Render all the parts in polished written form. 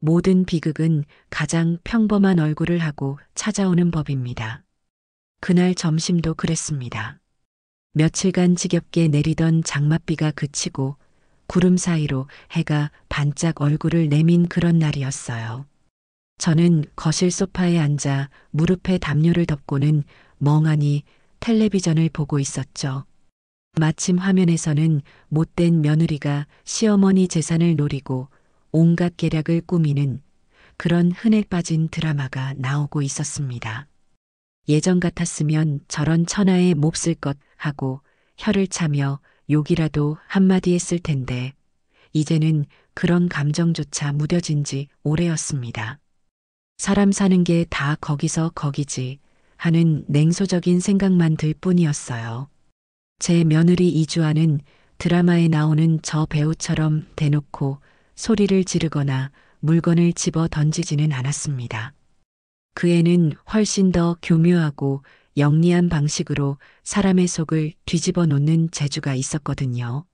모든 비극은 가장 평범한 얼굴을 하고 찾아오는 법입니다. 그날 점심도 그랬습니다. 며칠간 지겹게 내리던 장맛비가 그치고 구름 사이로 해가 반짝 얼굴을 내민 그런 날이었어요. 저는 거실 소파에 앉아 무릎에 담요를 덮고는 멍하니 텔레비전을 보고 있었죠. 마침 화면에서는 못된 며느리가 시어머니 재산을 노리고 온갖 계략을 꾸미는 그런 흔해 빠진 드라마가 나오고 있었습니다. 예전 같았으면 저런 천하에 몹쓸 것 하고 혀를 차며 욕이라도 한마디 했을 텐데 이제는 그런 감정조차 무뎌진 지 오래였습니다. 사람 사는 게 다 거기서 거기지 하는 냉소적인 생각만 들 뿐이었어요. 제 며느리 이주아는 드라마에 나오는 저 배우처럼 대놓고 소리를 지르거나 물건을 집어 던지지는 않았습니다. 그 애는 훨씬 더 교묘하고 영리한 방식으로 사람의 속을 뒤집어 놓는 재주가 있었거든요.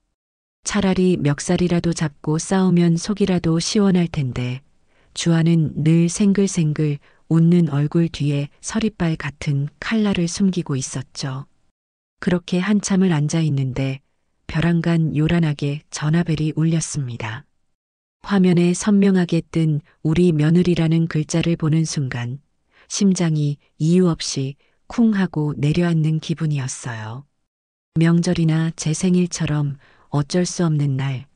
차라리 멱살이라도 잡고 싸우면 속이라도 시원할 텐데 주아는 늘 생글생글 웃는 얼굴 뒤에 서리빨 같은 칼날을 숨기고 있었죠. 그렇게 한참을 앉아 있는데 벼랑간 요란하게 전화벨이 울렸습니다. 화면에 선명하게 뜬 우리 며느리라는 글자를 보는 순간 심장이 이유 없이 쿵 하고 내려앉는 기분이었어요. 명절이나 제 생일처럼 어쩔 수 없는 날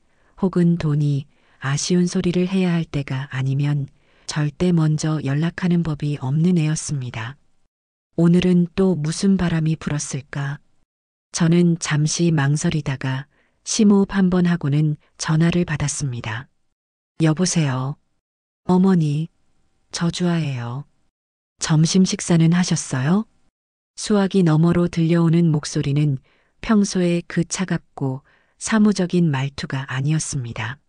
혹은 돈이 아쉬운 소리를 해야 할 때가 아니면 절대 먼저 연락하는 법이 없는 애였습니다. 오늘은 또 무슨 바람이 불었을까? 저는 잠시 망설이다가 심호흡 한번 하고는 전화를 받았습니다. 여보세요. 어머니, 저 주아예요. 점심 식사는 하셨어요? 수화기 너머로 들려오는 목소리는 평소에 그 차갑고 사무적인 말투가 아니었습니다.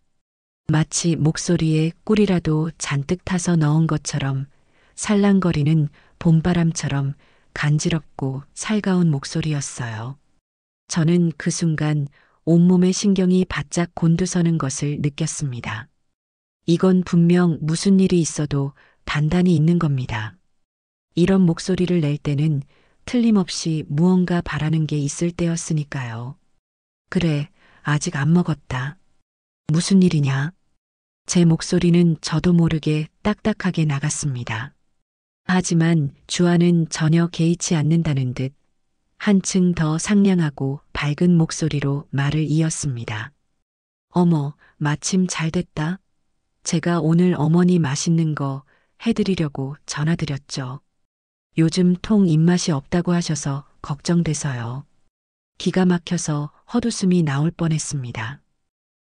마치 목소리에 꿀이라도 잔뜩 타서 넣은 것처럼 살랑거리는 봄바람처럼 간지럽고 살가운 목소리였어요. 저는 그 순간 온몸의 신경이 바짝 곤두서는 것을 느꼈습니다. 이건 분명 무슨 일이 있어도 단단히 있는 겁니다. 이런 목소리를 낼 때는 틀림없이 무언가 바라는 게 있을 때였으니까요. 그래, 아직 안 먹었다. 무슨 일이냐? 제 목소리는 저도 모르게 딱딱하게 나갔습니다. 하지만 주아는 전혀 개의치 않는다는 듯 한층 더 상냥하고 밝은 목소리로 말을 이었습니다. 어머, 마침 잘 됐다. 제가 오늘 어머니 맛있는 거 해드리려고 전화드렸죠. 요즘 통 입맛이 없다고 하셔서 걱정돼서요. 기가 막혀서 헛웃음이 나올 뻔했습니다.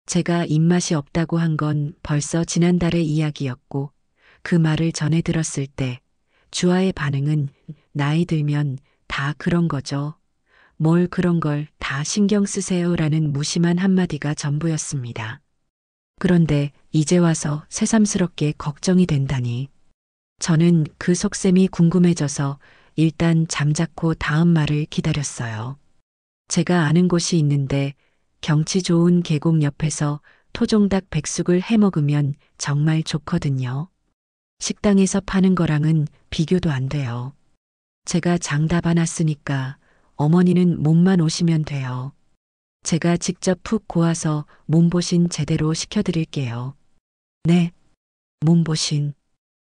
제가 입맛이 없다고 한 건 벌써 지난달의 이야기였고 그 말을 전해 들었을 때 주아의 반응은 나이 들면 다 그런 거죠. 뭘 그런 걸 다 신경 쓰세요라는 무심한 한마디가 전부였습니다. 그런데 이제 와서 새삼스럽게 걱정이 된다니. 저는 그 속셈이 궁금해져서 일단 잠자코 다음 말을 기다렸어요. 제가 아는 곳이 있는데 경치 좋은 계곡 옆에서 토종닭 백숙을 해 먹으면 정말 좋거든요. 식당에서 파는 거랑은 비교도 안 돼요. 제가 장 다 봐놨으니까 어머니는 몸만 오시면 돼요. 제가 직접 푹 고아서 몸보신 제대로 시켜드릴게요. 네, 몸보신.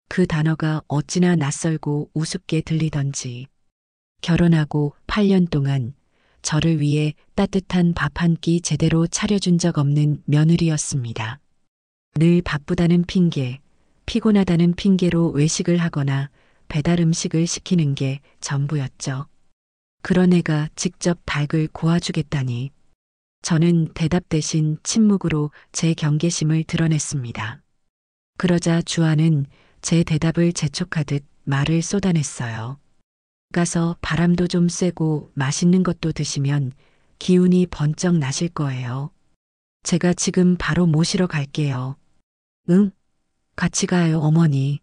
그 단어가 어찌나 낯설고 우습게 들리던지. 결혼하고 8년 동안 저를 위해 따뜻한 밥 한 끼 제대로 차려준 적 없는 며느리였습니다. 늘 바쁘다는 핑계, 피곤하다는 핑계로 외식을 하거나 배달 음식을 시키는 게 전부였죠. 그런 애가 직접 닭을 고아주겠다니. 저는 대답 대신 침묵으로 제 경계심을 드러냈습니다. 그러자 주아는 제 대답을 재촉하듯 말을 쏟아냈어요. 가서 바람도 좀 쐬고 맛있는 것도 드시면 기운이 번쩍 나실 거예요. 제가 지금 바로 모시러 갈게요. 응? 같이 가요, 어머니.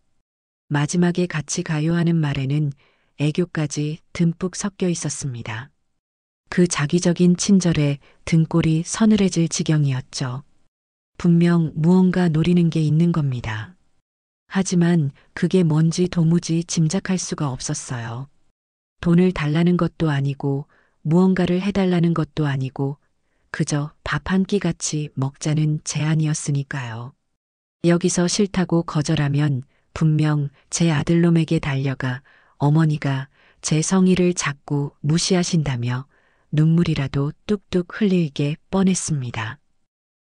마지막에 같이 가요 하는 말에는 애교까지 듬뿍 섞여 있었습니다. 그 자기적인 친절에 등골이 서늘해질 지경이었죠. 분명 무언가 노리는 게 있는 겁니다. 하지만 그게 뭔지 도무지 짐작할 수가 없었어요. 돈을 달라는 것도 아니고 무언가를 해달라는 것도 아니고 그저 밥 한 끼 같이 먹자는 제안이었으니까요. 여기서 싫다고 거절하면 분명 제 아들놈에게 달려가 어머니가 제 성의를 자꾸 무시하신다며 눈물이라도 뚝뚝 흘리게 뻔했습니다.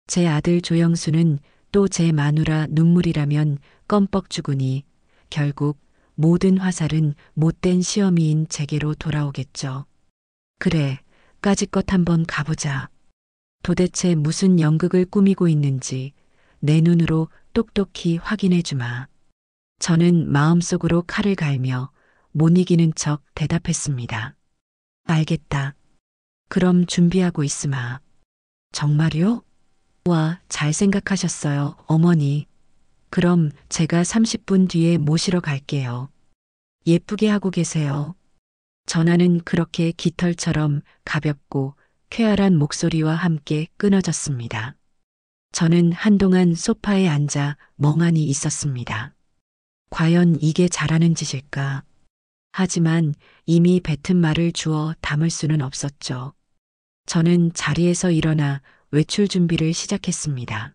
제 아들 조영수는 또 제 마누라 눈물이라면 껌뻑 죽으니 결국 모든 화살은 못된 시어미인 제게로 돌아오겠죠. 그래, 까짓것 한번 가보자. 도대체 무슨 연극을 꾸미고 있는지 내 눈으로 똑똑히 확인해 주마. 저는 마음속으로 칼을 갈며 못 이기는 척 대답했습니다. 알겠다. 그럼 준비하고 있으마. 정말요? 와, 잘 생각하셨어요, 어머니. 그럼 제가 30분 뒤에 모시러 갈게요. 예쁘게 하고 계세요. 전화는 그렇게 깃털처럼 가볍고 쾌활한 목소리와 함께 끊어졌습니다. 저는 한동안 소파에 앉아 멍하니 있었습니다. 과연 이게 잘하는 짓일까? 하지만 이미 뱉은 말을 주워 담을 수는 없었죠. 저는 자리에서 일어나 외출 준비를 시작했습니다.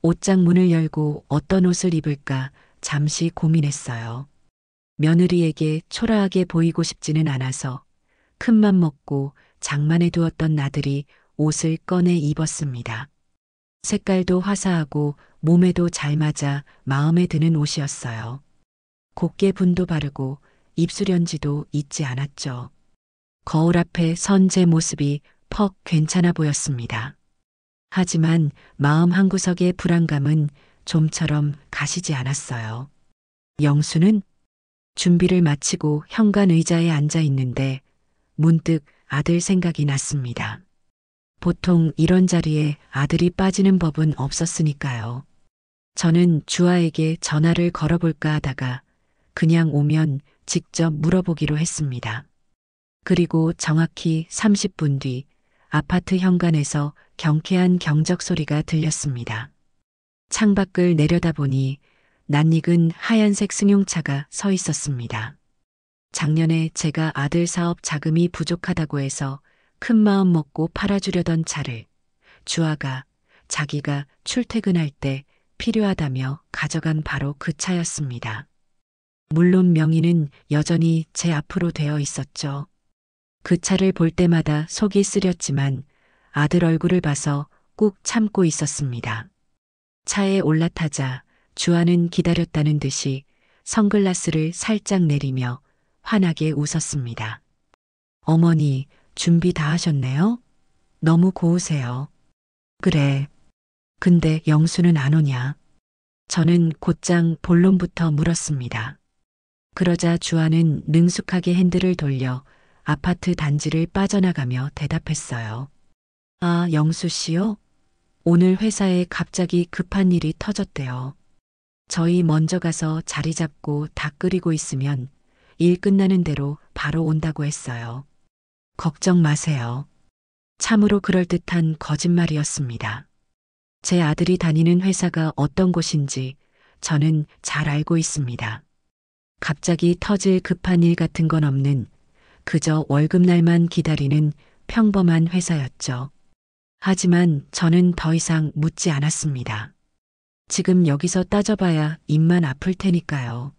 옷장 문을 열고 어떤 옷을 입을까 잠시 고민했어요. 며느리에게 초라하게 보이고 싶지는 않아서 큰맘 먹고 장만해 두었던 나들이 옷을 꺼내 입었습니다. 색깔도 화사하고 몸에도 잘 맞아 마음에 드는 옷이었어요. 곱게 분도 바르고 입술연지도 잊지 않았죠. 거울 앞에 선 제 모습이 퍽 괜찮아 보였습니다. 하지만 마음 한구석의 불안감은 좀처럼 가시지 않았어요. 영수는 준비를 마치고 현관 의자에 앉아 있는데 문득 아들 생각이 났습니다. 보통 이런 자리에 아들이 빠지는 법은 없었으니까요. 저는 주아에게 전화를 걸어볼까 하다가 그냥 오면 직접 물어보기로 했습니다. 그리고 정확히 30분 뒤 아파트 현관에서 경쾌한 경적 소리가 들렸습니다. 창밖을 내려다보니 낯익은 하얀색 승용차가 서 있었습니다. 작년에 제가 아들 사업 자금이 부족하다고 해서 큰 마음 먹고 팔아주려던 차를 주아가 자기가 출퇴근할 때 필요하다며 가져간 바로 그 차였습니다. 물론 명의는 여전히 제 앞으로 되어 있었죠. 그 차를 볼 때마다 속이 쓰렸지만 아들 얼굴을 봐서 꾹 참고 있었습니다. 차에 올라타자 주아는 기다렸다는 듯이 선글라스를 살짝 내리며 환하게 웃었습니다. 어머니, 준비 다 하셨네요? 너무 고우세요. 그래. 근데 영수는 안 오냐? 저는 곧장 본론부터 물었습니다. 그러자 주아는 능숙하게 핸들을 돌려 아파트 단지를 빠져나가며 대답했어요. 아, 영수 씨요? 오늘 회사에 갑자기 급한 일이 터졌대요. 저희 먼저 가서 자리 잡고 다 끓이고 있으면 일 끝나는 대로 바로 온다고 했어요. 걱정 마세요. 참으로 그럴듯한 거짓말이었습니다. 제 아들이 다니는 회사가 어떤 곳인지 저는 잘 알고 있습니다. 갑자기 터질 급한 일 같은 건 없는 그저 월급날만 기다리는 평범한 회사였죠. 하지만 저는 더 이상 묻지 않았습니다. 지금 여기서 따져봐야 입만 아플 테니까요.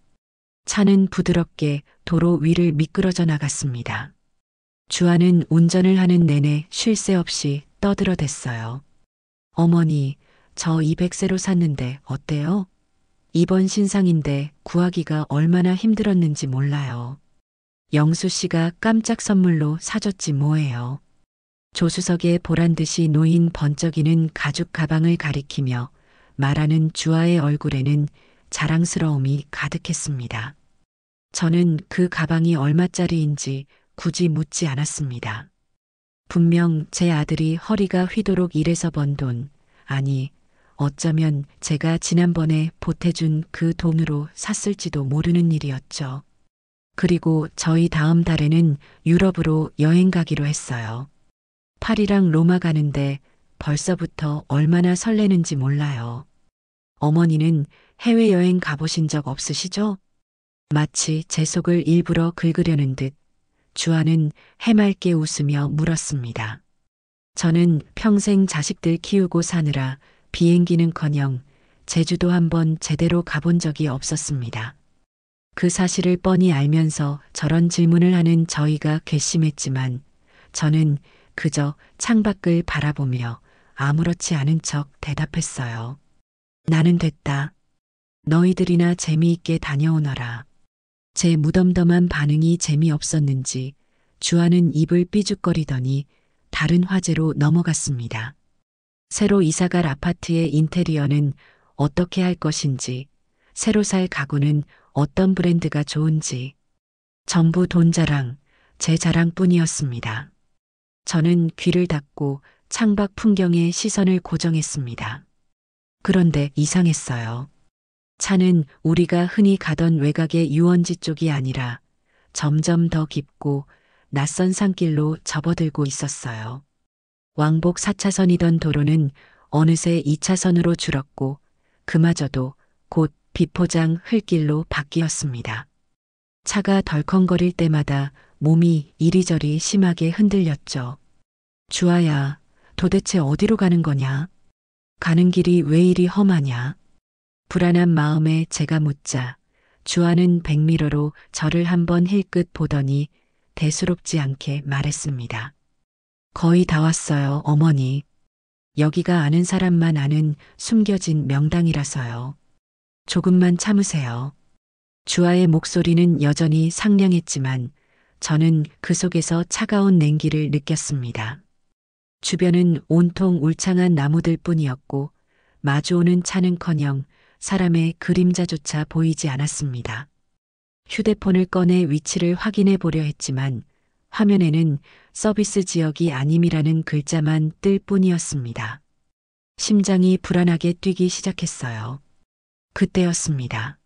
차는 부드럽게 도로 위를 미끄러져 나갔습니다. 주아는 운전을 하는 내내 쉴 새 없이 떠들어댔어요. 어머니, 저 200세로 샀는데 어때요? 이번 신상인데 구하기가 얼마나 힘들었는지 몰라요. 영수 씨가 깜짝 선물로 사줬지 뭐예요. 조수석에 보란듯이 놓인 번쩍이는 가죽 가방을 가리키며 말하는 주아의 얼굴에는 자랑스러움이 가득했습니다. 저는 그 가방이 얼마짜리인지 굳이 묻지 않았습니다. 분명 제 아들이 허리가 휘도록 일해서 번 돈, 아니 어쩌면 제가 지난번에 보태준 그 돈으로 샀을지도 모르는 일이었죠. 그리고 저희 다음 달에는 유럽으로 여행 가기로 했어요. 파리랑 로마 가는데 벌써부터 얼마나 설레는지 몰라요. 어머니는 해외여행 가보신 적 없으시죠? 마치 제 속을 일부러 긁으려는 듯 주아는 해맑게 웃으며 물었습니다. 저는 평생 자식들 키우고 사느라 비행기는커녕 제주도 한번 제대로 가본 적이 없었습니다. 그 사실을 뻔히 알면서 저런 질문을 하는 저희가 괘씸했지만 저는 그저 창밖을 바라보며 아무렇지 않은 척 대답했어요. 나는 됐다. 너희들이나 재미있게 다녀오너라. 제 무덤덤한 반응이 재미없었는지 주아는 입을 삐죽거리더니 다른 화제로 넘어갔습니다. 새로 이사갈 아파트의 인테리어는 어떻게 할 것인지, 새로 살 가구는 어떤 브랜드가 좋은지, 전부 돈 자랑, 제 자랑뿐이었습니다. 저는 귀를 닫고 창밖 풍경에 시선을 고정했습니다. 그런데 이상했어요. 차는 우리가 흔히 가던 외곽의 유원지 쪽이 아니라 점점 더 깊고 낯선 산길로 접어들고 있었어요. 왕복 4차선이던 도로는 어느새 2차선으로 줄었고 그마저도 곧 비포장 흙길로 바뀌었습니다. 차가 덜컹거릴 때마다 몸이 이리저리 심하게 흔들렸죠. 주아야, 도대체 어디로 가는 거냐? 가는 길이 왜 이리 험하냐? 불안한 마음에 제가 묻자 주아는 백미러로 저를 한번 힐끗 보더니 대수롭지 않게 말했습니다. 거의 다 왔어요, 어머니. 여기가 아는 사람만 아는 숨겨진 명당이라서요. 조금만 참으세요. 주아의 목소리는 여전히 상냥했지만 저는 그 속에서 차가운 냉기를 느꼈습니다. 주변은 온통 울창한 나무들 뿐이었고 마주오는 차는커녕 사람의 그림자조차 보이지 않았습니다. 휴대폰을 꺼내 위치를 확인해 보려 했지만 화면에는 서비스 지역이 아님이라는 글자만 뜰 뿐이었습니다. 심장이 불안하게 뛰기 시작했어요. 그때였습니다.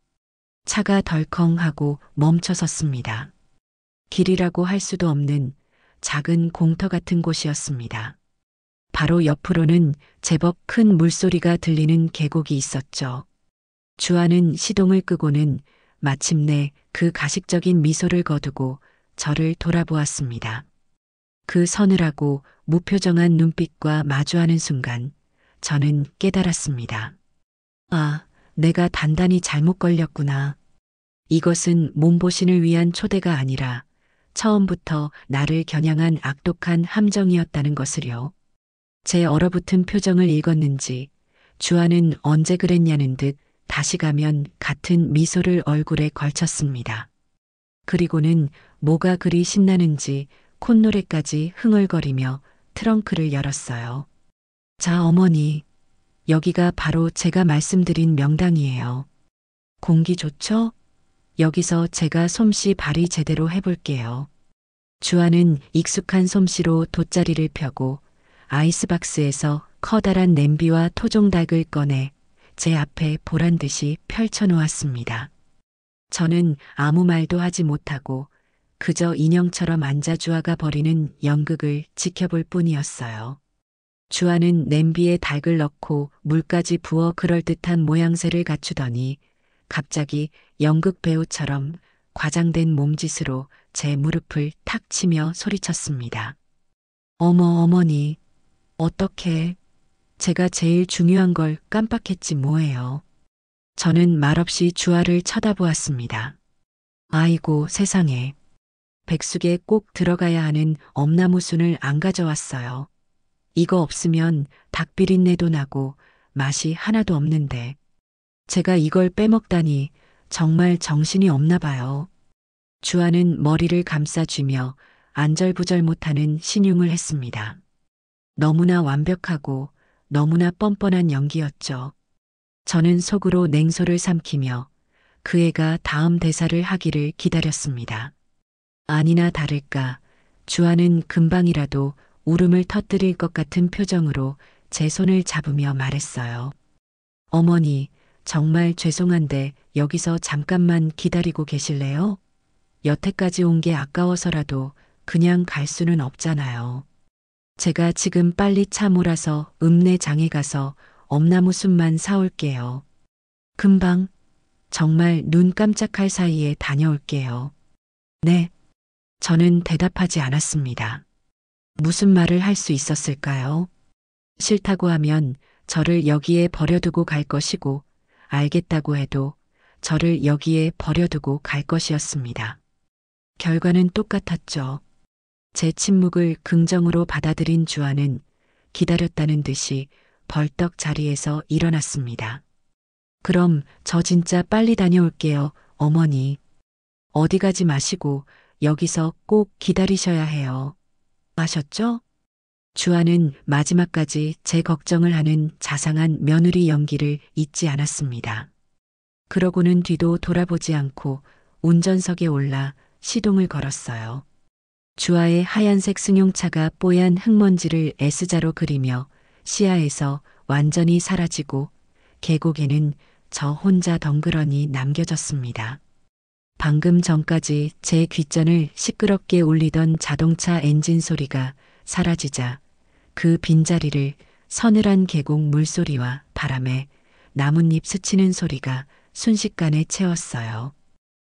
차가 덜컹하고 멈춰섰습니다. 길이라고 할 수도 없는 작은 공터 같은 곳이었습니다. 바로 옆으로는 제법 큰 물소리가 들리는 계곡이 있었죠. 주아는 시동을 끄고는 마침내 그 가식적인 미소를 거두고 저를 돌아보았습니다. 그 서늘하고 무표정한 눈빛과 마주하는 순간 저는 깨달았습니다. 아, 내가 단단히 잘못 걸렸구나. 이것은 몸보신을 위한 초대가 아니라 처음부터 나를 겨냥한 악독한 함정이었다는 것을요. 제 얼어붙은 표정을 읽었는지 주아는 언제 그랬냐는 듯 다시 가면 같은 미소를 얼굴에 걸쳤습니다. 그리고는 뭐가 그리 신나는지 콧노래까지 흥얼거리며 트렁크를 열었어요. 자, 어머니. 여기가 바로 제가 말씀드린 명당이에요. 공기 좋죠? 여기서 제가 솜씨 발휘 제대로 해볼게요. 주아는 익숙한 솜씨로 돗자리를 펴고 아이스박스에서 커다란 냄비와 토종닭을 꺼내 제 앞에 보란 듯이 펼쳐놓았습니다. 저는 아무 말도 하지 못하고 그저 인형처럼 앉아 주아가 벌이는 연극을 지켜볼 뿐이었어요. 주아는 냄비에 닭을 넣고 물까지 부어 그럴듯한 모양새를 갖추더니 갑자기 연극 배우처럼 과장된 몸짓으로 제 무릎을 탁 치며 소리쳤습니다. 어머, 어머니, 어떡해. 제가 제일 중요한 걸 깜빡했지 뭐예요. 저는 말없이 주아를 쳐다보았습니다. 아이고 세상에. 백숙에 꼭 들어가야 하는 엄나무순을 안 가져왔어요. 이거 없으면 닭비린내도 나고 맛이 하나도 없는데 제가 이걸 빼먹다니 정말 정신이 없나 봐요. 주아는 머리를 감싸쥐며 안절부절 못하는 신용을 했습니다. 너무나 완벽하고 너무나 뻔뻔한 연기였죠. 저는 속으로 냉소를 삼키며 그 애가 다음 대사를 하기를 기다렸습니다. 아니나 다를까 주아는 금방이라도 울음을 터뜨릴 것 같은 표정으로 제 손을 잡으며 말했어요. 어머니, 정말 죄송한데 여기서 잠깐만 기다리고 계실래요? 여태까지 온 게 아까워서라도 그냥 갈 수는 없잖아요. 제가 지금 빨리 차 몰아서 읍내 장에 가서 엄나무 숲만 사올게요. 금방, 정말 눈 깜짝할 사이에 다녀올게요. 네. 저는 대답하지 않았습니다. 무슨 말을 할 수 있었을까요? 싫다고 하면 저를 여기에 버려두고 갈 것이고, 알겠다고 해도 저를 여기에 버려두고 갈 것이었습니다. 결과는 똑같았죠. 제 침묵을 긍정으로 받아들인 주아는 기다렸다는 듯이 벌떡 자리에서 일어났습니다. 그럼 저 진짜 빨리 다녀올게요, 어머니. 어디 가지 마시고 여기서 꼭 기다리셔야 해요. 아셨죠? 주아는 마지막까지 제 걱정을 하는 자상한 며느리 연기를 잊지 않았습니다. 그러고는 뒤도 돌아보지 않고 운전석에 올라 시동을 걸었어요. 주아의 하얀색 승용차가 뽀얀 흙먼지를 S자로 그리며 시야에서 완전히 사라지고 계곡에는 저 혼자 덩그러니 남겨졌습니다. 방금 전까지 제 귓전을 시끄럽게 울리던 자동차 엔진 소리가 사라지자 그 빈자리를 서늘한 계곡 물소리와 바람에 나뭇잎 스치는 소리가 순식간에 채웠어요.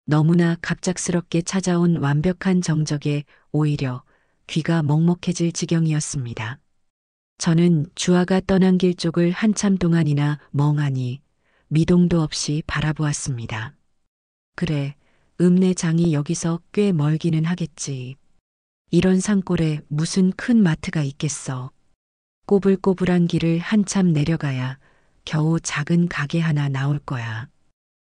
너무나 갑작스럽게 찾아온 완벽한 정적에 오히려 귀가 먹먹해질 지경이었습니다. 저는 주아가 떠난 길 쪽을 한참 동안이나 멍하니 미동도 없이 바라보았습니다. 그래, 읍내장이 여기서 꽤 멀기는 하겠지. 이런 산골에 무슨 큰 마트가 있겠어. 꼬불꼬불한 길을 한참 내려가야 겨우 작은 가게 하나 나올 거야.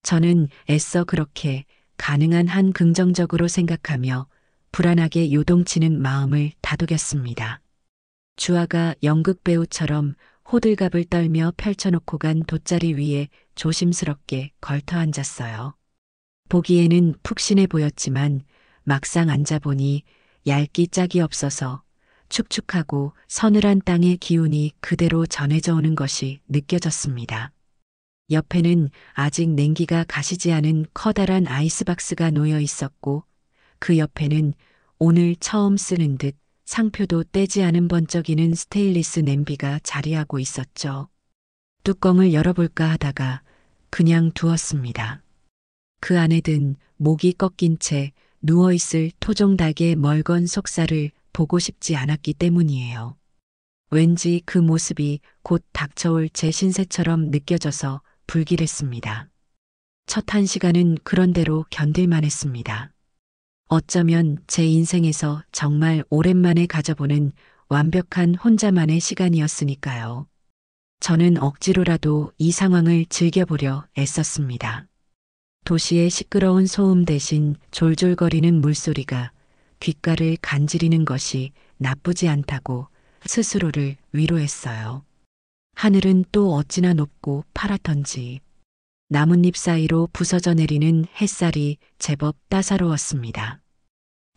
저는 애써 그렇게 가능한 한 긍정적으로 생각하며 불안하게 요동치는 마음을 다독였습니다. 주아가 연극 배우처럼 호들갑을 떨며 펼쳐놓고 간 돗자리 위에 조심스럽게 걸터 앉았어요. 보기에는 푹신해 보였지만 막상 앉아보니 얇기 짝이 없어서 축축하고 서늘한 땅의 기운이 그대로 전해져 오는 것이 느껴졌습니다. 옆에는 아직 냉기가 가시지 않은 커다란 아이스박스가 놓여 있었고 그 옆에는 오늘 처음 쓰는 듯 상표도 떼지 않은 번쩍이는 스테인리스 냄비가 자리하고 있었죠. 뚜껑을 열어볼까 하다가 그냥 두었습니다. 그 안에 든 목이 꺾인 채 누워있을 토종닭의 멀건 속살을 보고 싶지 않았기 때문이에요. 왠지 그 모습이 곧 닥쳐올 제 신세처럼 느껴져서 불길했습니다. 첫 1시간은 그런대로 견딜만 했습니다. 어쩌면 제 인생에서 정말 오랜만에 가져보는 완벽한 혼자만의 시간이었으니까요. 저는 억지로라도 이 상황을 즐겨보려 애썼습니다. 도시의 시끄러운 소음 대신 졸졸거리는 물소리가 귓가를 간지리는 것이 나쁘지 않다고 스스로를 위로했어요. 하늘은 또 어찌나 높고 파랗던지 나뭇잎 사이로 부서져 내리는 햇살이 제법 따사로웠습니다.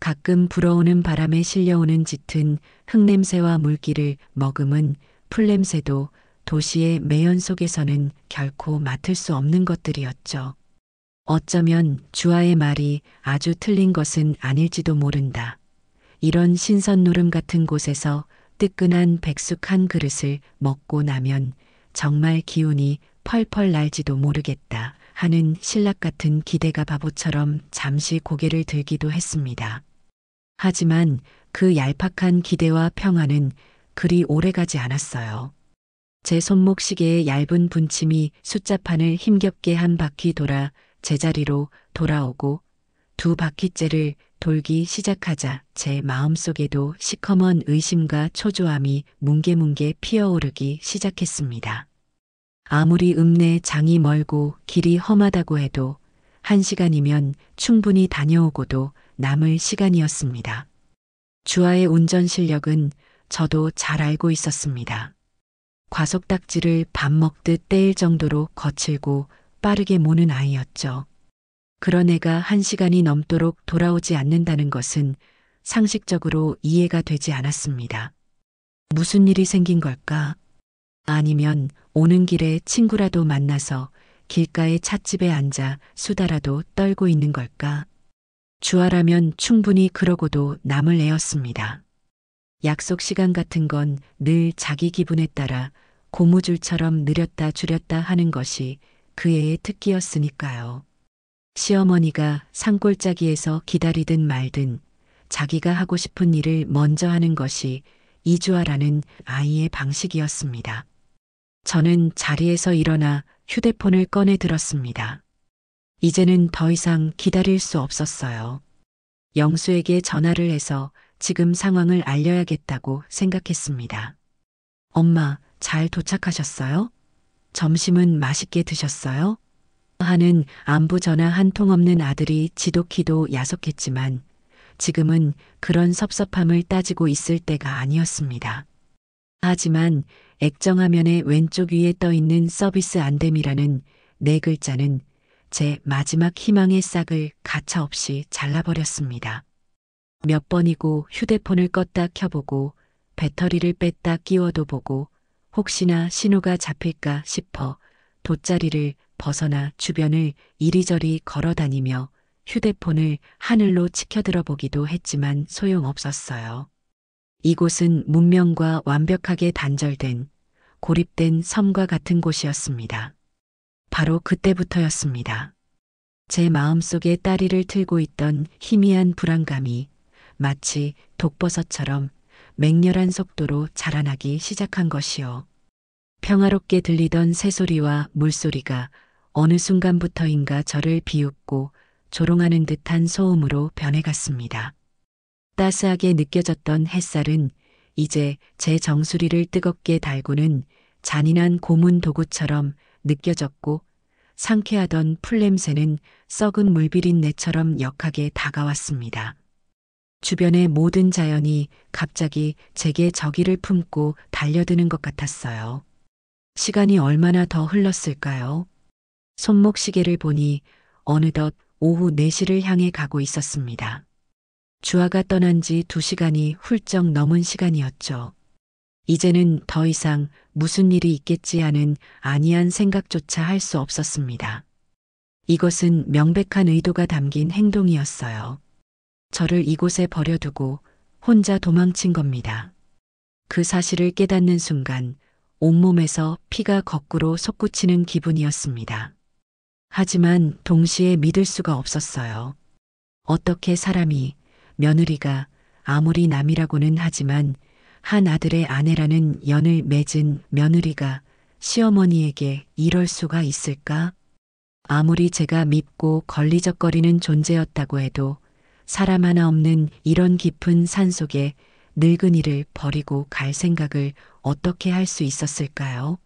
가끔 불어오는 바람에 실려오는 짙은 흙냄새와 물기를 머금은 풀냄새도 도시의 매연 속에서는 결코 맡을 수 없는 것들이었죠. 어쩌면 주아의 말이 아주 틀린 것은 아닐지도 모른다. 이런 신선 노름 같은 곳에서 뜨끈한 백숙 한 그릇을 먹고 나면 정말 기운이 펄펄 날지도 모르겠다 하는 신락 같은 기대가 바보처럼 잠시 고개를 들기도 했습니다. 하지만 그 얄팍한 기대와 평화는 그리 오래가지 않았어요. 제 손목 시계의 얇은 분침이 숫자판을 힘겹게 한 바퀴 돌아 제자리로 돌아오고 2바퀴째를 돌기 시작하자 제 마음속에도 시커먼 의심과 초조함이 뭉게뭉게 피어오르기 시작했습니다. 아무리 읍내 장이 멀고 길이 험하다고 해도 1시간이면 충분히 다녀오고도 남을 시간이었습니다. 주아의 운전 실력은 저도 잘 알고 있었습니다. 과속딱지를 밥 먹듯 떼일 정도로 거칠고 빠르게 모는 아이였죠. 그런 애가 1시간이 넘도록 돌아오지 않는다는 것은 상식적으로 이해가 되지 않았습니다. 무슨 일이 생긴 걸까? 아니면 오는 길에 친구라도 만나서 길가의 찻집에 앉아 수다라도 떨고 있는 걸까? 주아라면 충분히 그러고도 남을 애였습니다. 약속 시간 같은 건 늘 자기 기분에 따라 고무줄처럼 느렸다 줄였다 하는 것이 그 애의 특기였으니까요. 시어머니가 산골짜기에서 기다리든 말든 자기가 하고 싶은 일을 먼저 하는 것이 이주아라는 아이의 방식이었습니다. 저는 자리에서 일어나 휴대폰을 꺼내 들었습니다. 이제는 더 이상 기다릴 수 없었어요. 영수에게 전화를 해서 지금 상황을 알려야겠다고 생각했습니다. 엄마, 잘 도착하셨어요? 점심은 맛있게 드셨어요? 하는 안부 전화 한 통 없는 아들이 지독히도 야속했지만 지금은 그런 섭섭함을 따지고 있을 때가 아니었습니다. 하지만 액정화면의 왼쪽 위에 떠 있는 서비스 안됨이라는 네 글자는 제 마지막 희망의 싹을 가차없이 잘라버렸습니다. 몇 번이고 휴대폰을 껐다 켜보고 배터리를 뺐다 끼워도 보고 혹시나 신호가 잡힐까 싶어 돗자리를 벗어나 주변을 이리저리 걸어다니며 휴대폰을 하늘로 치켜들어 보기도 했지만 소용없었어요. 이곳은 문명과 완벽하게 단절된 고립된 섬과 같은 곳이었습니다. 바로 그때부터였습니다. 제 마음속에 따리를 틀고 있던 희미한 불안감이 마치 독버섯처럼 맹렬한 속도로 자라나기 시작한 것이요. 평화롭게 들리던 새소리와 물소리가 어느 순간부터인가 저를 비웃고 조롱하는 듯한 소음으로 변해갔습니다. 따스하게 느껴졌던 햇살은 이제 제 정수리를 뜨겁게 달구는 잔인한 고문 도구처럼 느껴졌고 상쾌하던 풀냄새는 썩은 물비린내처럼 역하게 다가왔습니다. 주변의 모든 자연이 갑자기 제게 저기를 품고 달려드는 것 같았어요. 시간이 얼마나 더 흘렀을까요? 손목시계를 보니 어느덧 오후 4시를 향해 가고 있었습니다. 주아가 떠난 지 2시간이 훌쩍 넘은 시간이었죠. 이제는 더 이상 무슨 일이 있겠지 하는 안이한 생각조차 할 수 없었습니다. 이것은 명백한 의도가 담긴 행동이었어요. 저를 이곳에 버려두고 혼자 도망친 겁니다. 그 사실을 깨닫는 순간 온몸에서 피가 거꾸로 솟구치는 기분이었습니다. 하지만 동시에 믿을 수가 없었어요. 어떻게 사람이, 며느리가 아무리 남이라고는 하지만 한 아들의 아내라는 연을 맺은 며느리가 시어머니에게 이럴 수가 있을까? 아무리 제가 밉고 걸리적거리는 존재였다고 해도 사람 하나 없는 이런 깊은 산속에 늙은이를 버리고 갈 생각을 어떻게 할 수 있었을까요?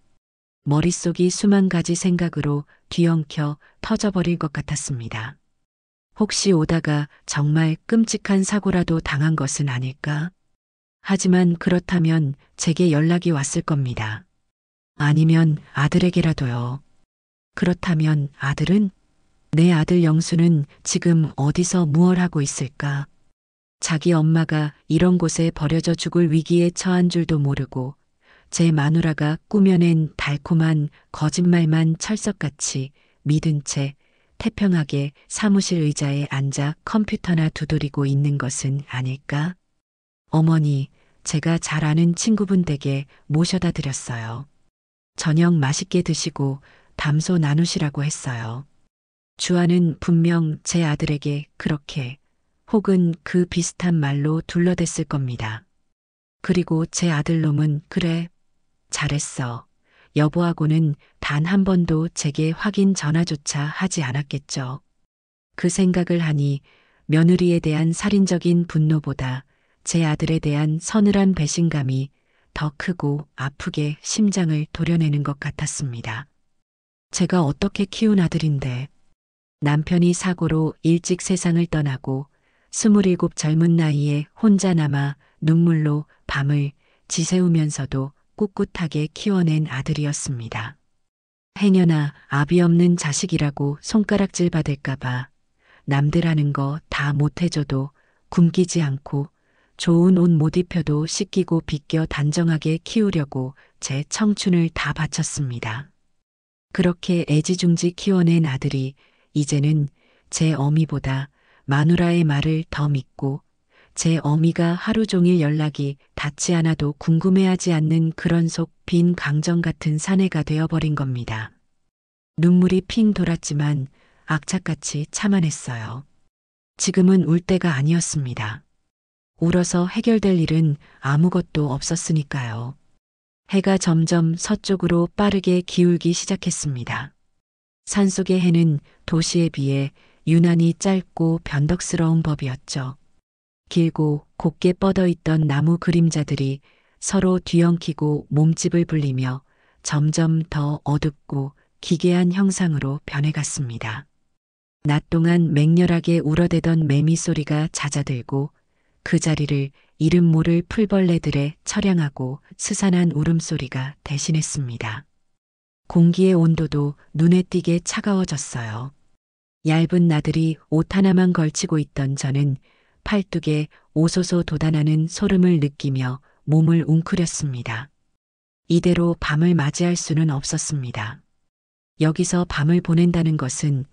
머릿속이 수만 가지 생각으로 뒤엉켜 터져버릴 것 같았습니다. 혹시 오다가 정말 끔찍한 사고라도 당한 것은 아닐까? 하지만 그렇다면 제게 연락이 왔을 겁니다. 아니면 아들에게라도요. 그렇다면 아들은? 내 아들 영수는 지금 어디서 무얼 하고 있을까? 자기 엄마가 이런 곳에 버려져 죽을 위기에 처한 줄도 모르고 제 마누라가 꾸며낸 달콤한 거짓말만 철석같이 믿은 채 태평하게 사무실 의자에 앉아 컴퓨터나 두드리고 있는 것은 아닐까? 어머니, 제가 잘 아는 친구분 댁에 모셔다 드렸어요. 저녁 맛있게 드시고 담소 나누시라고 했어요. 주아는 분명 제 아들에게 그렇게 혹은 그 비슷한 말로 둘러댔을 겁니다. 그리고 제 아들놈은 그래, 잘했어. 여보하고는 단 한 번도 제게 확인 전화조차 하지 않았겠죠. 그 생각을 하니 며느리에 대한 살인적인 분노보다 제 아들에 대한 서늘한 배신감이 더 크고 아프게 심장을 도려내는 것 같았습니다. 제가 어떻게 키운 아들인데 남편이 사고로 일찍 세상을 떠나고 27 젊은 나이에 혼자 남아 눈물로 밤을 지새우면서도 꿋꿋하게 키워낸 아들이었습니다. 행여나 아비 없는 자식이라고 손가락질 받을까봐 남들 하는 거 다 못해줘도 굶기지 않고 좋은 옷 못 입혀도 씻기고 빗겨 단정하게 키우려고 제 청춘을 다 바쳤습니다. 그렇게 애지중지 키워낸 아들이 이제는 제 어미보다 마누라의 말을 더 믿고 제 어미가 하루 종일 연락이 닿지 않아도 궁금해하지 않는 그런 속 빈 강정 같은 사내가 되어버린 겁니다. 눈물이 핑 돌았지만 악착같이 참아냈어요. 지금은 울 때가 아니었습니다. 울어서 해결될 일은 아무것도 없었으니까요. 해가 점점 서쪽으로 빠르게 기울기 시작했습니다. 산속의 해는 도시에 비해 유난히 짧고 변덕스러운 법이었죠. 길고 곱게 뻗어 있던 나무 그림자들이 서로 뒤엉키고 몸집을 불리며 점점 더 어둡고 기괴한 형상으로 변해갔습니다. 낮 동안 맹렬하게 울어대던 매미 소리가 잦아들고 그 자리를 이름 모를 풀벌레들의 처량하고 스산한 울음소리가 대신했습니다. 공기의 온도도 눈에 띄게 차가워졌어요. 얇은 나들이 옷 하나만 걸치고 있던 저는 팔뚝에 오소소 돋아나는 소름을 느끼며 몸을 웅크렸습니다. 이대로 밤을 맞이할 수는 없었습니다. 여기서 밤을 보낸다는 것은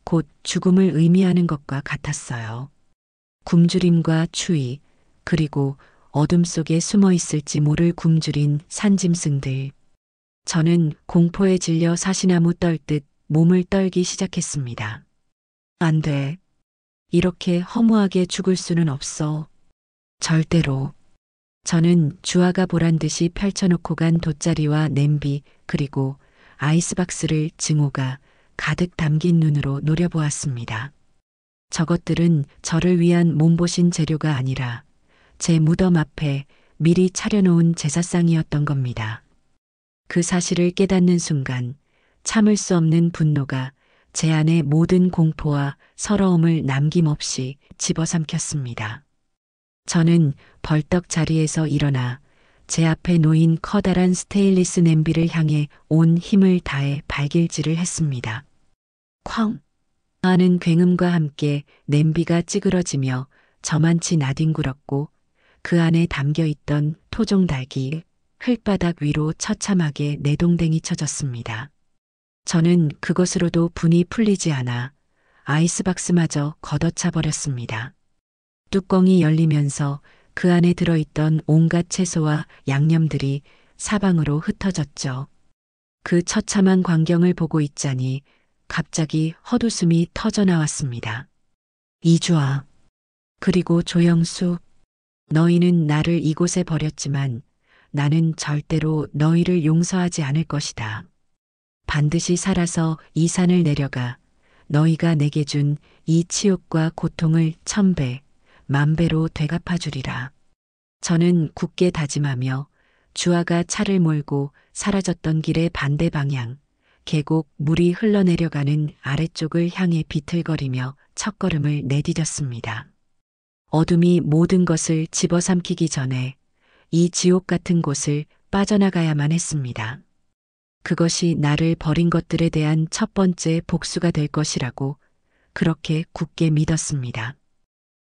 곧 죽음을 의미하는 것과 같았어요. 굶주림과 추위, 그리고 어둠 속에 숨어 있을지 모를 굶주린 산짐승들. 저는 공포에 질려 사시나무 떨듯 몸을 떨기 시작했습니다. 안 돼. 이렇게 허무하게 죽을 수는 없어. 절대로. 저는 주화가 보란 듯이 펼쳐놓고 간 돗자리와 냄비 그리고 아이스박스를 증오가 가득 담긴 눈으로 노려보았습니다. 저것들은 저를 위한 몸보신 재료가 아니라 제 무덤 앞에 미리 차려놓은 제사상이었던 겁니다. 그 사실을 깨닫는 순간 참을 수 없는 분노가 제 안의 모든 공포와 서러움을 남김없이 집어삼켰습니다. 저는 벌떡 자리에서 일어나 제 앞에 놓인 커다란 스테인리스 냄비를 향해 온 힘을 다해 발길질을 했습니다. 쾅! 하는 굉음과 함께 냄비가 찌그러지며 저만치 나뒹굴었고 그 안에 담겨있던 토종닭이 흙바닥 위로 처참하게 내동댕이 쳐졌습니다. 저는 그것으로도 분이 풀리지 않아 아이스박스마저 걷어차 버렸습니다. 뚜껑이 열리면서 그 안에 들어있던 온갖 채소와 양념들이 사방으로 흩어졌죠. 그 처참한 광경을 보고 있자니 갑자기 헛웃음이 터져 나왔습니다. 이주아, 그리고 조영수, 너희는 나를 이곳에 버렸지만 나는 절대로 너희를 용서하지 않을 것이다. 반드시 살아서 이 산을 내려가 너희가 내게 준 이 치욕과 고통을 1000배, 10,000배로 되갚아 주리라. 저는 굳게 다짐하며 주아가 차를 몰고 사라졌던 길의 반대 방향, 계곡 물이 흘러내려가는 아래쪽을 향해 비틀거리며 첫걸음을 내디뎠습니다. 어둠이 모든 것을 집어삼키기 전에 이 지옥 같은 곳을 빠져나가야만 했습니다. 그것이 나를 버린 것들에 대한 첫 번째 복수가 될 것이라고 그렇게 굳게 믿었습니다.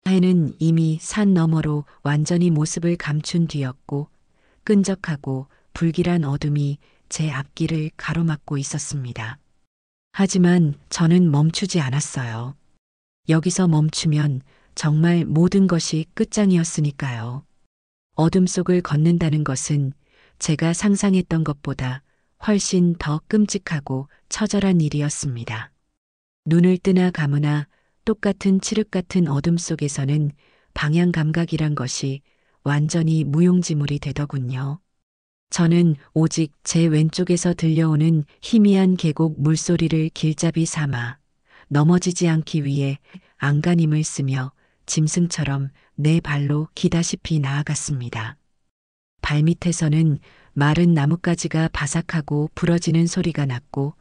해는 이미 산 너머로 완전히 모습을 감춘 뒤였고 끈적하고 불길한 어둠이 제 앞길을 가로막고 있었습니다. 하지만 저는 멈추지 않았어요. 여기서 멈추면 정말 모든 것이 끝장이었으니까요. 어둠 속을 걷는다는 것은 제가 상상했던 것보다 훨씬 더 끔찍하고 처절한 일이었습니다. 눈을 뜨나 감으나 똑같은 칠흑 같은 어둠 속에서는 방향 감각이란 것이 완전히 무용지물이 되더군요. 저는 오직 제 왼쪽에서 들려오는 희미한 계곡 물소리를 길잡이 삼아 넘어지지 않기 위해 안간힘을 쓰며 짐승처럼 내 발로 기다시피 나아갔습니다. 발밑에서는 마른 나뭇가지가 바삭하고 부러지는 소리가 났고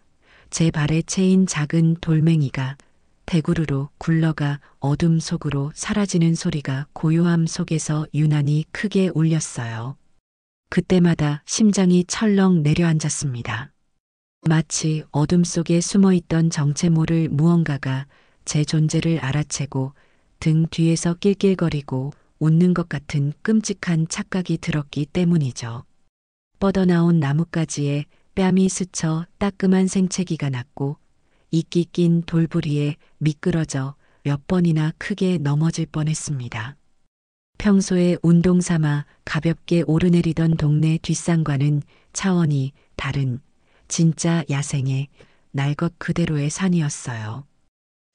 제 발에 채인 작은 돌멩이가 대구르로 굴러가 어둠 속으로 사라지는 소리가 고요함 속에서 유난히 크게 울렸어요. 그때마다 심장이 철렁 내려앉았습니다. 마치 어둠 속에 숨어있던 정체 모를 무언가가 제 존재를 알아채고 등 뒤에서 낄낄거리고 웃는 것 같은 끔찍한 착각이 들었기 때문이죠. 뻗어나온 나뭇가지에 뺨이 스쳐 따끔한 생채기가 났고 이끼 낀 돌부리에 미끄러져 몇 번이나 크게 넘어질 뻔했습니다. 평소에 운동 삼아 가볍게 오르내리던 동네 뒷산과는 차원이 다른 진짜 야생의 날 것 그대로의 산이었어요.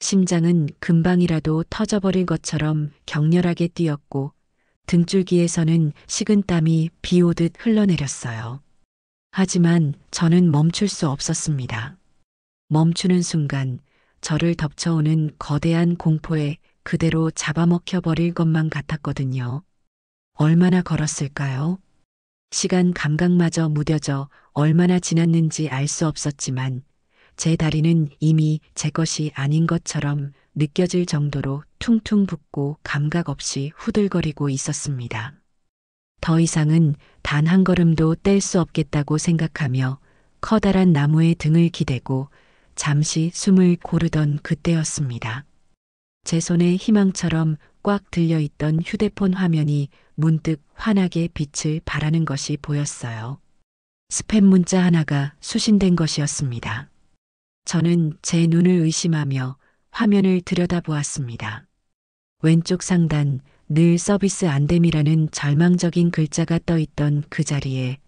심장은 금방이라도 터져버릴 것처럼 격렬하게 뛰었고 등줄기에서는 식은땀이 비 오듯 흘러내렸어요. 하지만 저는 멈출 수 없었습니다. 멈추는 순간 저를 덮쳐오는 거대한 공포에 그대로 잡아먹혀 버릴 것만 같았거든요. 얼마나 걸었을까요? 시간 감각마저 무뎌져 얼마나 지났는지 알 수 없었지만 제 다리는 이미 제 것이 아닌 것처럼 느껴질 정도로 퉁퉁 붓고 감각 없이 후들거리고 있었습니다. 더 이상은 단 한 걸음도 뗄 수 없겠다고 생각하며 커다란 나무에 등을 기대고 잠시 숨을 고르던 그때였습니다. 제 손에 희망처럼 꽉 들려있던 휴대폰 화면이 문득 환하게 빛을 발하는 것이 보였어요. 스팸 문자 하나가 수신된 것이었습니다. 저는 제 눈을 의심하며 화면을 들여다보았습니다. 왼쪽 상단 늘 서비스 안됨이라는 절망적인 글자가 떠있던 그 자리에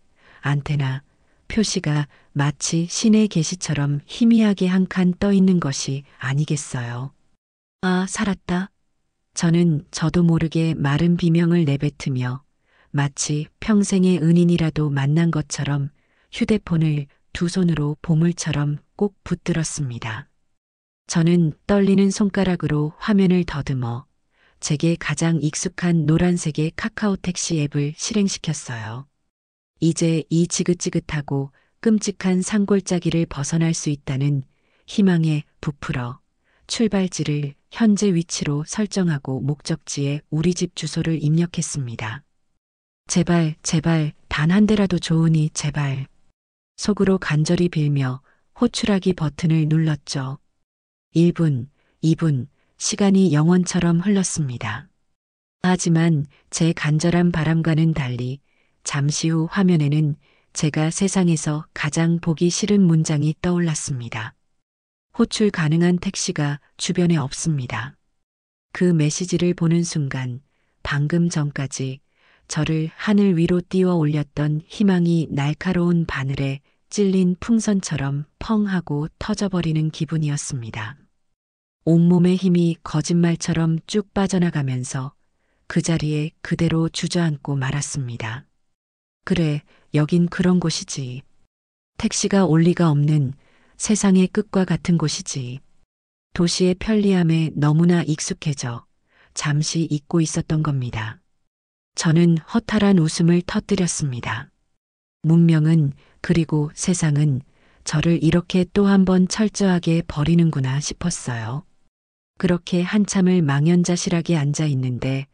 안테나 표시가 마치 신의 계시처럼 희미하게 한 칸 떠있는 것이 아니겠어요. 아, 살았다. 저는 저도 모르게 마른 비명을 내뱉으며 마치 평생의 은인이라도 만난 것처럼 휴대폰을 두 손으로 보물처럼 꼭 붙들었습니다. 저는 떨리는 손가락으로 화면을 더듬어 제게 가장 익숙한 노란색의 카카오 택시 앱을 실행시켰어요. 이제 이 지긋지긋하고 끔찍한 산골짜기를 벗어날 수 있다는 희망에 부풀어 출발지를 현재 위치로 설정하고 목적지에 우리 집 주소를 입력했습니다. 제발, 제발, 단 한 대라도 좋으니 제발. 속으로 간절히 빌며 호출하기 버튼을 눌렀죠. 1분, 2분, 시간이 영원처럼 흘렀습니다. 하지만 제 간절한 바람과는 달리 잠시 후 화면에는 제가 세상에서 가장 보기 싫은 문장이 떠올랐습니다. 호출 가능한 택시가 주변에 없습니다. 그 메시지를 보는 순간 방금 전까지 저를 하늘 위로 띄워 올렸던 희망이 날카로운 바늘에 찔린 풍선처럼 펑 하고 터져버리는 기분이었습니다. 온몸의 힘이 거짓말처럼 쭉 빠져나가면서 그 자리에 그대로 주저앉고 말았습니다. 그래, 여긴 그런 곳이지. 택시가 올 리가 없는 세상의 끝과 같은 곳이지. 도시의 편리함에 너무나 익숙해져 잠시 잊고 있었던 겁니다. 저는 허탈한 웃음을 터뜨렸습니다. 문명은 그리고 세상은 저를 이렇게 또 한 번 철저하게 버리는구나 싶었어요. 그렇게 한참을 망연자실하게 앉아 있는데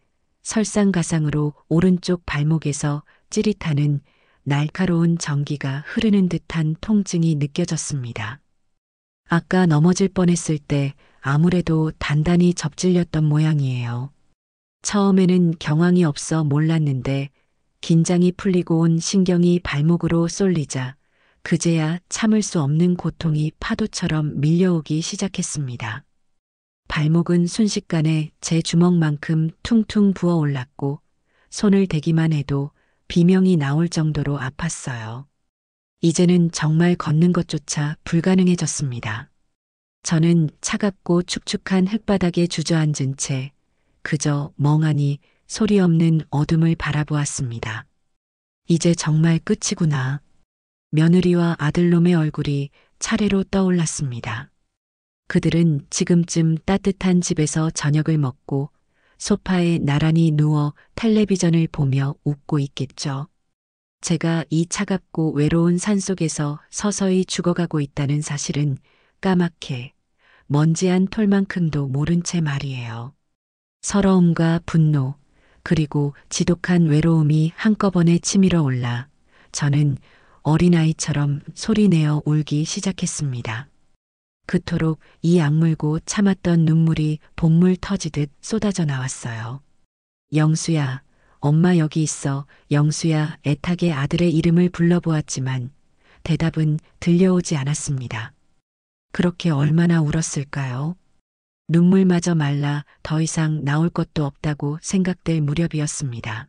설상가상으로 오른쪽 발목에서 찌릿하는 날카로운 전기가 흐르는 듯한 통증이 느껴졌습니다. 아까 넘어질 뻔했을 때 아무래도 단단히 접질렸던 모양이에요. 처음에는 경황이 없어 몰랐는데 긴장이 풀리고 온 신경이 발목으로 쏠리자 그제야 참을 수 없는 고통이 파도처럼 밀려오기 시작했습니다. 발목은 순식간에 제 주먹만큼 퉁퉁 부어올랐고 손을 대기만 해도 비명이 나올 정도로 아팠어요. 이제는 정말 걷는 것조차 불가능해졌습니다. 저는 차갑고 축축한 흙바닥에 주저앉은 채 그저 멍하니 소리 없는 어둠을 바라보았습니다. 이제 정말 끝이구나. 며느리와 아들놈의 얼굴이 차례로 떠올랐습니다. 그들은 지금쯤 따뜻한 집에서 저녁을 먹고 소파에 나란히 누워 텔레비전을 보며 웃고 있겠죠. 제가 이 차갑고 외로운 산속에서 서서히 죽어가고 있다는 사실은 까맣게 먼지한 톨만큼도 모른 채 말이에요. 서러움과 분노, 그리고 지독한 외로움이 한꺼번에 치밀어 올라 저는 어린아이처럼 소리내어 울기 시작했습니다. 그토록 이 악물고 참았던 눈물이 본물 터지듯 쏟아져 나왔어요. 영수야, 엄마 여기 있어. 영수야, 애타게 아들의 이름을 불러보았지만 대답은 들려오지 않았습니다. 그렇게 얼마나 울었을까요? 눈물마저 말라 더 이상 나올 것도 없다고 생각될 무렵이었습니다.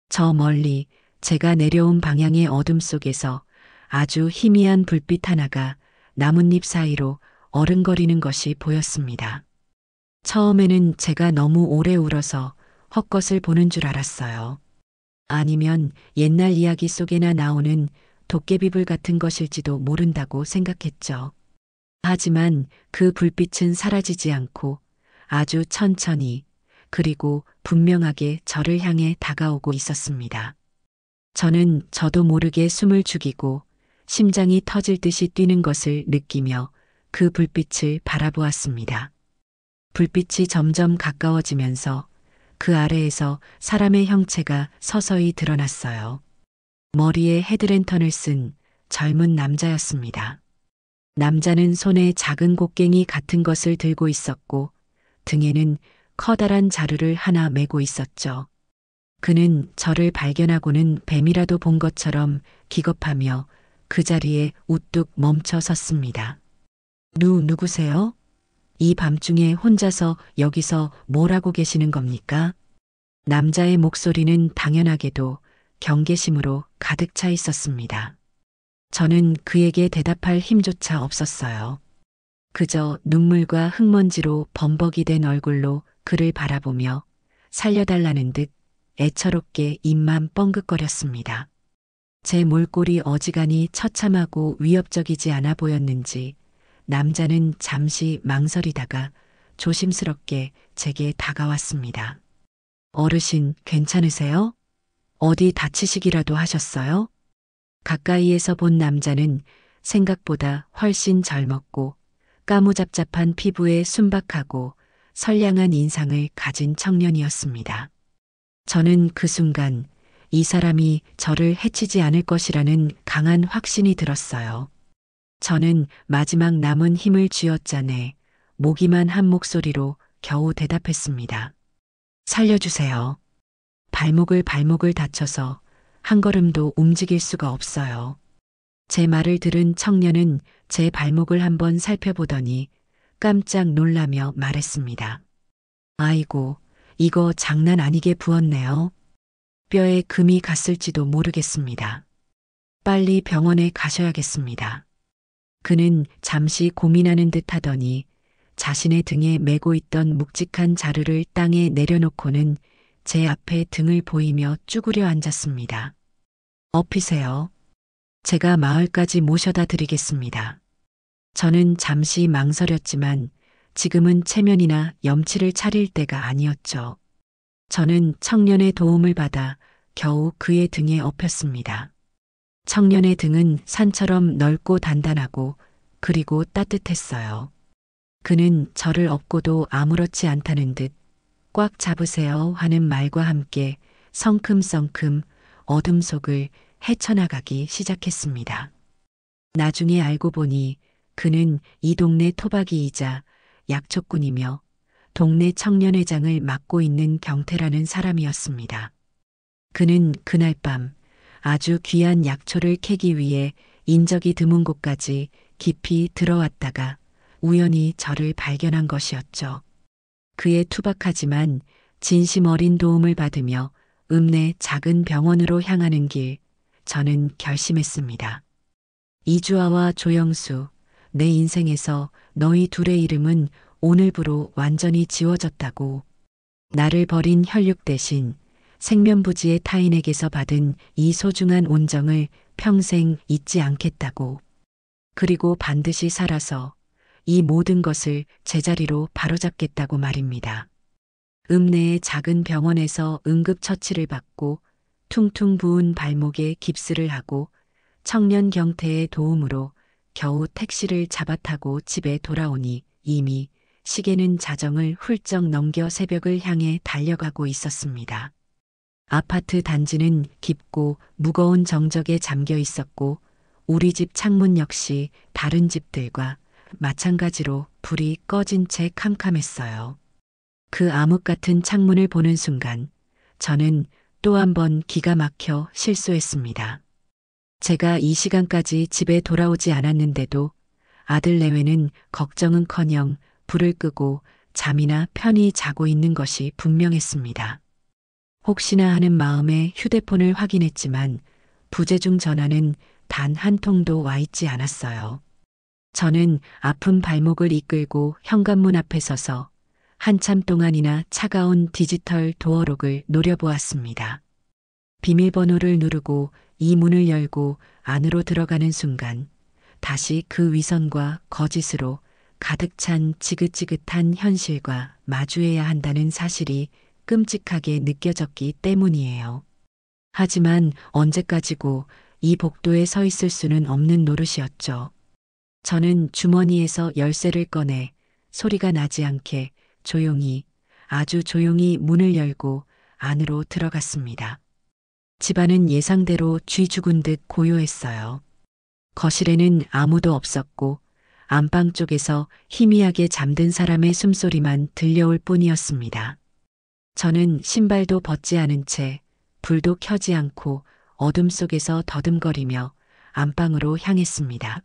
저 멀리 제가 내려온 방향의 어둠 속에서 아주 희미한 불빛 하나가 나뭇잎 사이로 어른거리는 것이 보였습니다. 처음에는 제가 너무 오래 울어서 헛것을 보는 줄 알았어요. 아니면 옛날 이야기 속에나 나오는 도깨비불 같은 것일지도 모른다고 생각했죠. 하지만 그 불빛은 사라지지 않고 아주 천천히 그리고 분명하게 저를 향해 다가오고 있었습니다. 저는 저도 모르게 숨을 죽이고 심장이 터질 듯이 뛰는 것을 느끼며 그 불빛을 바라보았습니다. 불빛이 점점 가까워지면서 그 아래에서 사람의 형체가 서서히 드러났어요. 머리에 헤드랜턴을 쓴 젊은 남자였습니다. 남자는 손에 작은 곡괭이 같은 것을 들고 있었고 등에는 커다란 자루를 하나 메고 있었죠. 그는 저를 발견하고는 뱀이라도 본 것처럼 기겁하며 그 자리에 우뚝 멈춰 섰습니다. 누구세요? 이 밤중에 혼자서 여기서 뭘 하고 계시는 겁니까? 남자의 목소리는 당연하게도 경계심으로 가득 차 있었습니다. 저는 그에게 대답할 힘조차 없었어요. 그저 눈물과 흙먼지로 범벅이 된 얼굴로 그를 바라보며 살려달라는 듯 애처롭게 입만 뻥긋거렸습니다. 제 몰골이 어지간히 처참하고 위협적이지 않아 보였는지 남자는 잠시 망설이다가 조심스럽게 제게 다가왔습니다. 어르신, 괜찮으세요? 어디 다치시기라도 하셨어요? 가까이에서 본 남자는 생각보다 훨씬 젊었고 까무잡잡한 피부에 순박하고 선량한 인상을 가진 청년이었습니다. 저는 그 순간 이 사람이 저를 해치지 않을 것이라는 강한 확신이 들었어요. 저는 마지막 남은 힘을 쥐어짜내 모기만 한 목소리로 겨우 대답했습니다. 살려주세요. 발목을 다쳐서 한 걸음도 움직일 수가 없어요. 제 말을 들은 청년은 제 발목을 한번 살펴보더니 깜짝 놀라며 말했습니다. 아이고, 이거 장난 아니게 부었네요. 뼈에 금이 갔을지도 모르겠습니다. 빨리 병원에 가셔야겠습니다. 그는 잠시 고민하는 듯 하더니 자신의 등에 메고 있던 묵직한 자루를 땅에 내려놓고는 제 앞에 등을 보이며 쭈그려 앉았습니다. 엎이세요. 제가 마을까지 모셔다 드리겠습니다. 저는 잠시 망설였지만 지금은 체면이나 염치를 차릴 때가 아니었죠. 저는 청년의 도움을 받아 겨우 그의 등에 엎였습니다. 청년의 등은 산처럼 넓고 단단하고 그리고 따뜻했어요. 그는 저를 업고도 아무렇지 않다는 듯 꽉 잡으세요 하는 말과 함께 성큼성큼 어둠 속을 헤쳐나가기 시작했습니다. 나중에 알고 보니 그는 이 동네 토박이이자 약초꾼이며 동네 청년회장을 맡고 있는 경태라는 사람이었습니다. 그는 그날 밤 아주 귀한 약초를 캐기 위해 인적이 드문 곳까지 깊이 들어왔다가 우연히 저를 발견한 것이었죠. 그의 투박하지만 진심 어린 도움을 받으며 읍내 작은 병원으로 향하는 길, 저는 결심했습니다. 이주아와 조영수, 내 인생에서 너희 둘의 이름은 오늘부로 완전히 지워졌다고. 나를 버린 혈육 대신 생면부지의 타인에게서 받은 이 소중한 온정을 평생 잊지 않겠다고. 그리고 반드시 살아서 이 모든 것을 제자리로 바로잡겠다고 말입니다. 읍내의 작은 병원에서 응급처치를 받고 퉁퉁 부은 발목에 깁스를 하고 청년 경태의 도움으로 겨우 택시를 잡아 타고 집에 돌아오니 이미 시계는 자정을 훌쩍 넘겨 새벽을 향해 달려가고 있었습니다. 아파트 단지는 깊고 무거운 정적에 잠겨 있었고 우리 집 창문 역시 다른 집들과 마찬가지로 불이 꺼진 채 캄캄했어요. 그 암흑 같은 창문을 보는 순간 저는 또 한 번 기가 막혀 실수했습니다. 제가 이 시간까지 집에 돌아오지 않았는데도 아들 내외는 걱정은커녕 불을 끄고 잠이나 편히 자고 있는 것이 분명했습니다. 혹시나 하는 마음에 휴대폰을 확인했지만 부재중 전화는 단 한 통도 와 있지 않았어요. 저는 아픈 발목을 이끌고 현관문 앞에 서서 한참 동안이나 차가운 디지털 도어록을 노려보았습니다. 비밀번호를 누르고 이 문을 열고 안으로 들어가는 순간 다시 그 위선과 거짓으로 가득 찬 지긋지긋한 현실과 마주해야 한다는 사실이 끔찍하게 느껴졌기 때문이에요. 하지만 언제까지고 이 복도에 서 있을 수는 없는 노릇이었죠. 저는 주머니에서 열쇠를 꺼내 소리가 나지 않게 조용히, 아주 조용히 문을 열고 안으로 들어갔습니다. 집안은 예상대로 쥐 죽은 듯 고요했어요. 거실에는 아무도 없었고 안방 쪽에서 희미하게 잠든 사람의 숨소리만 들려올 뿐이었습니다. 저는 신발도 벗지 않은 채 불도 켜지 않고 어둠 속에서 더듬거리며 안방으로 향했습니다.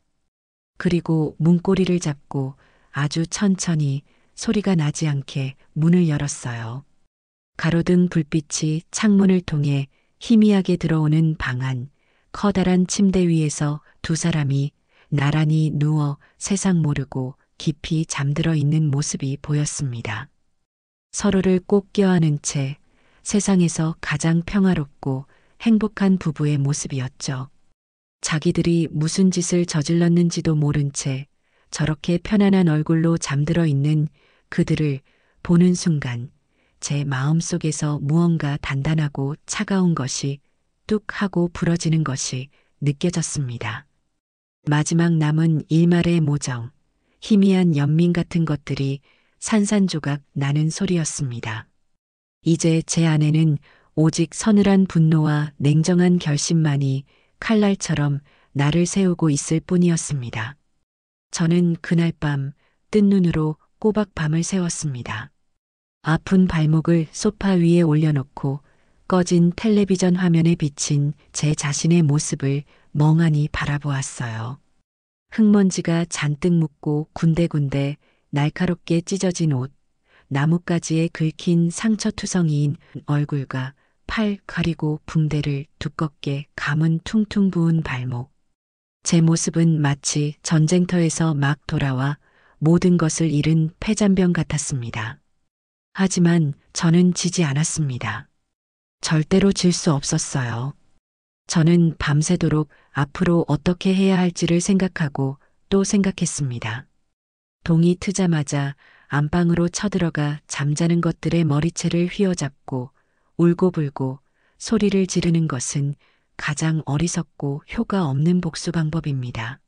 그리고 문고리를 잡고 아주 천천히 소리가 나지 않게 문을 열었어요. 가로등 불빛이 창문을 통해 희미하게 들어오는 방 안, 커다란 침대 위에서 두 사람이 나란히 누워 세상 모르고 깊이 잠들어 있는 모습이 보였습니다. 서로를 꼭 껴안은 채 세상에서 가장 평화롭고 행복한 부부의 모습이었죠. 자기들이 무슨 짓을 저질렀는지도 모른 채 저렇게 편안한 얼굴로 잠들어 있는 그들을 보는 순간 제 마음속에서 무언가 단단하고 차가운 것이 뚝 하고 부러지는 것이 느껴졌습니다. 마지막 남은 일말의 모정, 희미한 연민 같은 것들이 산산조각 나는 소리였습니다. 이제 제 안에는 오직 서늘한 분노와 냉정한 결심만이 칼날처럼 나를 세우고 있을 뿐이었습니다. 저는 그날 밤 뜬 눈으로 꼬박 밤을 새웠습니다. 아픈 발목을 소파 위에 올려놓고 꺼진 텔레비전 화면에 비친 제 자신의 모습을 멍하니 바라보았어요. 흙먼지가 잔뜩 묻고 군데군데 날카롭게 찢어진 옷, 나뭇가지에 긁힌 상처투성이인 얼굴과 팔 가리고 붕대를 두껍게 감은 퉁퉁 부은 발목. 제 모습은 마치 전쟁터에서 막 돌아와 모든 것을 잃은 패잔병 같았습니다. 하지만 저는 지지 않았습니다. 절대로 질 수 없었어요. 저는 밤새도록 앞으로 어떻게 해야 할지를 생각하고 또 생각했습니다. 동이 트자마자 안방으로 쳐들어가 잠자는 것들의 머리채를 휘어잡고 울고불고 소리를 지르는 것은 가장 어리석고 효과 없는 복수 방법입니다.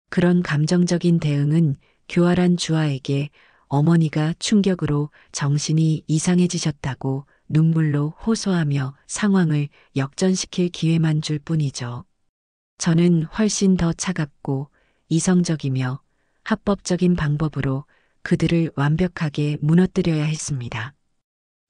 그런 감정적인 대응은 교활한 주아에게 어머니가 충격으로 정신이 이상해지셨다고 눈물로 호소하며 상황을 역전시킬 기회만 줄 뿐이죠. 저는 훨씬 더 차갑고 이성적이며 합법적인 방법으로 그들을 완벽하게 무너뜨려야 했습니다.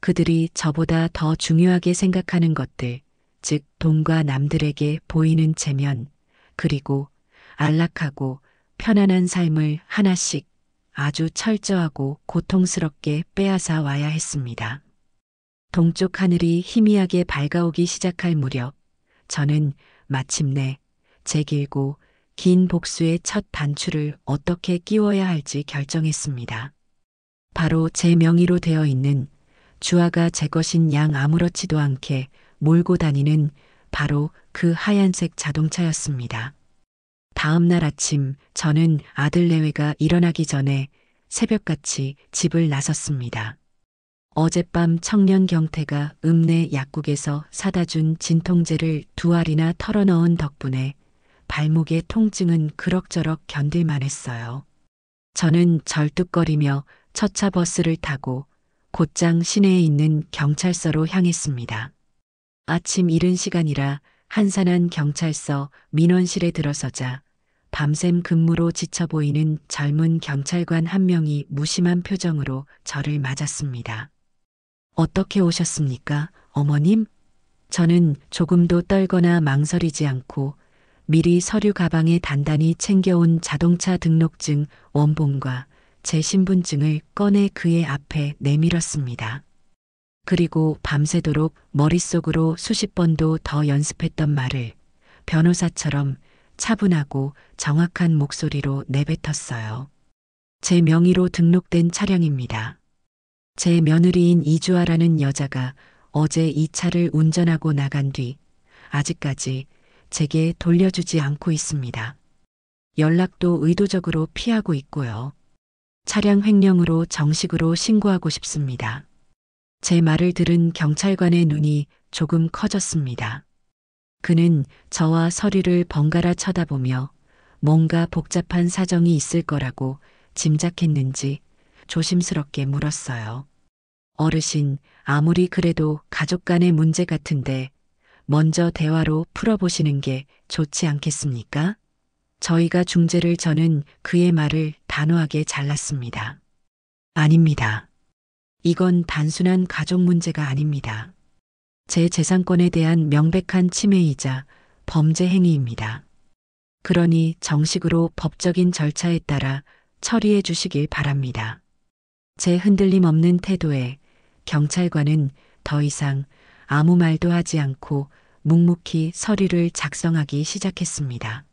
그들이 저보다 더 중요하게 생각하는 것들, 즉 돈과 남들에게 보이는 체면, 그리고 안락하고 편안한 삶을 하나씩 아주 철저하고 고통스럽게 빼앗아 와야 했습니다. 동쪽 하늘이 희미하게 밝아오기 시작할 무렵 저는 마침내 제 길고 긴 복수의 첫 단추를 어떻게 끼워야 할지 결정했습니다. 바로 제 명의로 되어 있는 주아가 제 것인 양 아무렇지도 않게 몰고 다니는 바로 그 하얀색 자동차였습니다. 다음 날 아침 저는 아들 내외가 일어나기 전에 새벽같이 집을 나섰습니다. 어젯밤 청년 경태가 읍내 약국에서 사다 준 진통제를 2알이나 털어넣은 덕분에 발목의 통증은 그럭저럭 견딜만 했어요. 저는 절뚝거리며 첫차 버스를 타고 곧장 시내에 있는 경찰서로 향했습니다. 아침 이른 시간이라 한산한 경찰서 민원실에 들어서자 밤샘 근무로 지쳐 보이는 젊은 경찰관 한 명이 무심한 표정으로 저를 맞았습니다. 어떻게 오셨습니까, 어머님? 저는 조금도 떨거나 망설이지 않고 미리 서류 가방에 단단히 챙겨온 자동차 등록증 원본과 제 신분증을 꺼내 그의 앞에 내밀었습니다. 그리고 밤새도록 머릿속으로 수십 번도 더 연습했던 말을 변호사처럼 차분하고 정확한 목소리로 내뱉었어요. 제 명의로 등록된 차량입니다. 제 며느리인 이주아라는 여자가 어제 이 차를 운전하고 나간 뒤 아직까지 제게 돌려주지 않고 있습니다. 연락도 의도적으로 피하고 있고요. 차량 횡령으로 정식으로 신고하고 싶습니다. 제 말을 들은 경찰관의 눈이 조금 커졌습니다. 그는 저와 서류를 번갈아 쳐다보며 뭔가 복잡한 사정이 있을 거라고 짐작했는지 조심스럽게 물었어요. 어르신, 아무리 그래도 가족 간의 문제 같은데 먼저 대화로 풀어보시는 게 좋지 않겠습니까? 저희가 중재를 저는 그의 말을 단호하게 잘랐습니다. 아닙니다. 이건 단순한 가족 문제가 아닙니다. 제 재산권에 대한 명백한 침해이자 범죄 행위입니다. 그러니 정식으로 법적인 절차에 따라 처리해 주시길 바랍니다. 제 흔들림 없는 태도에 경찰관은 더 이상 아무 말도 하지 않고 묵묵히 서류를 작성하기 시작했습니다.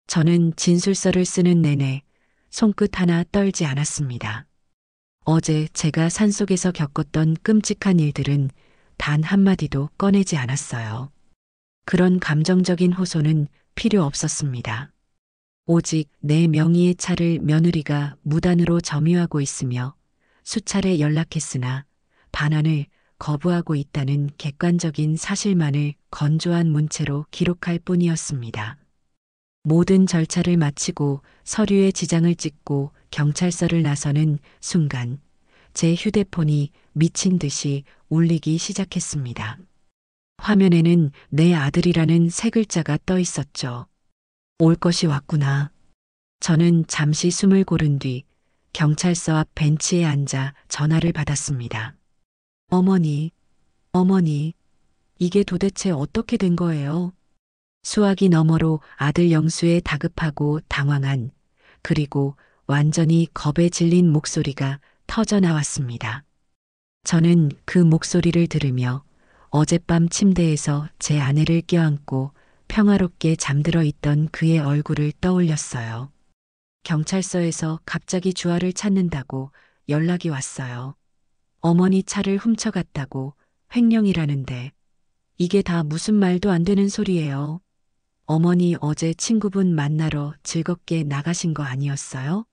저는 진술서를 쓰는 내내 손끝 하나 떨지 않았습니다. 어제 제가 산속에서 겪었던 끔찍한 일들은 단 한마디도 꺼내지 않았어요. 그런 감정적인 호소는 필요 없었습니다. 오직 내 명의의 차를 며느리가 무단으로 점유하고 있으며 수차례 연락했으나 반환을 거부하고 있다는 객관적인 사실만을 건조한 문체로 기록할 뿐이었습니다. 모든 절차를 마치고 서류에 지장을 찍고 경찰서를 나서는 순간 제 휴대폰이 미친 듯이 울리기 시작했습니다. 화면에는 내 아들이라는 세 글자가 떠 있었죠. 올 것이 왔구나. 저는 잠시 숨을 고른 뒤 경찰서 앞 벤치에 앉아 전화를 받았습니다. 어머니, 어머니, 이게 도대체 어떻게 된 거예요? 수화기 너머로 아들 영수의 다급하고 당황한 그리고 완전히 겁에 질린 목소리가 터져 나왔습니다. 저는 그 목소리를 들으며 어젯밤 침대에서 제 아내를 껴안고 평화롭게 잠들어 있던 그의 얼굴을 떠올렸어요. 경찰서에서 갑자기 주아를 찾는다고 연락이 왔어요. 어머니 차를 훔쳐갔다고 횡령이라는데 이게 다 무슨 말도 안 되는 소리예요. 어머니 어제 친구분 만나러 즐겁게 나가신 거 아니었어요?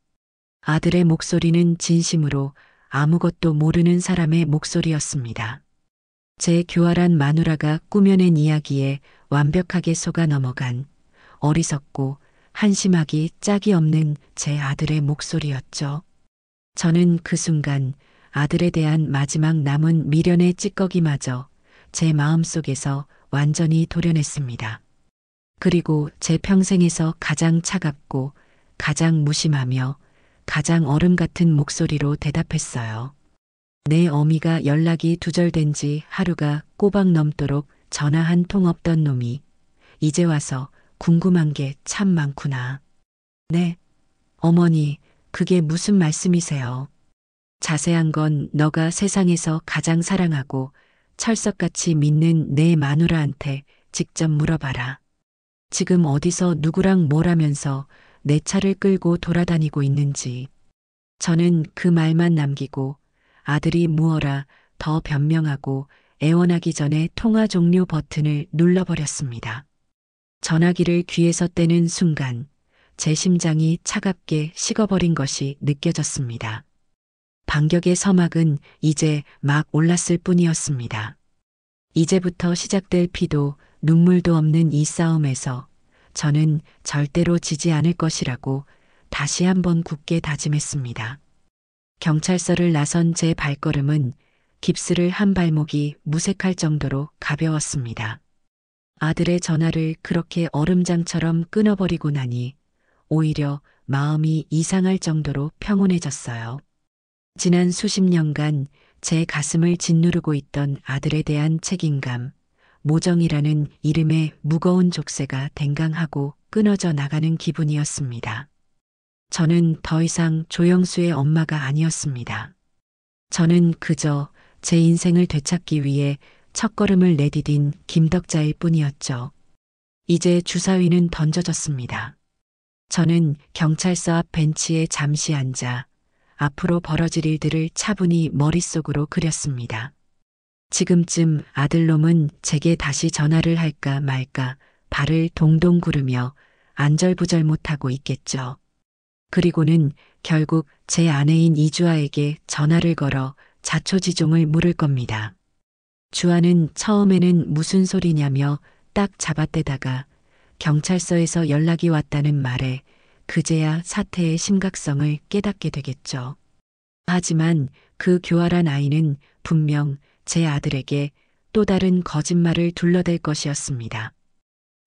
아들의 목소리는 진심으로 아무것도 모르는 사람의 목소리였습니다. 제 교활한 마누라가 꾸며낸 이야기에 완벽하게 속아 넘어간 어리석고 한심하기 짝이 없는 제 아들의 목소리였죠. 저는 그 순간 아들에 대한 마지막 남은 미련의 찌꺼기마저 제 마음속에서 완전히 도려냈습니다. 그리고 제 평생에서 가장 차갑고 가장 무심하며 가장 얼음 같은 목소리로 대답했어요. 내 어미가 연락이 두절된 지 하루가 꼬박 넘도록 전화 한 통 없던 놈이 이제 와서 궁금한 게 참 많구나. 네, 어머니, 그게 무슨 말씀이세요? 자세한 건 너가 세상에서 가장 사랑하고 철석같이 믿는 내 마누라한테 직접 물어봐라. 지금 어디서 누구랑 뭘 하면서 내 차를 끌고 돌아다니고 있는지. 저는 그 말만 남기고 아들이 무어라 더 변명하고 애원하기 전에 통화 종료 버튼을 눌러버렸습니다. 전화기를 귀에서 떼는 순간 제 심장이 차갑게 식어버린 것이 느껴졌습니다. 반격의 서막은 이제 막 올랐을 뿐이었습니다. 이제부터 시작될 피도 눈물도 없는 이 싸움에서 저는 절대로 지지 않을 것이라고 다시 한번 굳게 다짐했습니다. 경찰서를 나선 제 발걸음은 깁스를 한 발목이 무색할 정도로 가벼웠습니다. 아들의 전화를 그렇게 얼음장처럼 끊어버리고 나니 오히려 마음이 이상할 정도로 평온해졌어요. 지난 수십 년간 제 가슴을 짓누르고 있던 아들에 대한 책임감, 모정이라는 이름의 무거운 족쇄가 댕강하고 끊어져 나가는 기분이었습니다. 저는 더 이상 조영수의 엄마가 아니었습니다. 저는 그저 제 인생을 되찾기 위해 첫걸음을 내디딘 김덕자일 뿐이었죠. 이제 주사위는 던져졌습니다. 저는 경찰서 앞 벤치에 잠시 앉아 앞으로 벌어질 일들을 차분히 머릿속으로 그렸습니다. 지금쯤 아들놈은 제게 다시 전화를 할까 말까 발을 동동 구르며 안절부절 못하고 있겠죠. 그리고는 결국 제 아내인 이주아에게 전화를 걸어 자초지종을 물을 겁니다. 주아는 처음에는 무슨 소리냐며 딱 잡아떼다가 경찰서에서 연락이 왔다는 말에 그제야 사태의 심각성을 깨닫게 되겠죠. 하지만 그 교활한 아이는 분명 제 아들에게 또 다른 거짓말을 둘러댈 것이었습니다.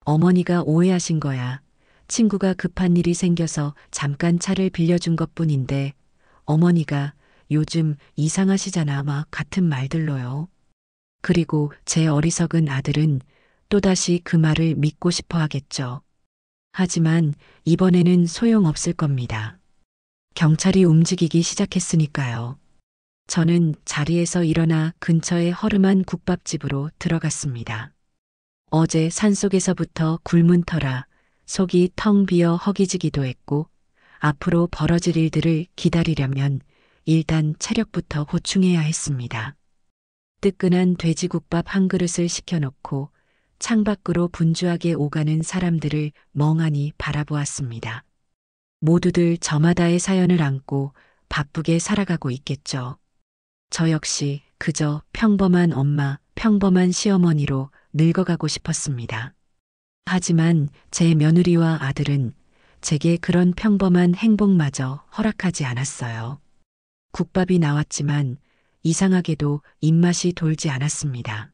어머니가 오해하신 거야. 친구가 급한 일이 생겨서 잠깐 차를 빌려준 것뿐인데 어머니가 요즘 이상하시잖아 막 같은 말들로요. 그리고 제 어리석은 아들은 또다시 그 말을 믿고 싶어 하겠죠. 하지만 이번에는 소용없을 겁니다. 경찰이 움직이기 시작했으니까요. 저는 자리에서 일어나 근처의 허름한 국밥집으로 들어갔습니다. 어제 산속에서부터 굶은 터라 속이 텅 비어 허기지기도 했고 앞으로 벌어질 일들을 기다리려면 일단 체력부터 보충해야 했습니다. 뜨끈한 돼지국밥 한 그릇을 시켜놓고 창밖으로 분주하게 오가는 사람들을 멍하니 바라보았습니다. 모두들 저마다의 사연을 안고 바쁘게 살아가고 있겠죠. 저 역시 그저 평범한 엄마, 평범한 시어머니로 늙어가고 싶었습니다. 하지만 제 며느리와 아들은 제게 그런 평범한 행복마저 허락하지 않았어요. 국밥이 나왔지만 이상하게도 입맛이 돌지 않았습니다.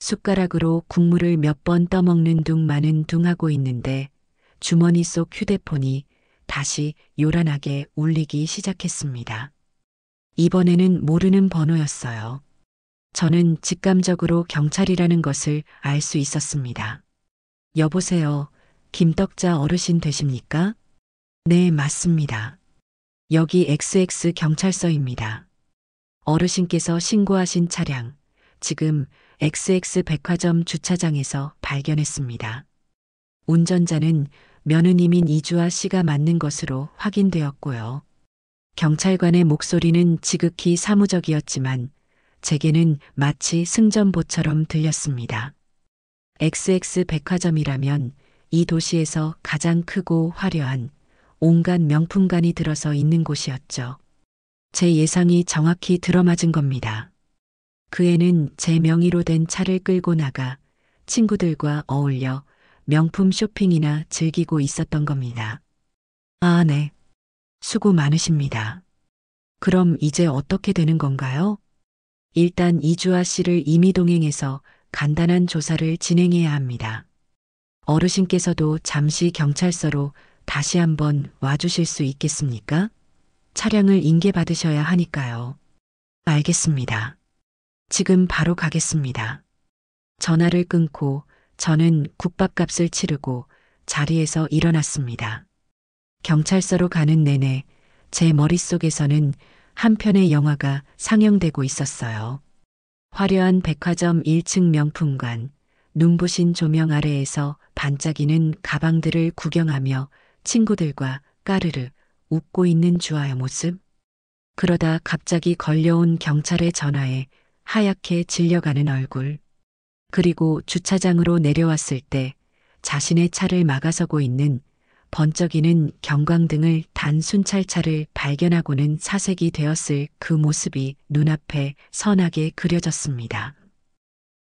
숟가락으로 국물을 몇 번 떠먹는 둥 마는 둥 하고 있는데 주머니 속 휴대폰이 다시 요란하게 울리기 시작했습니다. 이번에는 모르는 번호였어요. 저는 직감적으로 경찰이라는 것을 알 수 있었습니다. 여보세요. 김떡자 어르신 되십니까? 네, 맞습니다. 여기 XX 경찰서입니다. 어르신께서 신고하신 차량, 지금 XX 백화점 주차장에서 발견했습니다. 운전자는 며느님인 이주아 씨가 맞는 것으로 확인되었고요. 경찰관의 목소리는 지극히 사무적이었지만 제게는 마치 승전보처럼 들렸습니다. XX 백화점이라면 이 도시에서 가장 크고 화려한 온갖 명품관이 들어서 있는 곳이었죠. 제 예상이 정확히 들어맞은 겁니다. 그 애는 제 명의로 된 차를 끌고 나가 친구들과 어울려 명품 쇼핑이나 즐기고 있었던 겁니다. 아, 네. 수고 많으십니다. 그럼 이제 어떻게 되는 건가요? 일단 이주아 씨를 임의동행해서 간단한 조사를 진행해야 합니다. 어르신께서도 잠시 경찰서로 다시 한번 와주실 수 있겠습니까? 차량을 인계받으셔야 하니까요. 알겠습니다. 지금 바로 가겠습니다. 전화를 끊고 저는 국밥값을 치르고 자리에서 일어났습니다. 경찰서로 가는 내내 제 머릿속에서는 한 편의 영화가 상영되고 있었어요. 화려한 백화점 1층 명품관, 눈부신 조명 아래에서 반짝이는 가방들을 구경하며 친구들과 까르르 웃고 있는 주아의 모습. 그러다 갑자기 걸려온 경찰의 전화에 하얗게 질려가는 얼굴. 그리고 주차장으로 내려왔을 때 자신의 차를 막아서고 있는 번쩍이는 경광등을 단 순찰차를 발견하고는 사색이 되었을 그 모습이 눈앞에 선하게 그려졌습니다.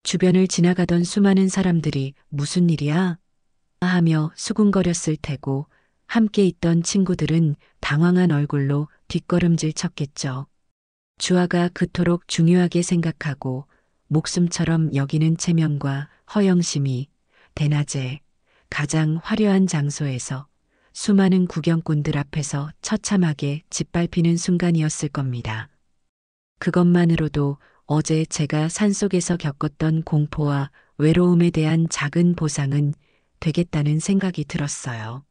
주변을 지나가던 수많은 사람들이 무슨 일이야? 하며 수군거렸을 테고 함께 있던 친구들은 당황한 얼굴로 뒷걸음질 쳤겠죠. 주아가 그토록 중요하게 생각하고 목숨처럼 여기는 체면과 허영심이 대낮에 가장 화려한 장소에서 수많은 구경꾼들 앞에서 처참하게 짓밟히는 순간이었을 겁니다. 그것만으로도 어제 제가 산속에서 겪었던 공포와 외로움에 대한 작은 보상은 되겠다는 생각이 들었어요.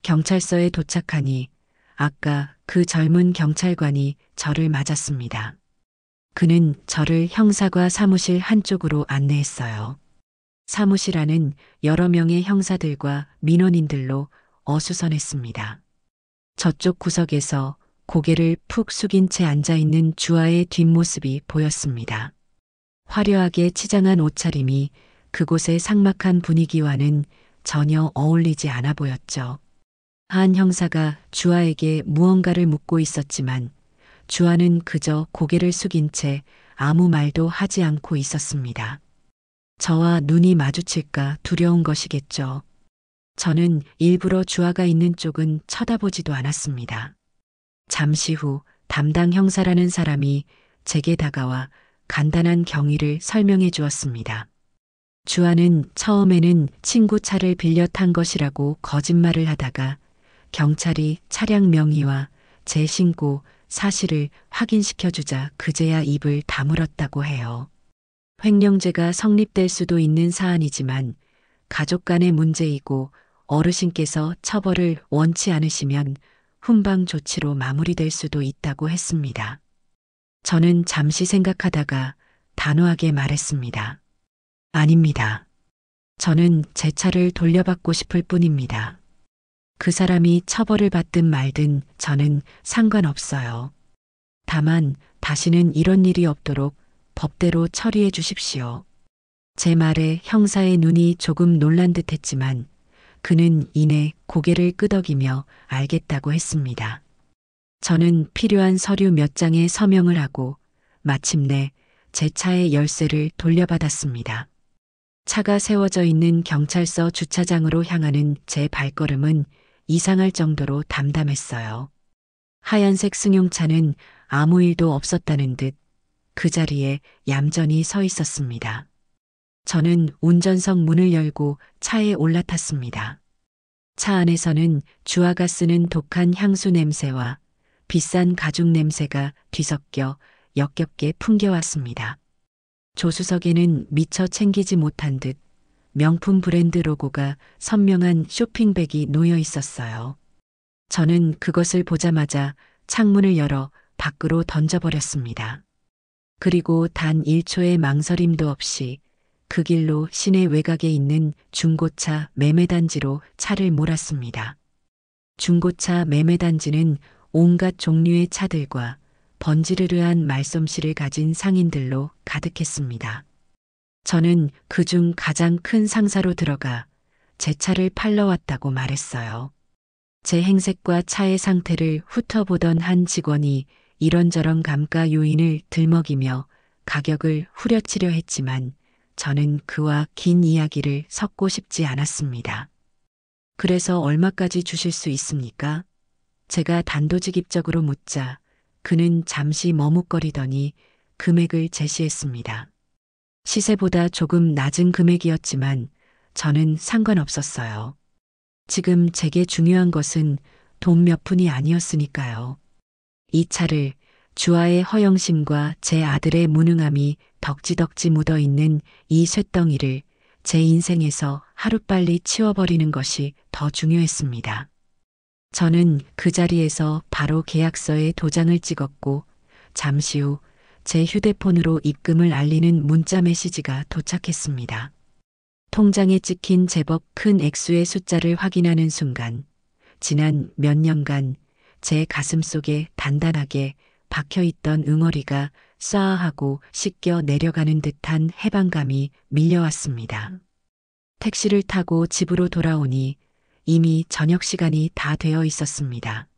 경찰서에 도착하니 아까 그 젊은 경찰관이 저를 맞았습니다. 그는 저를 형사과 사무실 한쪽으로 안내했어요. 사무실 안은 여러 명의 형사들과 민원인들로 어수선했습니다. 저쪽 구석에서 고개를 푹 숙인 채 앉아있는 주아의 뒷모습이 보였습니다. 화려하게 치장한 옷차림이 그곳의 삭막한 분위기와는 전혀 어울리지 않아 보였죠. 한 형사가 주아에게 무언가를 묻고 있었지만 주아는 그저 고개를 숙인 채 아무 말도 하지 않고 있었습니다. 저와 눈이 마주칠까 두려운 것이겠죠. 저는 일부러 주아가 있는 쪽은 쳐다보지도 않았습니다. 잠시 후 담당 형사라는 사람이 제게 다가와 간단한 경위를 설명해 주었습니다. 주아는 처음에는 친구 차를 빌려 탄 것이라고 거짓말을 하다가 경찰이 차량 명의와 제 신고 사실을 확인시켜 주자 그제야 입을 다물었다고 해요. 횡령죄가 성립될 수도 있는 사안이지만 가족 간의 문제이고 어르신께서 처벌을 원치 않으시면 훈방 조치로 마무리될 수도 있다고 했습니다. 저는 잠시 생각하다가 단호하게 말했습니다. 아닙니다. 저는 제 차를 돌려받고 싶을 뿐입니다. 그 사람이 처벌을 받든 말든 저는 상관없어요. 다만 다시는 이런 일이 없도록 법대로 처리해 주십시오. 제 말에 형사의 눈이 조금 놀란 듯 했지만 그는 이내 고개를 끄덕이며 알겠다고 했습니다. 저는 필요한 서류 몇 장에 서명을 하고 마침내 제 차의 열쇠를 돌려받았습니다. 차가 세워져 있는 경찰서 주차장으로 향하는 제 발걸음은 이상할 정도로 담담했어요. 하얀색 승용차는 아무 일도 없었다는 듯 그 자리에 얌전히 서 있었습니다. 저는 운전석 문을 열고 차에 올라탔습니다. 차 안에서는 주아가 쓰는 독한 향수 냄새와 비싼 가죽 냄새가 뒤섞여 역겹게 풍겨왔습니다. 조수석에는 미처 챙기지 못한 듯 명품 브랜드 로고가 선명한 쇼핑백이 놓여 있었어요. 저는 그것을 보자마자 창문을 열어 밖으로 던져버렸습니다. 그리고 단 1초의 망설임도 없이 그 길로 시내 외곽에 있는 중고차 매매단지로 차를 몰았습니다. 중고차 매매단지는 온갖 종류의 차들과 번지르르한 말솜씨를 가진 상인들로 가득했습니다. 저는 그중 가장 큰 상사로 들어가 제 차를 팔러 왔다고 말했어요. 제 행색과 차의 상태를 훑어보던 한 직원이 이런저런 감가 요인을 들먹이며 가격을 후려치려 했지만 저는 그와 긴 이야기를 섞고 싶지 않았습니다. 그래서 얼마까지 주실 수 있습니까? 제가 단도직입적으로 묻자 그는 잠시 머뭇거리더니 금액을 제시했습니다. 시세보다 조금 낮은 금액이었지만 저는 상관없었어요. 지금 제게 중요한 것은 돈 몇 푼이 아니었으니까요. 이 차를 주아의 허영심과 제 아들의 무능함이 덕지덕지 묻어있는 이 쇳덩이를 제 인생에서 하루빨리 치워버리는 것이 더 중요했습니다. 저는 그 자리에서 바로 계약서에 도장을 찍었고 잠시 후 제 휴대폰으로 입금을 알리는 문자 메시지가 도착했습니다. 통장에 찍힌 제법 큰 액수의 숫자를 확인하는 순간 지난 몇 년간 제 가슴 속에 단단하게 박혀있던 응어리가 쏴하고 씻겨 내려가는 듯한 해방감이 밀려왔습니다. 택시를 타고 집으로 돌아오니 이미 저녁 시간이 다 되어 있었습니다.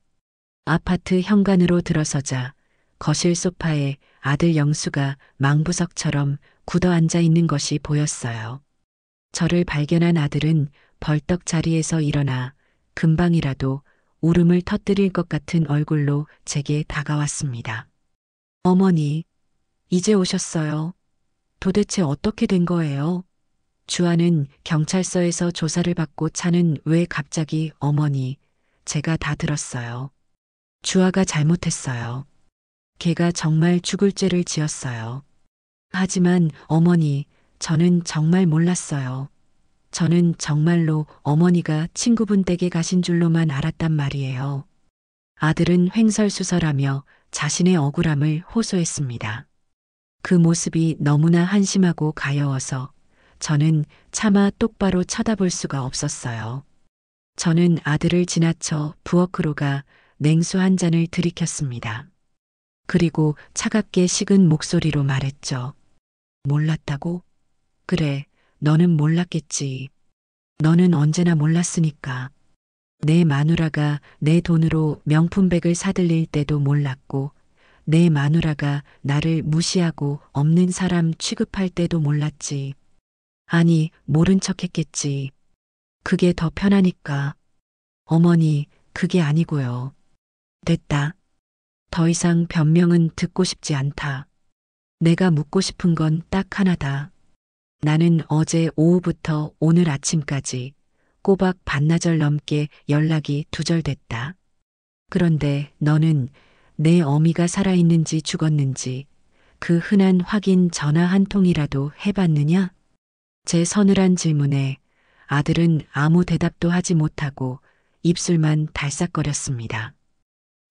아파트 현관으로 들어서자 거실 소파에 아들 영수가 망부석처럼 굳어 앉아 있는 것이 보였어요. 저를 발견한 아들은 벌떡 자리에서 일어나 금방이라도 울음을 터뜨릴 것 같은 얼굴로 제게 다가왔습니다. 어머니, 이제 오셨어요. 도대체 어떻게 된 거예요? 주아는 경찰서에서 조사를 받고 차는 왜 갑자기 어머니, 제가 다 들었어요. 주아가 잘못했어요. 걔가 정말 죽을 죄를 지었어요. 하지만 어머니, 저는 정말 몰랐어요. 저는 정말로 어머니가 친구분 댁에 가신 줄로만 알았단 말이에요. 아들은 횡설수설하며 자신의 억울함을 호소했습니다. 그 모습이 너무나 한심하고 가여워서 저는 차마 똑바로 쳐다볼 수가 없었어요. 저는 아들을 지나쳐 부엌으로 가 냉수 한 잔을 들이켰습니다. 그리고 차갑게 식은 목소리로 말했죠. 몰랐다고? 그래, 너는 몰랐겠지. 너는 언제나 몰랐으니까. 내 마누라가 내 돈으로 명품백을 사들릴 때도 몰랐고, 내 마누라가 나를 무시하고 없는 사람 취급할 때도 몰랐지. 아니, 모른 척 했겠지. 그게 더 편하니까. 어머니, 그게 아니고요. 됐다. 더 이상 변명은 듣고 싶지 않다. 내가 묻고 싶은 건 딱 하나다. 나는 어제 오후부터 오늘 아침까지 꼬박 반나절 넘게 연락이 두절됐다. 그런데 너는 내 어미가 살아있는지 죽었는지 그 흔한 확인 전화 한 통이라도 해봤느냐? 제 서늘한 질문에 아들은 아무 대답도 하지 못하고 입술만 달싹거렸습니다.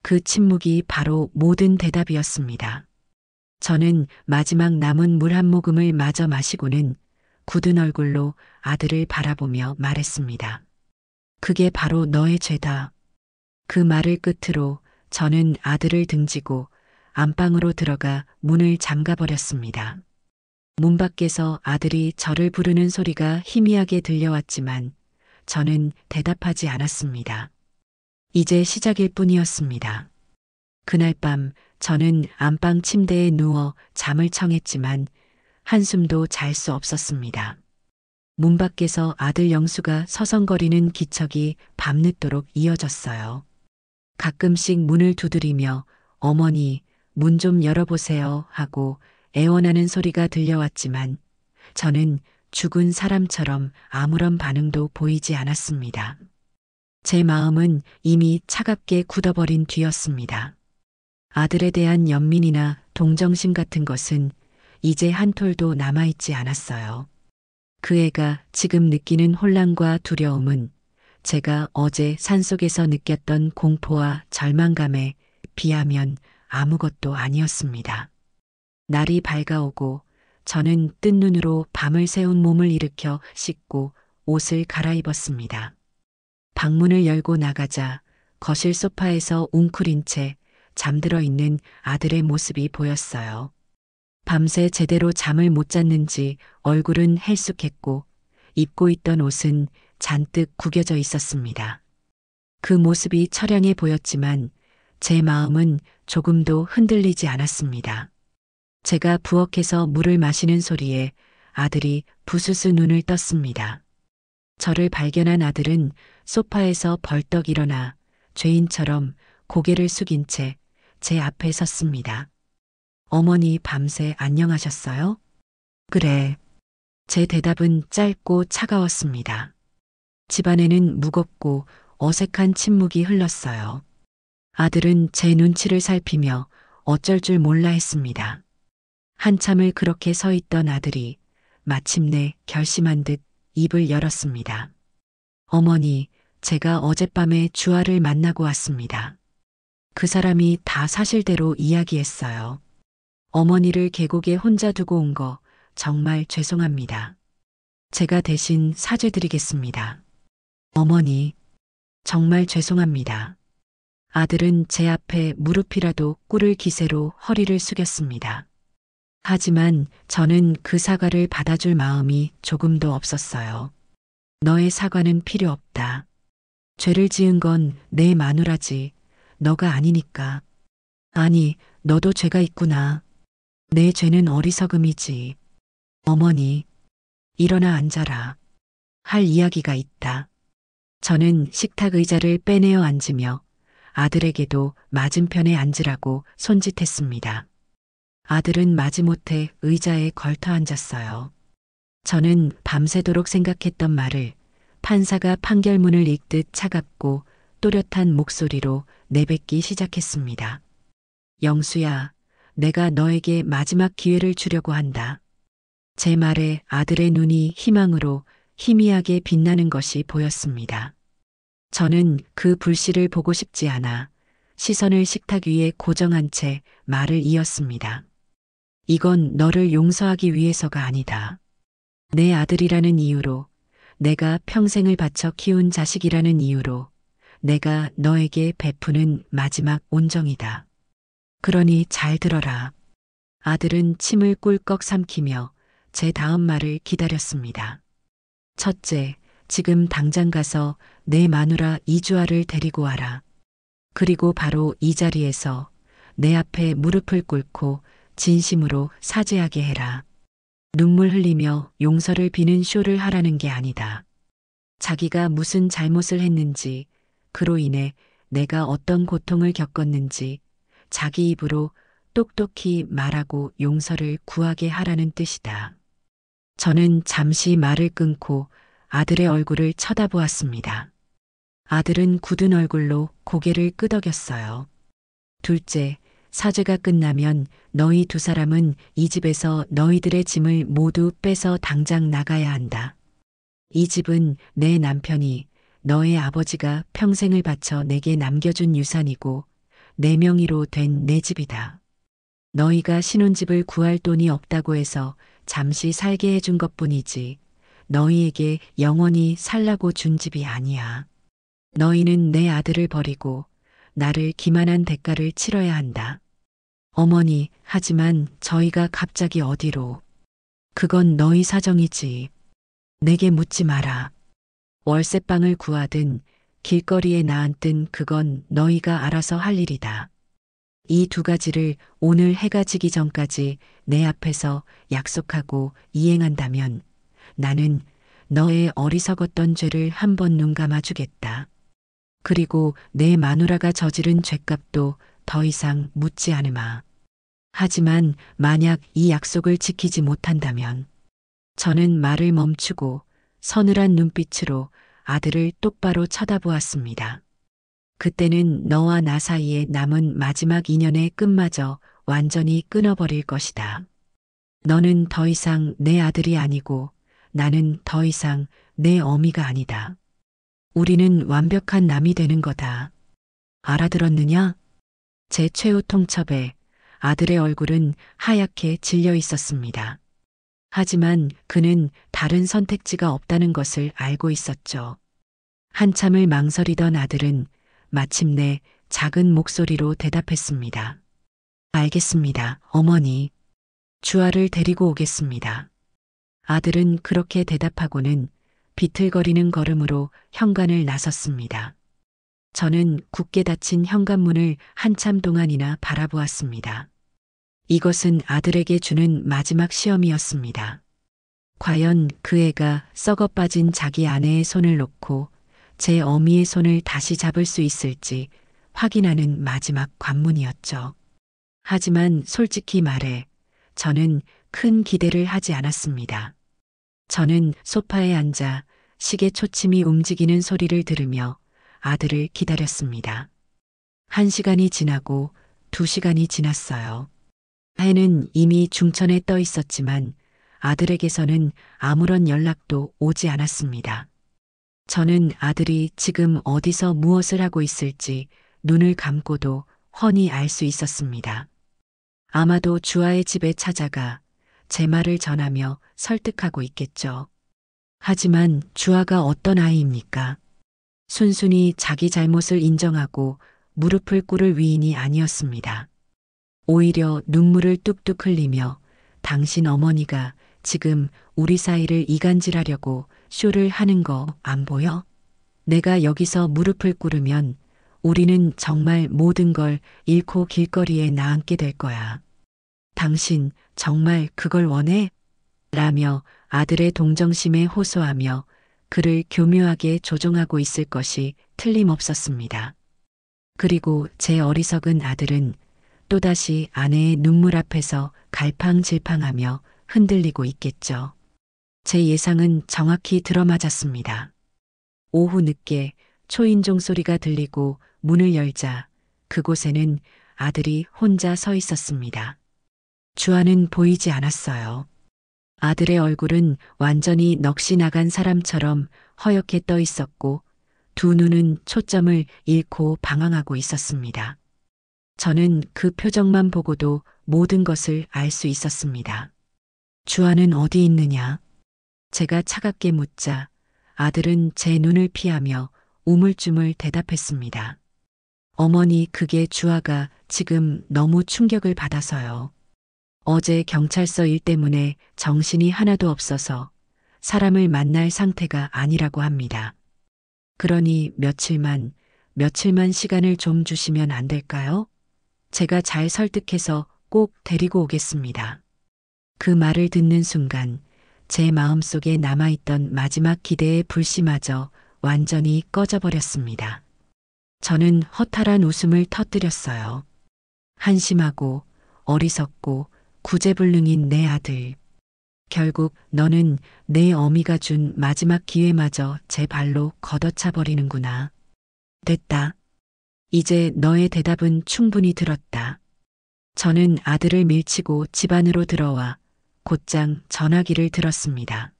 그 침묵이 바로 모든 대답이었습니다. 저는 마지막 남은 물 한 모금을 마저 마시고는 굳은 얼굴로 아들을 바라보며 말했습니다. 그게 바로 너의 죄다. 그 말을 끝으로 저는 아들을 등지고 안방으로 들어가 문을 잠가버렸습니다. 문 밖에서 아들이 저를 부르는 소리가 희미하게 들려왔지만 저는 대답하지 않았습니다. 이제 시작일 뿐이었습니다. 그날 밤 저는 안방 침대에 누워 잠을 청했지만 한숨도 잘 수 없었습니다. 문 밖에서 아들 영수가 서성거리는 기척이 밤늦도록 이어졌어요. 가끔씩 문을 두드리며 어머니, 문 좀 열어보세요 하고 애원하는 소리가 들려왔지만 저는 죽은 사람처럼 아무런 반응도 보이지 않았습니다. 제 마음은 이미 차갑게 굳어버린 뒤였습니다. 아들에 대한 연민이나 동정심 같은 것은 이제 한 톨도 남아있지 않았어요. 그 애가 지금 느끼는 혼란과 두려움은 제가 어제 산속에서 느꼈던 공포와 절망감에 비하면 아무것도 아니었습니다. 날이 밝아오고 저는 뜬 눈으로 밤을 새운 몸을 일으켜 씻고 옷을 갈아입었습니다. 방문을 열고 나가자 거실 소파에서 웅크린 채 잠들어 있는 아들의 모습이 보였어요. 밤새 제대로 잠을 못 잤는지 얼굴은 헬쑥했고 입고 있던 옷은 잔뜩 구겨져 있었습니다. 그 모습이 처량해 보였지만 제 마음은 조금도 흔들리지 않았습니다. 제가 부엌에서 물을 마시는 소리에 아들이 부스스 눈을 떴습니다. 저를 발견한 아들은 소파에서 벌떡 일어나 죄인처럼 고개를 숙인 채 제 앞에 섰습니다. 어머니 밤새 안녕하셨어요? 그래. 제 대답은 짧고 차가웠습니다. 집안에는 무겁고 어색한 침묵이 흘렀어요. 아들은 제 눈치를 살피며 어쩔 줄 몰라 했습니다. 한참을 그렇게 서 있던 아들이 마침내 결심한 듯 입을 열었습니다. 어머니, 제가 어젯밤에 주아를 만나고 왔습니다. 그 사람이 다 사실대로 이야기했어요. 어머니를 계곡에 혼자 두고 온 거 정말 죄송합니다. 제가 대신 사죄드리겠습니다. 어머니, 정말 죄송합니다. 아들은 제 앞에 무릎이라도 꿇을 기세로 허리를 숙였습니다. 하지만 저는 그 사과를 받아줄 마음이 조금도 없었어요. 너의 사과는 필요 없다. 죄를 지은 건 내 마누라지. 너가 아니니까. 아니, 너도 죄가 있구나. 내 죄는 어리석음이지. 어머니, 일어나 앉아라. 할 이야기가 있다. 저는 식탁 의자를 빼내어 앉으며 아들에게도 맞은편에 앉으라고 손짓했습니다. 아들은 마지못해 의자에 걸터 앉았어요. 저는 밤새도록 생각했던 말을 판사가 판결문을 읽듯 차갑고 또렷한 목소리로 내뱉기 시작했습니다. 영수야, 내가 너에게 마지막 기회를 주려고 한다. 제 말에 아들의 눈이 희망으로 희미하게 빛나는 것이 보였습니다. 저는 그 불씨를 보고 싶지 않아 시선을 식탁 위에 고정한 채 말을 이었습니다. 이건 너를 용서하기 위해서가 아니다. 내 아들이라는 이유로, 내가 평생을 바쳐 키운 자식이라는 이유로 내가 너에게 베푸는 마지막 온정이다. 그러니 잘 들어라. 아들은 침을 꿀꺽 삼키며 제 다음 말을 기다렸습니다. 첫째, 지금 당장 가서 내 마누라 이주아를 데리고 와라. 그리고 바로 이 자리에서 내 앞에 무릎을 꿇고 진심으로 사죄하게 해라. 눈물 흘리며 용서를 비는 쇼를 하라는 게 아니다. 자기가 무슨 잘못을 했는지, 그로 인해 내가 어떤 고통을 겪었는지 자기 입으로 똑똑히 말하고 용서를 구하게 하라는 뜻이다. 저는 잠시 말을 끊고 아들의 얼굴을 쳐다보았습니다. 아들은 굳은 얼굴로 고개를 끄덕였어요. 둘째, 사죄가 끝나면 너희 두 사람은 이 집에서 너희들의 짐을 모두 빼서 당장 나가야 한다. 이 집은 내 남편이 너의 아버지가 평생을 바쳐 내게 남겨준 유산이고 내 명의로 된 내 집이다. 너희가 신혼집을 구할 돈이 없다고 해서 잠시 살게 해준 것뿐이지 너희에게 영원히 살라고 준 집이 아니야. 너희는 내 아들을 버리고 나를 기만한 대가를 치러야 한다. 어머니, 하지만 저희가 갑자기 어디로? 그건 너희 사정이지. 내게 묻지 마라. 월세방을 구하든 길거리에 나앉든 그건 너희가 알아서 할 일이다. 이 두 가지를 오늘 해가 지기 전까지 내 앞에서 약속하고 이행한다면 나는 너의 어리석었던 죄를 한 번 눈 감아주겠다. 그리고 내 마누라가 저지른 죄값도 더 이상 묻지 않으마. 하지만 만약 이 약속을 지키지 못한다면 저는 말을 멈추고 서늘한 눈빛으로 아들을 똑바로 쳐다보았습니다. 그때는 너와 나 사이에 남은 마지막 인연의 끈마저 완전히 끊어버릴 것이다. 너는 더 이상 내 아들이 아니고 나는 더 이상 내 어미가 아니다. 우리는 완벽한 남이 되는 거다. 알아들었느냐? 제 최후 통첩에 아들의 얼굴은 하얗게 질려 있었습니다. 하지만 그는 다른 선택지가 없다는 것을 알고 있었죠. 한참을 망설이던 아들은 마침내 작은 목소리로 대답했습니다. 알겠습니다, 어머니. 주아를 데리고 오겠습니다. 아들은 그렇게 대답하고는 비틀거리는 걸음으로 현관을 나섰습니다. 저는 굳게 닫힌 현관문을 한참 동안이나 바라보았습니다. 이것은 아들에게 주는 마지막 시험이었습니다. 과연 그 애가 썩어 빠진 자기 아내의 손을 놓고 제 어미의 손을 다시 잡을 수 있을지 확인하는 마지막 관문이었죠. 하지만 솔직히 말해 저는 큰 기대를 하지 않았습니다. 저는 소파에 앉아 시계 초침이 움직이는 소리를 들으며 아들을 기다렸습니다. 1시간이 지나고 2시간이 지났어요. 해는 이미 중천에 떠 있었지만 아들에게서는 아무런 연락도 오지 않았습니다. 저는 아들이 지금 어디서 무엇을 하고 있을지 눈을 감고도 훤히 알 수 있었습니다. 아마도 주아의 집에 찾아가 제 말을 전하며 설득하고 있겠죠. 하지만 주아가 어떤 아이입니까? 순순히 자기 잘못을 인정하고 무릎을 꿇을 위인이 아니었습니다. 오히려 눈물을 뚝뚝 흘리며 당신 어머니가 지금 우리 사이를 이간질하려고 쇼를 하는 거 안 보여? 내가 여기서 무릎을 꿇으면 우리는 정말 모든 걸 잃고 길거리에 나앉게 될 거야. 당신 정말 그걸 원해? 라며 아들의 동정심에 호소하며 그를 교묘하게 조종하고 있을 것이 틀림없었습니다. 그리고 제 어리석은 아들은 또다시 아내의 눈물 앞에서 갈팡질팡하며 흔들리고 있겠죠. 제 예상은 정확히 들어맞았습니다. 오후 늦게 초인종 소리가 들리고 문을 열자 그곳에는 아들이 혼자 서 있었습니다. 주아는 보이지 않았어요. 아들의 얼굴은 완전히 넋이 나간 사람처럼 허옇게 떠 있었고 두 눈은 초점을 잃고 방황하고 있었습니다. 저는 그 표정만 보고도 모든 것을 알 수 있었습니다. 주아는 어디 있느냐? 제가 차갑게 묻자 아들은 제 눈을 피하며 우물쭈물 대답했습니다. 어머니, 그게 주아가 지금 너무 충격을 받아서요. 어제 경찰서 일 때문에 정신이 하나도 없어서 사람을 만날 상태가 아니라고 합니다. 그러니 며칠만 시간을 좀 주시면 안 될까요? 제가 잘 설득해서 꼭 데리고 오겠습니다. 그 말을 듣는 순간 제 마음속에 남아있던 마지막 기대의 불씨마저 완전히 꺼져버렸습니다. 저는 허탈한 웃음을 터뜨렸어요. 한심하고 어리석고 구제불능인 내 아들. 결국 너는 내 어미가 준 마지막 기회마저 제 발로 걷어차 버리는구나. 됐다. 이제 너의 대답은 충분히 들었다. 저는 아들을 밀치고 집 안으로 들어와 곧장 전화기를 들었습니다.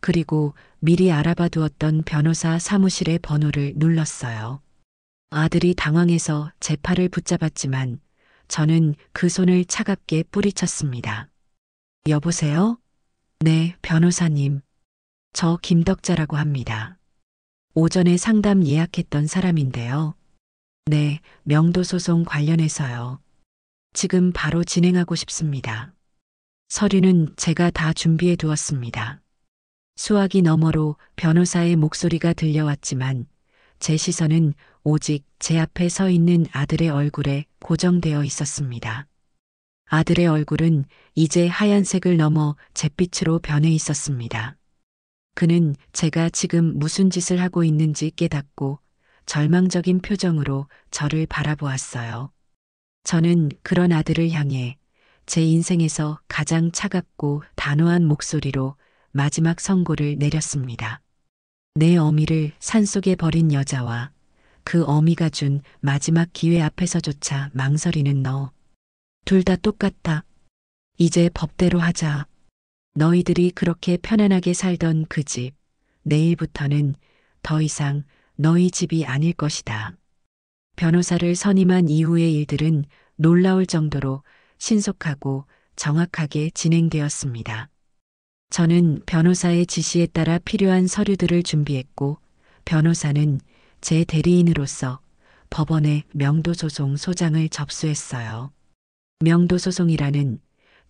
그리고 미리 알아봐 두었던 변호사 사무실의 번호를 눌렀어요. 아들이 당황해서 제 팔을 붙잡았지만 저는 그 손을 차갑게 뿌리쳤습니다. 여보세요? 네, 변호사님. 저 김덕자라고 합니다. 오전에 상담 예약했던 사람인데요. 네, 명도소송 관련해서요. 지금 바로 진행하고 싶습니다. 서류는 제가 다 준비해 두었습니다. 수화기 너머로 변호사의 목소리가 들려왔지만 제 시선은 오직 제 앞에 서 있는 아들의 얼굴에 고정되어 있었습니다. 아들의 얼굴은 이제 하얀색을 넘어 잿빛으로 변해 있었습니다. 그는 제가 지금 무슨 짓을 하고 있는지 깨닫고 절망적인 표정으로 저를 바라보았어요. 저는 그런 아들을 향해 제 인생에서 가장 차갑고 단호한 목소리로 마지막 선고를 내렸습니다. 내 어미를 산속에 버린 여자와 그 어미가 준 마지막 기회 앞에서조차 망설이는 너. 둘 다 똑같다. 이제 법대로 하자. 너희들이 그렇게 편안하게 살던 그 집, 내일부터는 더 이상 너희 집이 아닐 것이다. 변호사를 선임한 이후의 일들은 놀라울 정도로 신속하고 정확하게 진행되었습니다. 저는 변호사의 지시에 따라 필요한 서류들을 준비했고, 변호사는 제 대리인으로서 법원의 명도소송 소장을 접수했어요. 명도소송이라는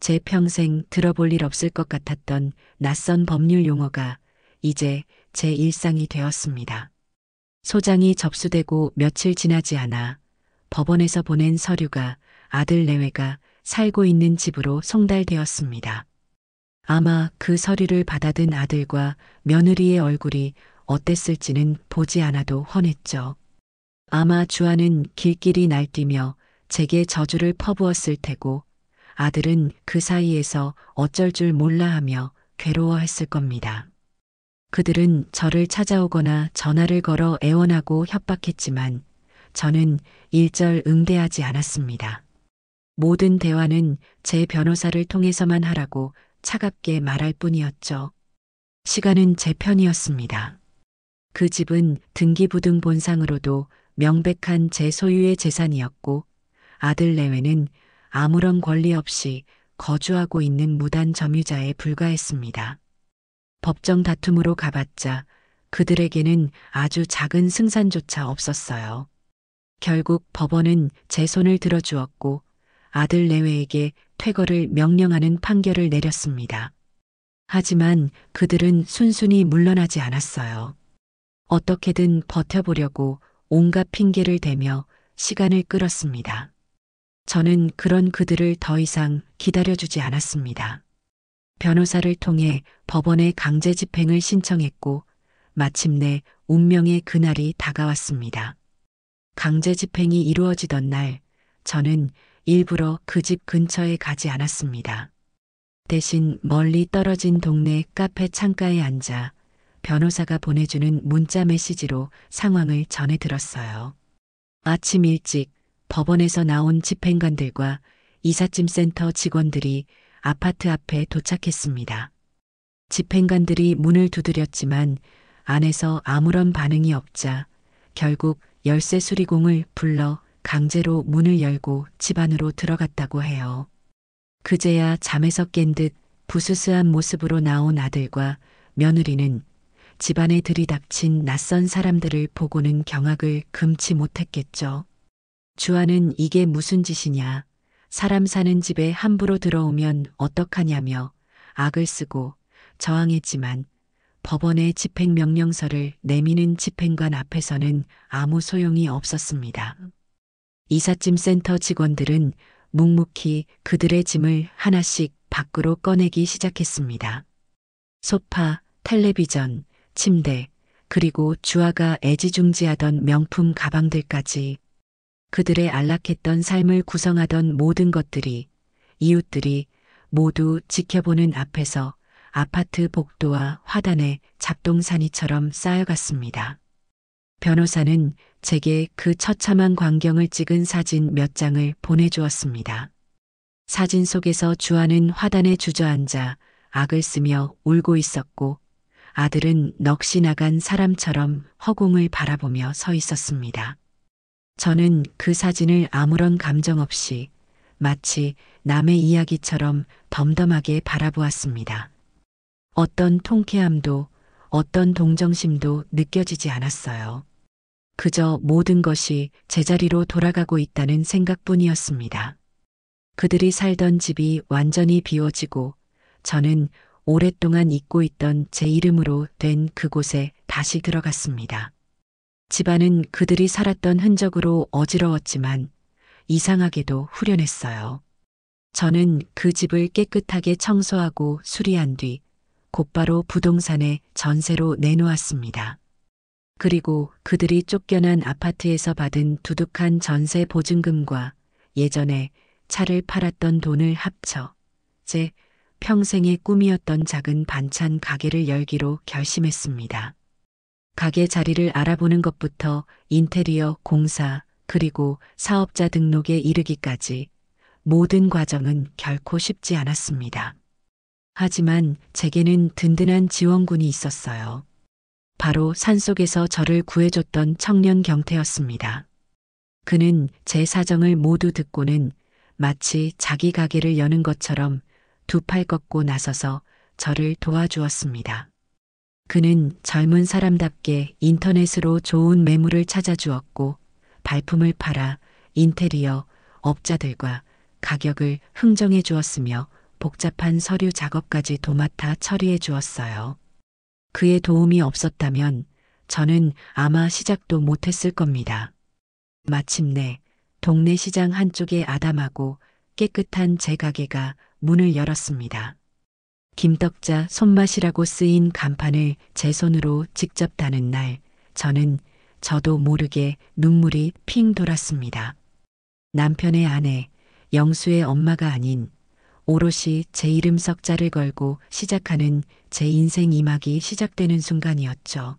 제 평생 들어볼 일 없을 것 같았던 낯선 법률 용어가 이제 제 일상이 되었습니다. 소장이 접수되고 며칠 지나지 않아 법원에서 보낸 서류가 아들 내외가 살고 있는 집으로 송달되었습니다. 아마 그 서류를 받아든 아들과 며느리의 얼굴이 어땠을지는 보지 않아도 훤했죠. 아마 주아는 길길이 날뛰며 제게 저주를 퍼부었을 테고 아들은 그 사이에서 어쩔 줄 몰라 하며 괴로워했을 겁니다. 그들은 저를 찾아오거나 전화를 걸어 애원하고 협박했지만 저는 일절 응대하지 않았습니다. 모든 대화는 제 변호사를 통해서만 하라고 차갑게 말할 뿐이었죠. 시간은 제 편이었습니다. 그 집은 등기부등 본상으로도 명백한 제 소유의 재산이었고 아들 내외는 아무런 권리 없이 거주하고 있는 무단 점유자에 불과했습니다. 법정 다툼으로 가봤자 그들에게는 아주 작은 승산조차 없었어요. 결국 법원은 제 손을 들어주었고 아들 내외에게 퇴거를 명령하는 판결을 내렸습니다. 하지만 그들은 순순히 물러나지 않았어요. 어떻게든 버텨보려고 온갖 핑계를 대며 시간을 끌었습니다. 저는 그런 그들을 더 이상 기다려주지 않았습니다. 변호사를 통해 법원에 강제 집행을 신청했고 마침내 운명의 그날이 다가왔습니다. 강제 집행이 이루어지던 날 저는 일부러 그 집 근처에 가지 않았습니다. 대신 멀리 떨어진 동네 카페 창가에 앉아 변호사가 보내주는 문자 메시지로 상황을 전해 들었어요. 아침 일찍 법원에서 나온 집행관들과 이삿짐센터 직원들이 아파트 앞에 도착했습니다. 집행관들이 문을 두드렸지만 안에서 아무런 반응이 없자 결국 열쇠 수리공을 불러 강제로 문을 열고 집 안으로 들어갔다고 해요. 그제야 잠에서 깬 듯 부스스한 모습으로 나온 아들과 며느리는 집안에 들이닥친 낯선 사람들을 보고는 경악을 금치 못했겠죠. 주아는 이게 무슨 짓이냐, 사람 사는 집에 함부로 들어오면 어떡하냐며 악을 쓰고 저항했지만 법원의 집행명령서를 내미는 집행관 앞에서는 아무 소용이 없었습니다. 이삿짐 센터 직원들은 묵묵히 그들의 짐을 하나씩 밖으로 꺼내기 시작했습니다. 소파, 텔레비전, 침대, 그리고 주아가 애지중지하던 명품 가방들까지 그들의 안락했던 삶을 구성하던 모든 것들이 이웃들이 모두 지켜보는 앞에서 아파트 복도와 화단에 잡동사니처럼 쌓여갔습니다. 변호사는 제게 그 처참한 광경을 찍은 사진 몇 장을 보내주었습니다. 사진 속에서 주아는 화단에 주저앉아 악을 쓰며 울고 있었고 아들은 넋이 나간 사람처럼 허공을 바라보며 서 있었습니다. 저는 그 사진을 아무런 감정 없이 마치 남의 이야기처럼 덤덤하게 바라보았습니다. 어떤 통쾌함도 어떤 동정심도 느껴지지 않았어요. 그저 모든 것이 제자리로 돌아가고 있다는 생각뿐이었습니다. 그들이 살던 집이 완전히 비워지고 저는 오랫동안 잊고 있던 제 이름으로 된 그곳에 다시 들어갔습니다. 집안은 그들이 살았던 흔적으로 어지러웠지만 이상하게도 후련했어요. 저는 그 집을 깨끗하게 청소하고 수리한 뒤 곧바로 부동산에 전세로 내놓았습니다. 그리고 그들이 쫓겨난 아파트에서 받은 두둑한 전세 보증금과 예전에 차를 팔았던 돈을 합쳐 제 평생의 꿈이었던 작은 반찬 가게를 열기로 결심했습니다. 가게 자리를 알아보는 것부터 인테리어 공사 그리고 사업자 등록에 이르기까지 모든 과정은 결코 쉽지 않았습니다. 하지만 제게는 든든한 지원군이 있었어요. 바로 산속에서 저를 구해줬던 청년 경태였습니다. 그는 제 사정을 모두 듣고는 마치 자기 가게를 여는 것처럼 두 팔 걷고 나서서 저를 도와주었습니다. 그는 젊은 사람답게 인터넷으로 좋은 매물을 찾아주었고 발품을 팔아 인테리어 업자들과 가격을 흥정해 주었으며 복잡한 서류 작업까지 도맡아 처리해 주었어요. 그의 도움이 없었다면 저는 아마 시작도 못했을 겁니다. 마침내 동네 시장 한쪽에 아담하고 깨끗한 제 가게가 문을 열었습니다. 김덕자 손맛이라고 쓰인 간판을 제 손으로 직접 다는 날 저는 저도 모르게 눈물이 핑 돌았습니다. 남편의 아내, 영수의 엄마가 아닌 오롯이 제 이름 석자를 걸고 시작하는 제 인생 2막이 시작되는 순간이었죠.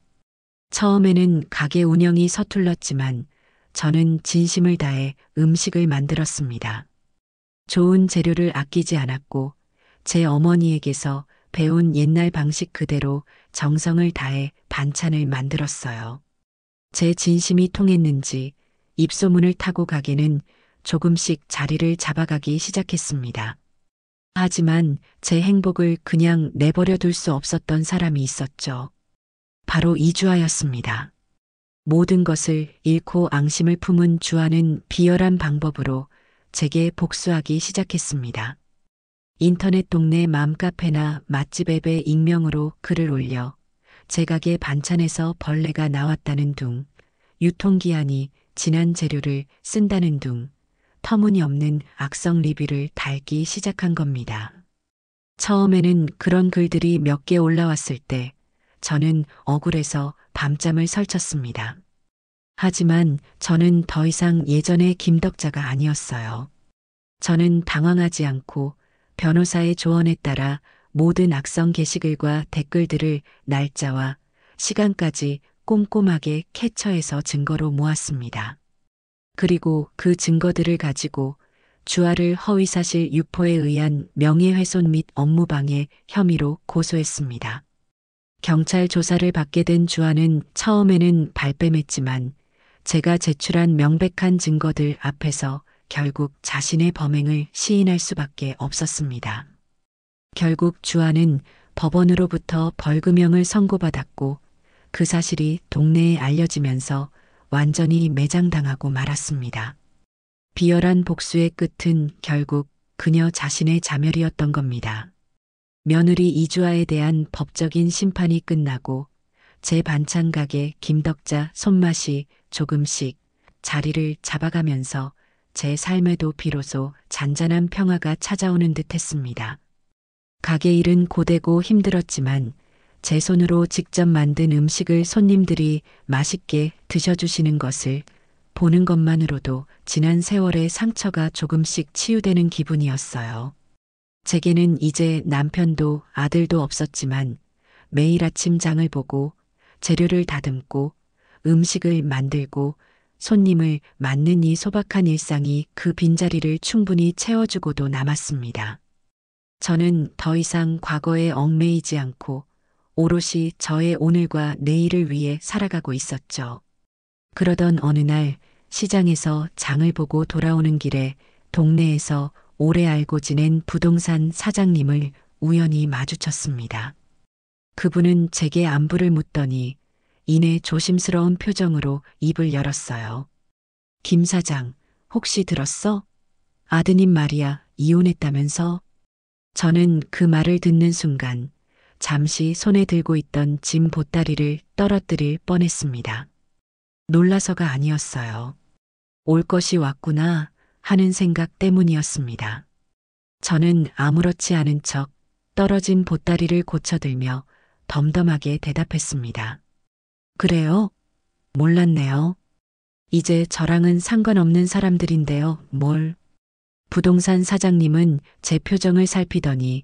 처음에는 가게 운영이 서툴렀지만 저는 진심을 다해 음식을 만들었습니다. 좋은 재료를 아끼지 않았고 제 어머니에게서 배운 옛날 방식 그대로 정성을 다해 반찬을 만들었어요. 제 진심이 통했는지 입소문을 타고 가게는 조금씩 자리를 잡아가기 시작했습니다. 하지만 제 행복을 그냥 내버려 둘 수 없었던 사람이 있었죠. 바로 이주아였습니다. 모든 것을 잃고 앙심을 품은 주아는 비열한 방법으로 제게 복수하기 시작했습니다. 인터넷 동네 맘카페나 맛집 앱에 익명으로 글을 올려 제 가게 반찬에서 벌레가 나왔다는 둥, 유통기한이 지난 재료를 쓴다는 둥, 터무니없는 악성 리뷰를 달기 시작한 겁니다. 처음에는 그런 글들이 몇 개 올라왔을 때 저는 억울해서 밤잠을 설쳤습니다. 하지만 저는 더 이상 예전의 김덕자가 아니었어요. 저는 당황하지 않고 변호사의 조언에 따라 모든 악성 게시글과 댓글들을 날짜와 시간까지 꼼꼼하게 캡처해서 증거로 모았습니다. 그리고 그 증거들을 가지고 주아를 허위사실 유포에 의한 명예훼손 및 업무방해 혐의로 고소했습니다. 경찰 조사를 받게 된 주아는 처음에는 발뺌했지만 제가 제출한 명백한 증거들 앞에서 결국 자신의 범행을 시인할 수밖에 없었습니다. 결국 주아는 법원으로부터 벌금형을 선고받았고 그 사실이 동네에 알려지면서 완전히 매장당하고 말았습니다. 비열한 복수의 끝은 결국 그녀 자신의 자멸이었던 겁니다. 며느리 이주아에 대한 법적인 심판이 끝나고 제 반찬 가게 김덕자 손맛이 조금씩 자리를 잡아가면서 제 삶에도 비로소 잔잔한 평화가 찾아오는 듯 했습니다. 가게 일은 고되고 힘들었지만 제 손으로 직접 만든 음식을 손님들이 맛있게 드셔주시는 것을 보는 것만으로도 지난 세월의 상처가 조금씩 치유되는 기분이었어요. 제게는 이제 남편도 아들도 없었지만 매일 아침 장을 보고 재료를 다듬고 음식을 만들고 손님을 맞는 이 소박한 일상이 그 빈자리를 충분히 채워주고도 남았습니다. 저는 더 이상 과거에 얽매이지 않고 오롯이 저의 오늘과 내일을 위해 살아가고 있었죠. 그러던 어느 날 시장에서 장을 보고 돌아오는 길에 동네에서 오래 알고 지낸 부동산 사장님을 우연히 마주쳤습니다. 그분은 제게 안부를 묻더니 이내 조심스러운 표정으로 입을 열었어요. 김 사장, 혹시 들었어? 아드님 말이야, 이혼했다면서? 저는 그 말을 듣는 순간 잠시 손에 들고 있던 짐 보따리를 떨어뜨릴 뻔했습니다. 놀라서가 아니었어요. 올 것이 왔구나 하는 생각 때문이었습니다. 저는 아무렇지 않은 척 떨어진 보따리를 고쳐들며 덤덤하게 대답했습니다. 그래요? 몰랐네요. 이제 저랑은 상관없는 사람들인데요. 뭘? 부동산 사장님은 제 표정을 살피더니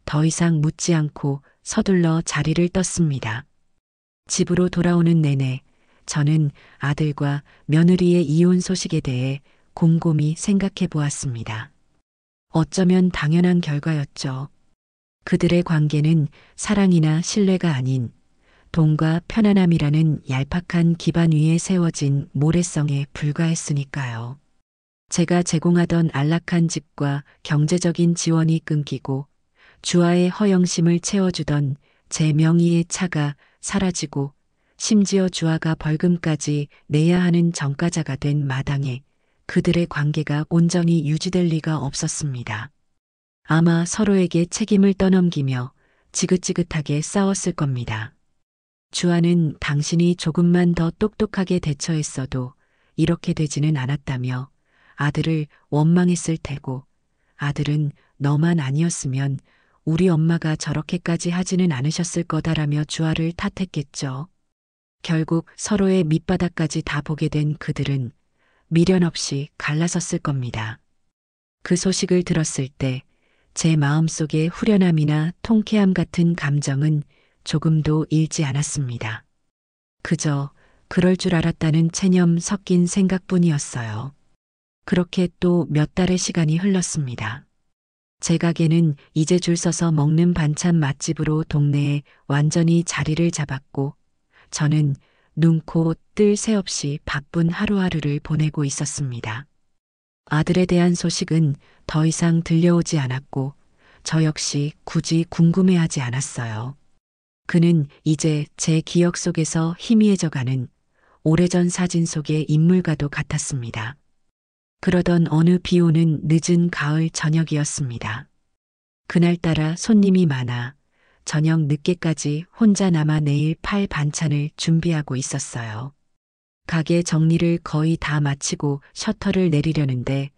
더 이상 묻지 않고 서둘러 자리를 떴습니다. 집으로 돌아오는 내내 저는 아들과 며느리의 이혼 소식에 대해 곰곰이 생각해 보았습니다. 어쩌면 당연한 결과였죠. 그들의 관계는 사랑이나 신뢰가 아닌 돈과 편안함이라는 얄팍한 기반 위에 세워진 모래성에 불과했으니까요. 제가 제공하던 안락한 집과 경제적인 지원이 끊기고 주아의 허영심을 채워주던 제 명의의 차가 사라지고 심지어 주아가 벌금까지 내야 하는 전과자가 된 마당에 그들의 관계가 온전히 유지될 리가 없었습니다. 아마 서로에게 책임을 떠넘기며 지긋지긋하게 싸웠을 겁니다. 주아는 당신이 조금만 더 똑똑하게 대처했어도 이렇게 되지는 않았다며 아들을 원망했을 테고 아들은 너만 아니었으면 우리 엄마가 저렇게까지 하지는 않으셨을 거다라며 주아를 탓했겠죠. 결국 서로의 밑바닥까지 다 보게 된 그들은 미련 없이 갈라섰을 겁니다. 그 소식을 들었을 때 제 마음속의 후련함이나 통쾌함 같은 감정은 조금도 잃지 않았습니다. 그저 그럴 줄 알았다는 체념 섞인 생각뿐이었어요. 그렇게 또 몇 달의 시간이 흘렀습니다. 제 가게는 이제 줄 서서 먹는 반찬 맛집으로 동네에 완전히 자리를 잡았고 저는 눈코 뜰 새 없이 바쁜 하루하루를 보내고 있었습니다. 아들에 대한 소식은 더 이상 들려오지 않았고 저 역시 굳이 궁금해하지 않았어요. 그는 이제 제 기억 속에서 희미해져가는 오래전 사진 속의 인물과도 같았습니다. 그러던 어느 비 오는 늦은 가을 저녁이었습니다. 그날따라 손님이 많아 저녁 늦게까지 혼자 남아 내일 팔 반찬을 준비하고 있었어요. 가게 정리를 거의 다 마치고 셔터를 내리려는데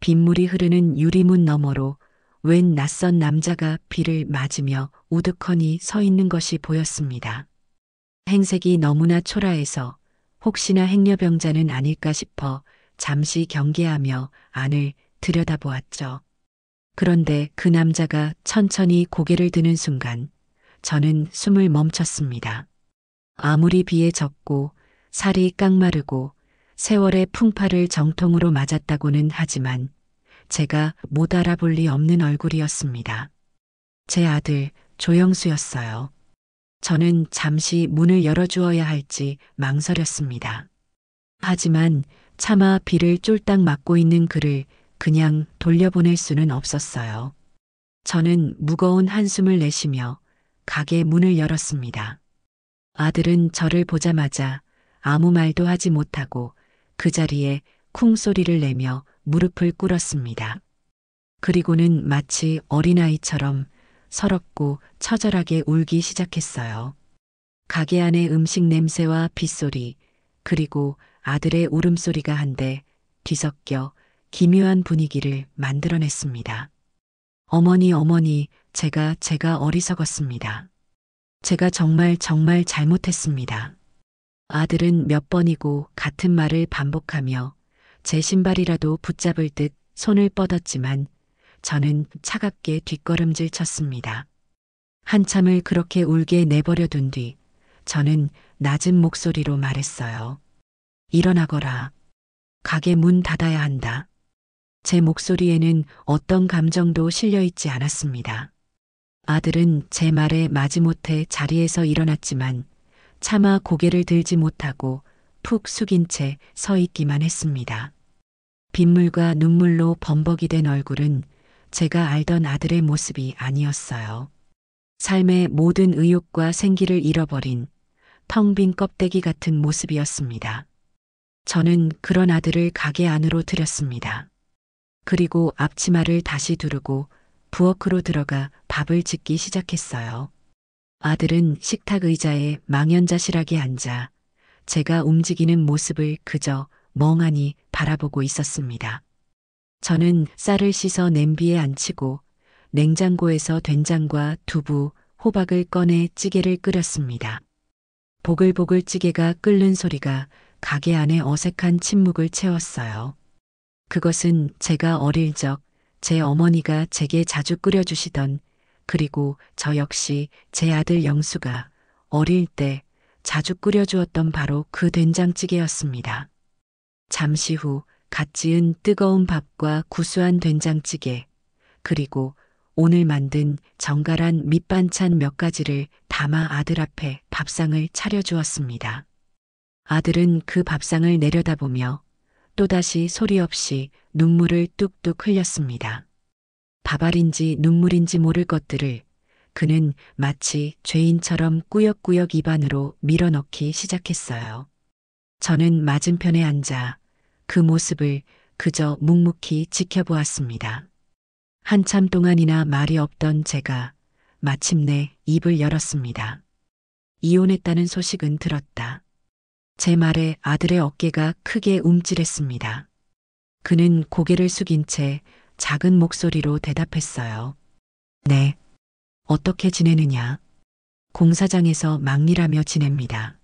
빗물이 흐르는 유리문 너머로 웬 낯선 남자가 비를 맞으며 우두커니 서 있는 것이 보였습니다. 행색이 너무나 초라해서 혹시나 행여병자는 아닐까 싶어 잠시 경계하며 안을 들여다보았죠. 그런데 그 남자가 천천히 고개를 드는 순간 저는 숨을 멈췄습니다. 아무리 비에 젖고 살이 깡마르고 세월의 풍파를 정통으로 맞았다고는 하지만 제가 못 알아볼 리 없는 얼굴이었습니다. 제 아들 조영수였어요. 저는 잠시 문을 열어주어야 할지 망설였습니다. 하지만 차마 비를 쫄딱 맞고 있는 그를 그냥 돌려보낼 수는 없었어요. 저는 무거운 한숨을 내쉬며 가게 문을 열었습니다. 아들은 저를 보자마자 아무 말도 하지 못하고 그 자리에 쿵 소리를 내며 무릎을 꿇었습니다. 그리고는 마치 어린아이처럼 서럽고 처절하게 울기 시작했어요. 가게 안의 음식 냄새와 빗소리, 그리고 아들의 울음소리가 한데 뒤섞여 기묘한 분위기를 만들어냈습니다. 어머니, 어머니, 제가 어리석었습니다. 제가 정말 잘못했습니다. 아들은 몇 번이고 같은 말을 반복하며 제 신발이라도 붙잡을 듯 손을 뻗었지만 저는 차갑게 뒷걸음질 쳤습니다. 한참을 그렇게 울게 내버려 둔 뒤 저는 낮은 목소리로 말했어요. 일어나거라. 가게 문 닫아야 한다. 제 목소리에는 어떤 감정도 실려 있지 않았습니다. 아들은 제 말에 마지못해 자리에서 일어났지만 차마 고개를 들지 못하고 푹 숙인 채 서 있기만 했습니다. 빗물과 눈물로 범벅이 된 얼굴은 제가 알던 아들의 모습이 아니었어요. 삶의 모든 의욕과 생기를 잃어버린 텅 빈 껍데기 같은 모습이었습니다. 저는 그런 아들을 가게 안으로 들였습니다. 그리고 앞치마를 다시 두르고 부엌으로 들어가 밥을 짓기 시작했어요. 아들은 식탁 의자에 망연자실하게 앉아 제가 움직이는 모습을 그저 멍하니 바라보고 있었습니다. 저는 쌀을 씻어 냄비에 안치고 냉장고에서 된장과 두부, 호박을 꺼내 찌개를 끓였습니다. 보글보글 찌개가 끓는 소리가 가게 안에 어색한 침묵을 채웠어요. 그것은 제가 어릴 적 제 어머니가 제게 자주 끓여주시던, 그리고 저 역시 제 아들 영수가 어릴 때 자주 끓여주었던 바로 그 된장찌개였습니다. 잠시 후 갓 지은 뜨거운 밥과 구수한 된장찌개, 그리고 오늘 만든 정갈한 밑반찬 몇 가지를 담아 아들 앞에 밥상을 차려주었습니다. 아들은 그 밥상을 내려다보며 또다시 소리 없이 눈물을 뚝뚝 흘렸습니다. 밥알인지 눈물인지 모를 것들을 그는 마치 죄인처럼 꾸역꾸역 입안으로 밀어넣기 시작했어요. 저는 맞은편에 앉아 그 모습을 그저 묵묵히 지켜보았습니다. 한참 동안이나 말이 없던 제가 마침내 입을 열었습니다. 이혼했다는 소식은 들었다. 제 말에 아들의 어깨가 크게 움찔했습니다. 그는 고개를 숙인 채 작은 목소리로 대답했어요. 네. 어떻게 지내느냐? 공사장에서 막일하며 지냅니다.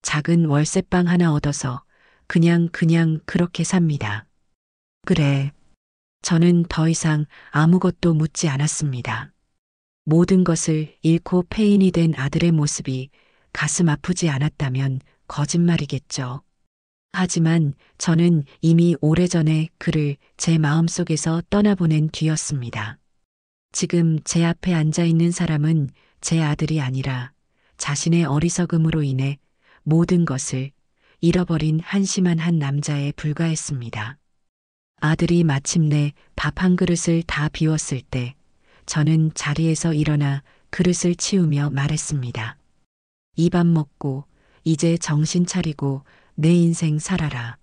작은 월세방 하나 얻어서 그냥 그렇게 삽니다. 그래. 저는 더 이상 아무것도 묻지 않았습니다. 모든 것을 잃고 폐인이 된 아들의 모습이 가슴 아프지 않았다면 거짓말이겠죠. 하지만 저는 이미 오래전에 그를 제 마음속에서 떠나보낸 뒤였습니다. 지금 제 앞에 앉아 있는 사람은 제 아들이 아니라 자신의 어리석음으로 인해 모든 것을 잃어버린 한심한 한 남자에 불과했습니다. 아들이 마침내 밥 한 그릇을 다 비웠을 때 저는 자리에서 일어나 그릇을 치우며 말했습니다. 이 밥 먹고 이제 정신 차리고 내 인생 살아라.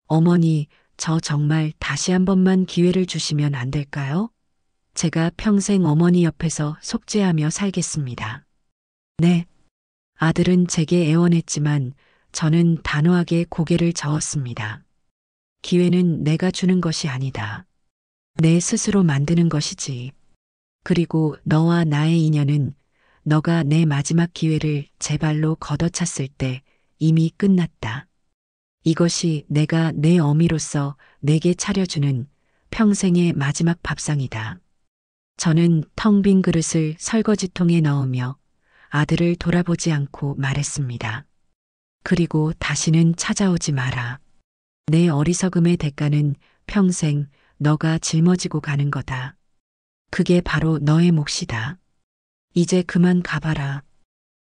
어머니, 저 정말 다시 한 번만 기회를 주시면 안 될까요? 제가 평생 어머니 옆에서 속죄하며 살겠습니다. 네. 아들은 제게 애원했지만 저는 단호하게 고개를 저었습니다. 기회는 내가 주는 것이 아니다. 내 스스로 만드는 것이지. 그리고 너와 나의 인연은 너가 내 마지막 기회를 제 발로 걷어찼을 때 이미 끝났다. 이것이 내가 내 어미로서 내게 차려주는 평생의 마지막 밥상이다. 저는 텅 빈 그릇을 설거지통에 넣으며 아들을 돌아보지 않고 말했습니다. 그리고 다시는 찾아오지 마라. 내 어리석음의 대가는 평생 너가 짊어지고 가는 거다. 그게 바로 너의 몫이다. 이제 그만 가봐라.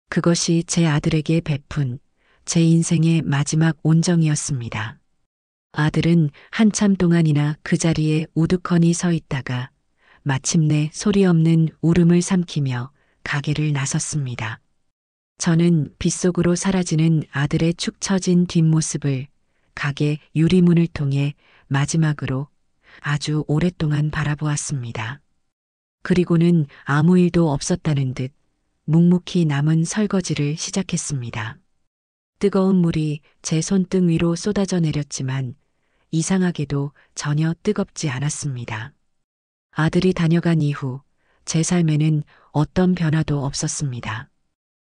그것이 제 아들에게 베푼 제 인생의 마지막 온정이었습니다. 아들은 한참 동안이나 그 자리에 우두커니 서 있다가 마침내 소리 없는 울음을 삼키며 가게를 나섰습니다. 저는 빗속으로 사라지는 아들의 축 처진 뒷모습을 가게 유리문을 통해 마지막으로 아주 오랫동안 바라보았습니다. 그리고는 아무 일도 없었다는 듯 묵묵히 남은 설거지를 시작했습니다. 뜨거운 물이 제 손등 위로 쏟아져 내렸지만 이상하게도 전혀 뜨겁지 않았습니다. 아들이 다녀간 이후 제 삶에는 어떤 변화도 없었습니다.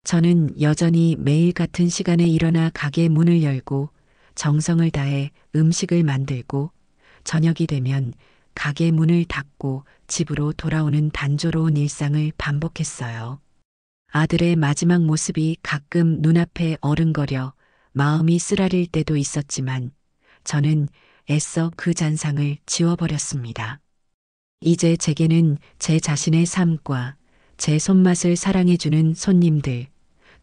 저는 여전히 매일 같은 시간에 일어나 가게 문을 열고 정성을 다해 음식을 만들고 저녁이 되면 가게 문을 닫고 집으로 돌아오는 단조로운 일상을 반복했어요. 아들의 마지막 모습이 가끔 눈앞에 어른거려 마음이 쓰라릴 때도 있었지만 저는 애써 그 잔상을 지워버렸습니다. 이제 제게는 제 자신의 삶과 제 손맛을 사랑해주는 손님들,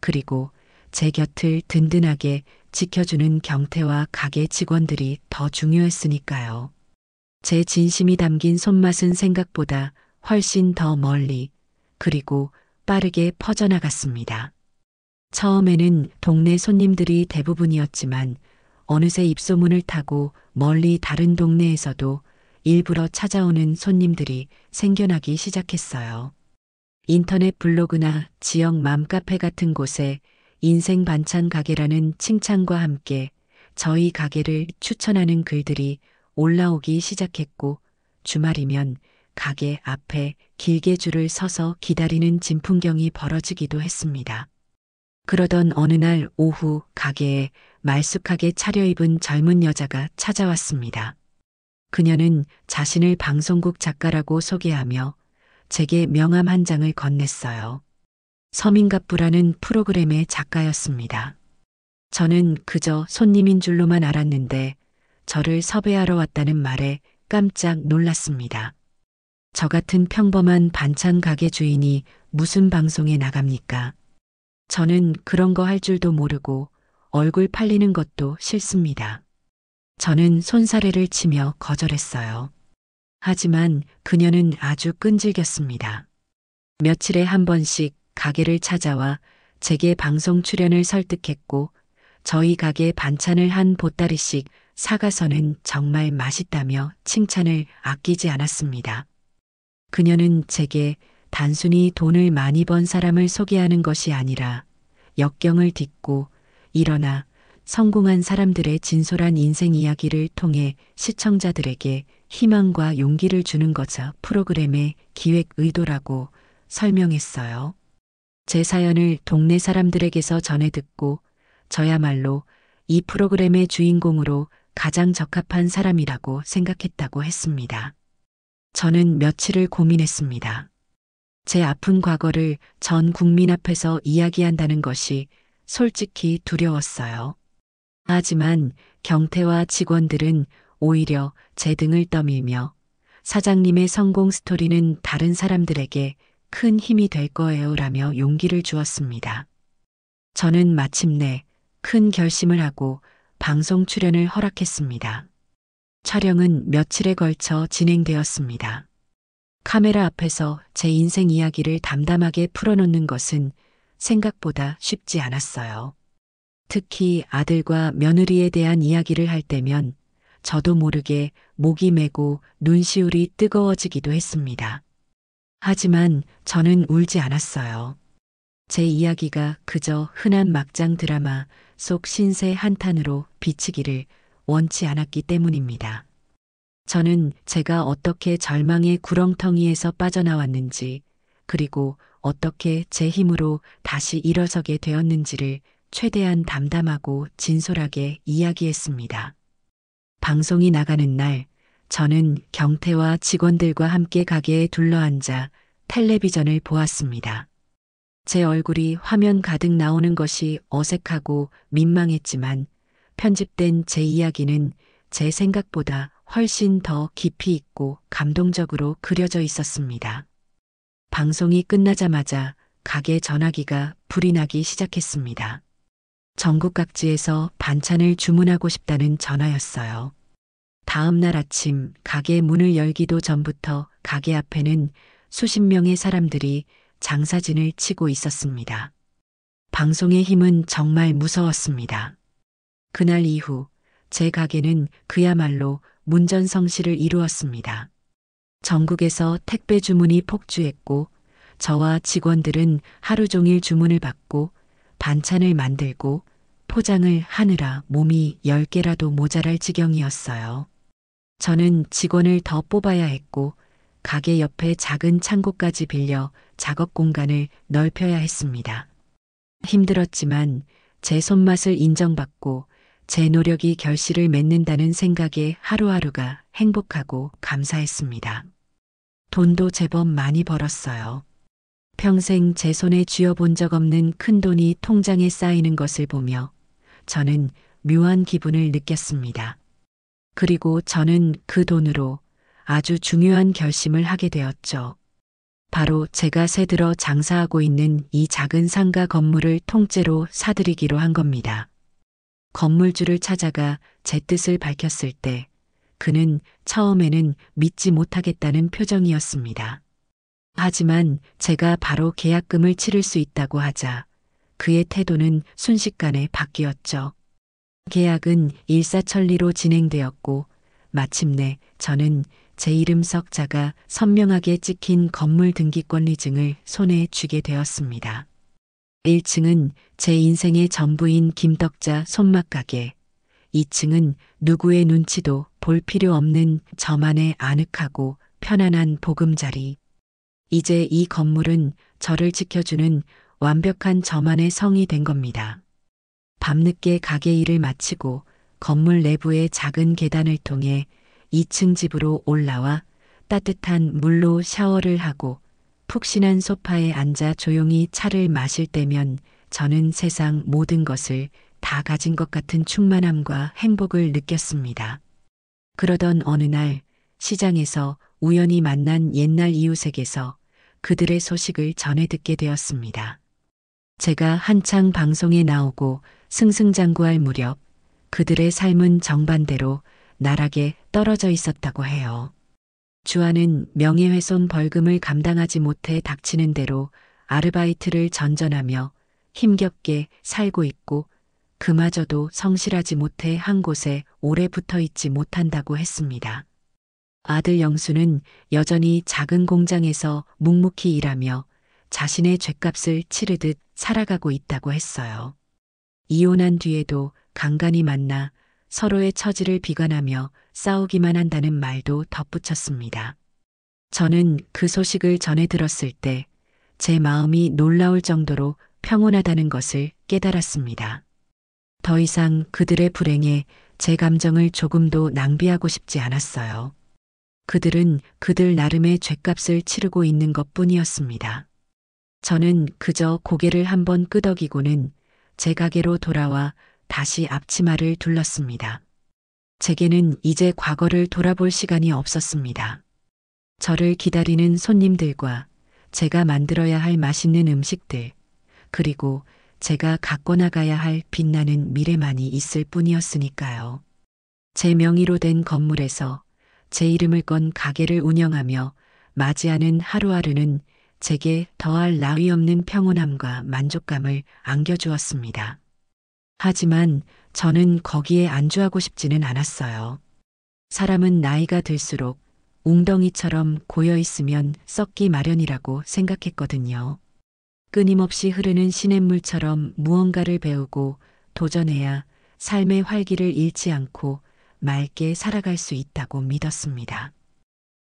그리고 제 곁을 든든하게 지켜주는 경태와 가게 직원들이 더 중요했으니까요. 제 진심이 담긴 손맛은 생각보다 훨씬 더 멀리, 그리고 빠르게 퍼져나갔습니다. 처음에는 동네 손님들이 대부분이었지만 어느새 입소문을 타고 멀리 다른 동네에서도 일부러 찾아오는 손님들이 생겨나기 시작했어요. 인터넷 블로그나 지역 맘카페 같은 곳에 인생 반찬 가게라는 칭찬과 함께 저희 가게를 추천하는 글들이 올라오기 시작했고 주말이면 가게 앞에 길게 줄을 서서 기다리는 진풍경이 벌어지기도 했습니다. 그러던 어느 날 오후 가게에 말쑥하게 차려입은 젊은 여자가 찾아왔습니다. 그녀는 자신을 방송국 작가라고 소개하며 제게 명함 한 장을 건넸어요. 서민갑부라는 프로그램의 작가였습니다. 저는 그저 손님인 줄로만 알았는데 저를 섭외하러 왔다는 말에 깜짝 놀랐습니다. 저 같은 평범한 반찬 가게 주인이 무슨 방송에 나갑니까? 저는 그런 거 할 줄도 모르고 얼굴 팔리는 것도 싫습니다. 저는 손사래를 치며 거절했어요. 하지만 그녀는 아주 끈질겼습니다. 며칠에 한 번씩 가게를 찾아와 제게 방송 출연을 설득했고 저희 가게 반찬을 한 보따리씩 사가서는 정말 맛있다며 칭찬을 아끼지 않았습니다. 그녀는 제게 단순히 돈을 많이 번 사람을 소개하는 것이 아니라 역경을 딛고 일어나 성공한 사람들의 진솔한 인생 이야기를 통해 시청자들에게 희망과 용기를 주는 것자 프로그램의 기획 의도라고 설명했어요. 제 사연을 동네 사람들에게서 전해 듣고 저야말로 이 프로그램의 주인공으로 가장 적합한 사람이라고 생각했다고 했습니다. 저는 며칠을 고민했습니다. 제 아픈 과거를 전 국민 앞에서 이야기한다는 것이 솔직히 두려웠어요. 하지만 경태와 직원들은 오히려 제 등을 떠밀며 사장님의 성공 스토리는 다른 사람들에게 큰 힘이 될 거예요 라며 용기를 주었습니다. 저는 마침내 큰 결심을 하고 방송 출연을 허락했습니다. 촬영은 며칠에 걸쳐 진행되었습니다. 카메라 앞에서 제 인생 이야기를 담담하게 풀어놓는 것은 생각보다 쉽지 않았어요. 특히 아들과 며느리에 대한 이야기를 할 때면 저도 모르게 목이 메고 눈시울이 뜨거워지기도 했습니다. 하지만 저는 울지 않았어요. 제 이야기가 그저 흔한 막장 드라마 속 신세 한탄으로 비치기를 원치 않았기 때문입니다. 저는 제가 어떻게 절망의 구렁텅이에서 빠져나왔는지, 그리고 어떻게 제 힘으로 다시 일어서게 되었는지를 최대한 담담하고 진솔하게 이야기했습니다. 방송이 나가는 날, 저는 경태와 직원들과 함께 가게에 둘러앉아 텔레비전을 보았습니다. 제 얼굴이 화면 가득 나오는 것이 어색하고 민망했지만 편집된 제 이야기는 제 생각보다 훨씬 더 깊이 있고 감동적으로 그려져 있었습니다. 방송이 끝나자마자 가게 전화기가 불이 나기 시작했습니다. 전국 각지에서 반찬을 주문하고 싶다는 전화였어요. 다음 날 아침 가게 문을 열기도 전부터 가게 앞에는 수십 명의 사람들이 장사진을 치고 있었습니다. 방송의 힘은 정말 무서웠습니다. 그날 이후 제 가게는 그야말로 문전성시를 이루었습니다. 전국에서 택배 주문이 폭주했고 저와 직원들은 하루 종일 주문을 받고 반찬을 만들고 포장을 하느라 몸이 10개라도 모자랄 지경이었어요. 저는 직원을 더 뽑아야 했고 가게 옆에 작은 창고까지 빌려 작업 공간을 넓혀야 했습니다. 힘들었지만 제 손맛을 인정받고 제 노력이 결실을 맺는다는 생각에 하루하루가 행복하고 감사했습니다. 돈도 제법 많이 벌었어요. 평생 제 손에 쥐어본 적 없는 큰 돈이 통장에 쌓이는 것을 보며 저는 묘한 기분을 느꼈습니다. 그리고 저는 그 돈으로 아주 중요한 결심을 하게 되었죠. 바로 제가 새들어 장사하고 있는 이 작은 상가 건물을 통째로 사들이기로 한 겁니다. 건물주를 찾아가 제 뜻을 밝혔을 때 그는 처음에는 믿지 못하겠다는 표정이었습니다. 하지만 제가 바로 계약금을 치를 수 있다고 하자 그의 태도는 순식간에 바뀌었죠. 계약은 일사천리로 진행되었고 마침내 저는 제 이름 석자가 선명하게 찍힌 건물 등기권리증을 손에 쥐게 되었습니다. 1층은 제 인생의 전부인 김덕자 손맛가게, 2층은 누구의 눈치도 볼 필요 없는 저만의 아늑하고 편안한 보금자리. 이제 이 건물은 저를 지켜주는 완벽한 저만의 성이 된 겁니다. 밤늦게 가게 일을 마치고 건물 내부의 작은 계단을 통해 2층 집으로 올라와 따뜻한 물로 샤워를 하고 푹신한 소파에 앉아 조용히 차를 마실 때면 저는 세상 모든 것을 다 가진 것 같은 충만함과 행복을 느꼈습니다. 그러던 어느 날 시장에서 우연히 만난 옛날 이웃에게서 그들의 소식을 전해 듣게 되었습니다. 제가 한창 방송에 나오고 승승장구할 무렵 그들의 삶은 정반대로 나락에 떨어져 있었다고 해요. 주아는 명예훼손 벌금을 감당하지 못해 닥치는 대로 아르바이트를 전전하며 힘겹게 살고 있고 그마저도 성실하지 못해 한 곳에 오래 붙어 있지 못한다고 했습니다. 아들 영수는 여전히 작은 공장에서 묵묵히 일하며 자신의 죗값을 치르듯 살아가고 있다고 했어요. 이혼한 뒤에도 간간히 만나 서로의 처지를 비관하며 싸우기만 한다는 말도 덧붙였습니다. 저는 그 소식을 전해 들었을 때 제 마음이 놀라울 정도로 평온하다는 것을 깨달았습니다. 더 이상 그들의 불행에 제 감정을 조금도 낭비하고 싶지 않았어요. 그들은 그들 나름의 죗값을 치르고 있는 것뿐이었습니다. 저는 그저 고개를 한번 끄덕이고는 제 가게로 돌아와 다시 앞치마를 둘렀습니다. 제게는 이제 과거를 돌아볼 시간이 없었습니다. 저를 기다리는 손님들과 제가 만들어야 할 맛있는 음식들, 그리고 제가 갖고 나가야 할 빛나는 미래만이 있을 뿐이었으니까요. 제 명의로 된 건물에서 제 이름을 건 가게를 운영하며 맞이하는 하루하루는 제게 더할 나위 없는 평온함과 만족감을 안겨주었습니다. 하지만 저는 거기에 안주하고 싶지는 않았어요. 사람은 나이가 들수록 웅덩이처럼 고여있으면 썩기 마련이라고 생각했거든요. 끊임없이 흐르는 시냇물처럼 무언가를 배우고 도전해야 삶의 활기를 잃지 않고 맑게 살아갈 수 있다고 믿었습니다.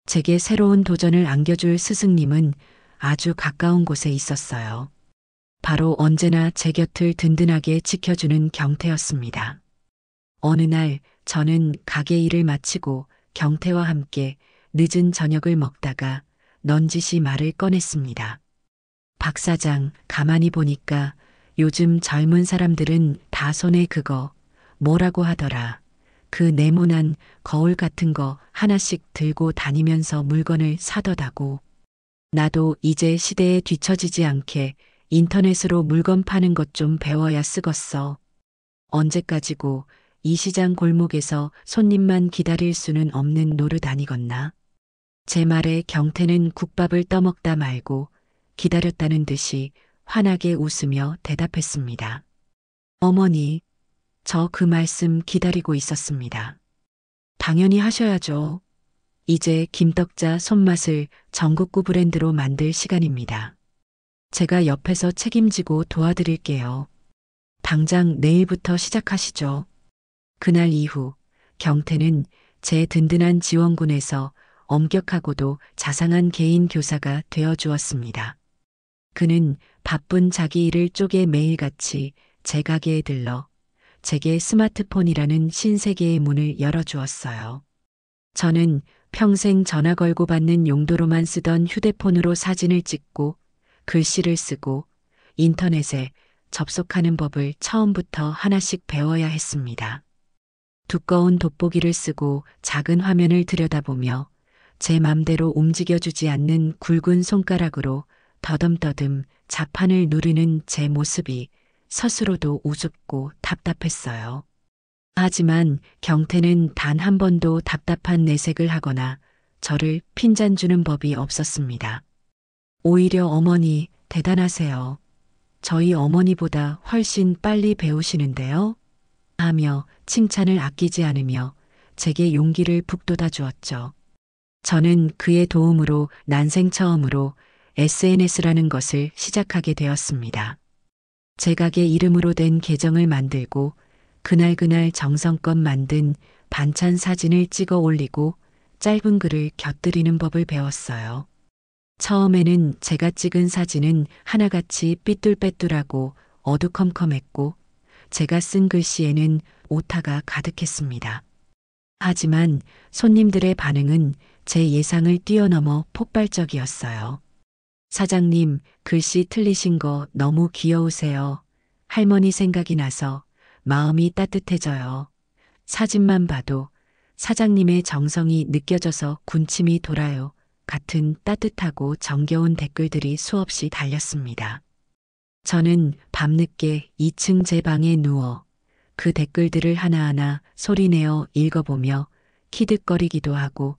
제게 새로운 도전을 안겨줄 스승님은 아주 가까운 곳에 있었어요. 바로 언제나 제 곁을 든든하게 지켜주는 경태였습니다. 어느 날 저는 가게 일을 마치고 경태와 함께 늦은 저녁을 먹다가 넌지시 말을 꺼냈습니다. 박 사장, 가만히 보니까 요즘 젊은 사람들은 다 손에 그거 뭐라고 하더라. 그 네모난 거울 같은 거 하나씩 들고 다니면서 물건을 사더다고. 나도 이제 시대에 뒤처지지 않게 인터넷으로 물건 파는 것 좀 배워야 쓰겄어. 언제까지고 이 시장 골목에서 손님만 기다릴 수는 없는 노릇 아니겠나. 제 말에 경태는 국밥을 떠먹다 말고 기다렸다는 듯이 환하게 웃으며 대답했습니다. 어머니, 저 그 말씀 기다리고 있었습니다. 당연히 하셔야죠. 이제 김떡자 손맛을 전국구 브랜드로 만들 시간입니다. 제가 옆에서 책임지고 도와드릴게요. 당장 내일부터 시작하시죠. 그날 이후 경태는 제 든든한 지원군에서 엄격하고도 자상한 개인 교사가 되어 주었습니다. 그는 바쁜 자기 일을 쪼개 매일같이 제 가게에 들러 제게 스마트폰이라는 신세계의 문을 열어주었어요. 저는 평생 전화 걸고 받는 용도로만 쓰던 휴대폰으로 사진을 찍고 글씨를 쓰고 인터넷에 접속하는 법을 처음부터 하나씩 배워야 했습니다. 두꺼운 돋보기를 쓰고 작은 화면을 들여다보며 제 맘대로 움직여주지 않는 굵은 손가락으로 더듬더듬 자판을 누르는 제 모습이 스스로도 우습고 답답했어요. 하지만 경태는 단 한 번도 답답한 내색을 하거나 저를 핀잔 주는 법이 없었습니다. 오히려 어머니 대단하세요. 저희 어머니보다 훨씬 빨리 배우시는데요. 하며 칭찬을 아끼지 않으며 제게 용기를 북돋아 주었죠. 저는 그의 도움으로 난생 처음으로 SNS라는 것을 시작하게 되었습니다. 제 가게 이름으로 된 계정을 만들고 그날 정성껏 만든 반찬 사진을 찍어 올리고 짧은 글을 곁들이는 법을 배웠어요. 처음에는 제가 찍은 사진은 하나같이 삐뚤빼뚤하고 어두컴컴했고 제가 쓴 글씨에는 오타가 가득했습니다. 하지만 손님들의 반응은 제 예상을 뛰어넘어 폭발적이었어요. 사장님, 글씨 틀리신 거 너무 귀여우세요. 할머니 생각이 나서 마음이 따뜻해져요. 사진만 봐도 사장님의 정성이 느껴져서 군침이 돌아요. 같은 따뜻하고 정겨운 댓글들이 수없이 달렸습니다. 저는 밤늦게 2층 제 방에 누워 그 댓글들을 하나하나 소리내어 읽어보며 키득거리기도 하고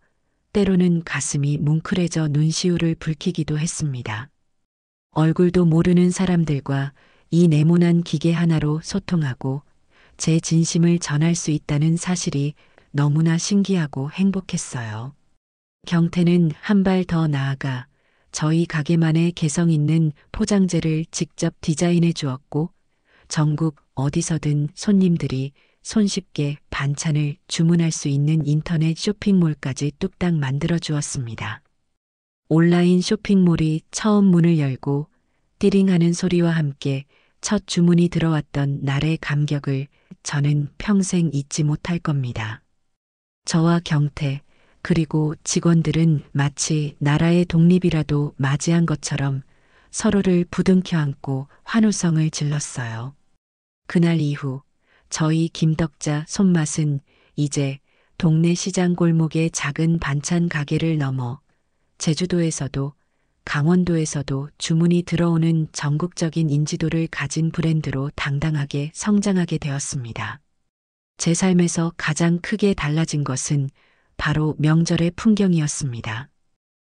때로는 가슴이 뭉클해져 눈시울을 붉히기도 했습니다. 얼굴도 모르는 사람들과 이 네모난 기계 하나로 소통하고 제 진심을 전할 수 있다는 사실이 너무나 신기하고 행복했어요. 경태는 한 발 더 나아가 저희 가게만의 개성 있는 포장재를 직접 디자인해 주었고 전국 어디서든 손님들이 손쉽게 반찬을 주문할 수 있는 인터넷 쇼핑몰까지 뚝딱 만들어 주었습니다. 온라인 쇼핑몰이 처음 문을 열고 띠링하는 소리와 함께 첫 주문이 들어왔던 날의 감격을 저는 평생 잊지 못할 겁니다. 저와 경태 그리고 직원들은 마치 나라의 독립이라도 맞이한 것처럼 서로를 부둥켜 안고 환호성을 질렀어요. 그날 이후 저희 김덕자 손맛은 이제 동네 시장 골목의 작은 반찬 가게를 넘어 제주도에서도 강원도에서도 주문이 들어오는 전국적인 인지도를 가진 브랜드로 당당하게 성장하게 되었습니다. 제 삶에서 가장 크게 달라진 것은 바로 명절의 풍경이었습니다.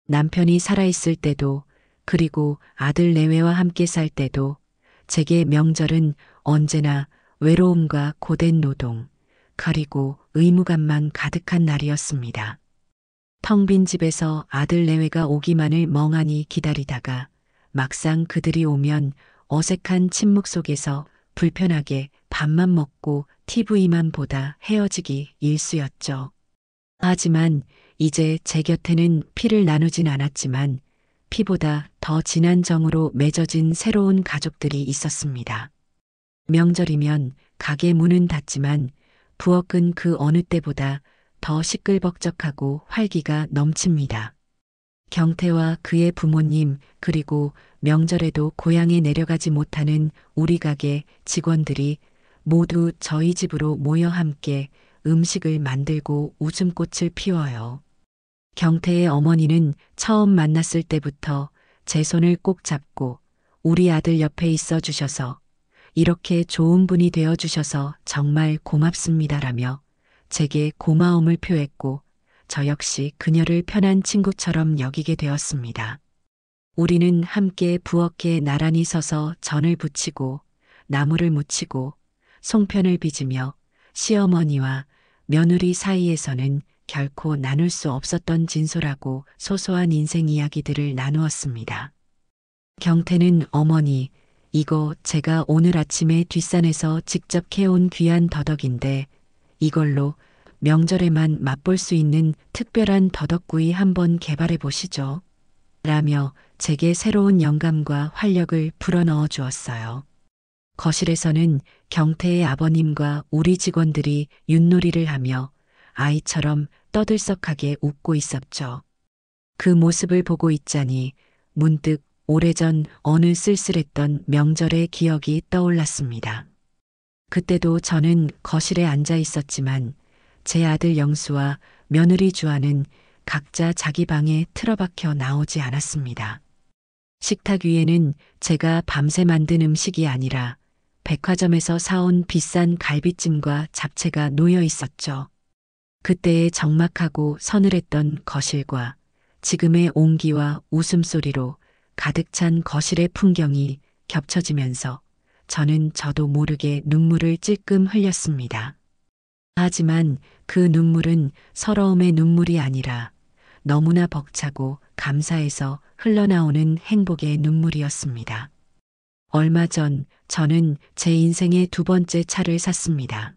남편이 살아있을 때도 그리고 아들 내외와 함께 살 때도 제게 명절은 언제나 외로움과 고된 노동, 그리고 의무감만 가득한 날이었습니다. 텅 빈 집에서 아들 내외가 오기만을 멍하니 기다리다가 막상 그들이 오면 어색한 침묵 속에서 불편하게 밥만 먹고 TV만 보다 헤어지기 일쑤였죠. 하지만 이제 제 곁에는 피를 나누진 않았지만 피보다 더 진한 정으로 맺어진 새로운 가족들이 있었습니다. 명절이면 가게 문은 닫지만 부엌은 그 어느 때보다 더 시끌벅적하고 활기가 넘칩니다. 경태와 그의 부모님 그리고 명절에도 고향에 내려가지 못하는 우리 가게 직원들이 모두 저희 집으로 모여 함께 음식을 만들고 웃음꽃을 피워요. 경태의 어머니는 처음 만났을 때부터 제 손을 꼭 잡고 우리 아들 옆에 있어 주셔서 이렇게 좋은 분이 되어 주셔서 정말 고맙습니다라며 제게 고마움을 표했고 저 역시 그녀를 편한 친구처럼 여기게 되었습니다. 우리는 함께 부엌에 나란히 서서 전을 부치고 나무를 묻히고 송편을 빚으며 시어머니와 며느리 사이에서는 결코 나눌 수 없었던 진솔하고 소소한 인생 이야기들을 나누었습니다. 경태는 어머니, 이거 제가 오늘 아침에 뒷산에서 직접 캐온 귀한 더덕인데 이걸로 명절에만 맛볼 수 있는 특별한 더덕구이 한번 개발해 보시죠. 라며 제게 새로운 영감과 활력을 불어넣어 주었어요. 거실에서는 경태의 아버님과 우리 직원들이 윷놀이를 하며 아이처럼 떠들썩하게 웃고 있었죠. 그 모습을 보고 있자니 문득 오래전 어느 쓸쓸했던 명절의 기억이 떠올랐습니다. 그때도 저는 거실에 앉아 있었지만 제 아들 영수와 며느리 주아는 각자 자기 방에 틀어박혀 나오지 않았습니다. 식탁 위에는 제가 밤새 만든 음식이 아니라 백화점에서 사온 비싼 갈비찜과 잡채가 놓여 있었죠. 그때의 적막하고 서늘했던 거실과 지금의 온기와 웃음소리로 가득 찬 거실의 풍경이 겹쳐지면서 저는 저도 모르게 눈물을 찔끔 흘렸습니다. 하지만 그 눈물은 서러움의 눈물이 아니라 너무나 벅차고 감사해서 흘러나오는 행복의 눈물이었습니다. 얼마 전 저는 제 인생의 두 번째 차를 샀습니다.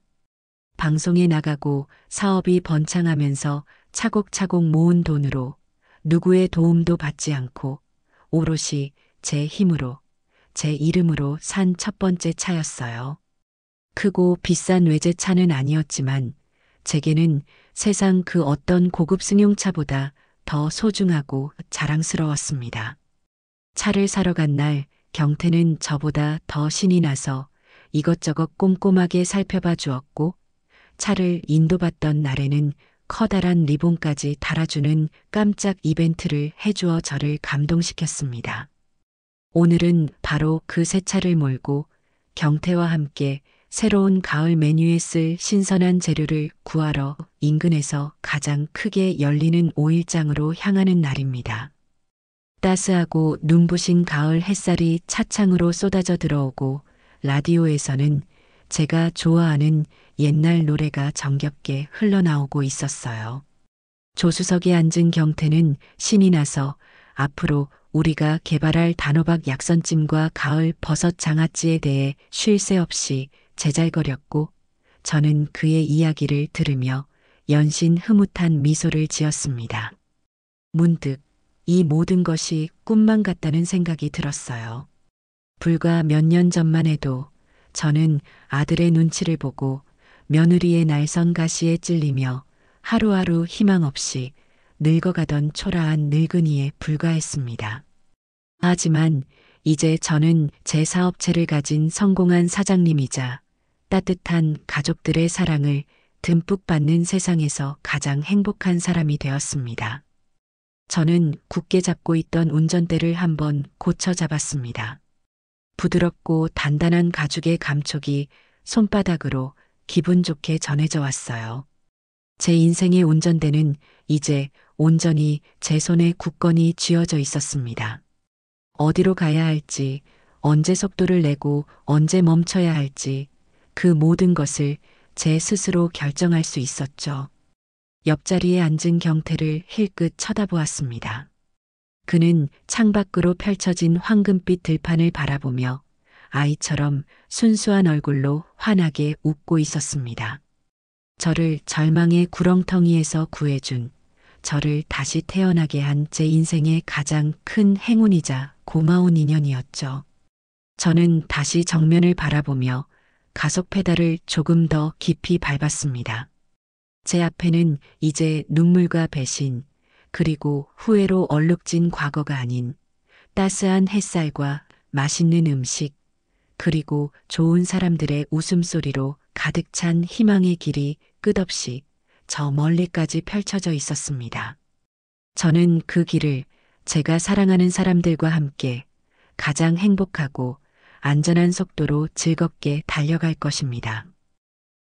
방송에 나가고 사업이 번창하면서 차곡차곡 모은 돈으로 누구의 도움도 받지 않고 오롯이 제 힘으로, 제 이름으로 산 첫 번째 차였어요. 크고 비싼 외제차는 아니었지만 제게는 세상 그 어떤 고급 승용차보다 더 소중하고 자랑스러웠습니다. 차를 사러 간 날 경태는 저보다 더 신이 나서 이것저것 꼼꼼하게 살펴봐 주었고 차를 인도받던 날에는 커다란 리본까지 달아주는 깜짝 이벤트를 해주어 저를 감동시켰습니다. 오늘은 바로 그 새 차를 몰고 경태와 함께 새로운 가을 메뉴에 쓸 신선한 재료를 구하러 인근에서 가장 크게 열리는 오일장으로 향하는 날입니다. 따스하고 눈부신 가을 햇살이 차창으로 쏟아져 들어오고 라디오에서는 제가 좋아하는 옛날 노래가 정겹게 흘러나오고 있었어요. 조수석에 앉은 경태는 신이 나서 앞으로 우리가 개발할 단호박 약선찜과 가을 버섯 장아찌에 대해 쉴 새 없이 제잘거렸고 저는 그의 이야기를 들으며 연신 흐뭇한 미소를 지었습니다. 문득 이 모든 것이 꿈만 같다는 생각이 들었어요. 불과 몇 년 전만 해도 저는 아들의 눈치를 보고 며느리의 날선 가시에 찔리며 하루하루 희망 없이 늙어가던 초라한 늙은이에 불과했습니다. 하지만 이제 저는 제 사업체를 가진 성공한 사장님이자 따뜻한 가족들의 사랑을 듬뿍 받는 세상에서 가장 행복한 사람이 되었습니다. 저는 굳게 잡고 있던 운전대를 한번 고쳐 잡았습니다. 부드럽고 단단한 가죽의 감촉이 손바닥으로 기분 좋게 전해져 왔어요. 제 인생의 운전대는 이제 온전히 제 손에 굳건히 쥐어져 있었습니다. 어디로 가야 할지, 언제 속도를 내고 언제 멈춰야 할지 그 모든 것을 제 스스로 결정할 수 있었죠. 옆자리에 앉은 경태를 힐끗 쳐다보았습니다. 그는 창밖으로 펼쳐진 황금빛 들판을 바라보며 아이처럼 순수한 얼굴로 환하게 웃고 있었습니다. 저를 절망의 구렁텅이에서 구해준, 저를 다시 태어나게 한 제 인생의 가장 큰 행운이자 고마운 인연이었죠. 저는 다시 정면을 바라보며 가속 페달을 조금 더 깊이 밟았습니다. 제 앞에는 이제 눈물과 배신, 그리고 후회로 얼룩진 과거가 아닌 따스한 햇살과 맛있는 음식, 그리고 좋은 사람들의 웃음소리로 가득 찬 희망의 길이 끝없이 저 멀리까지 펼쳐져 있었습니다. 저는 그 길을 제가 사랑하는 사람들과 함께 가장 행복하고 안전한 속도로 즐겁게 달려갈 것입니다.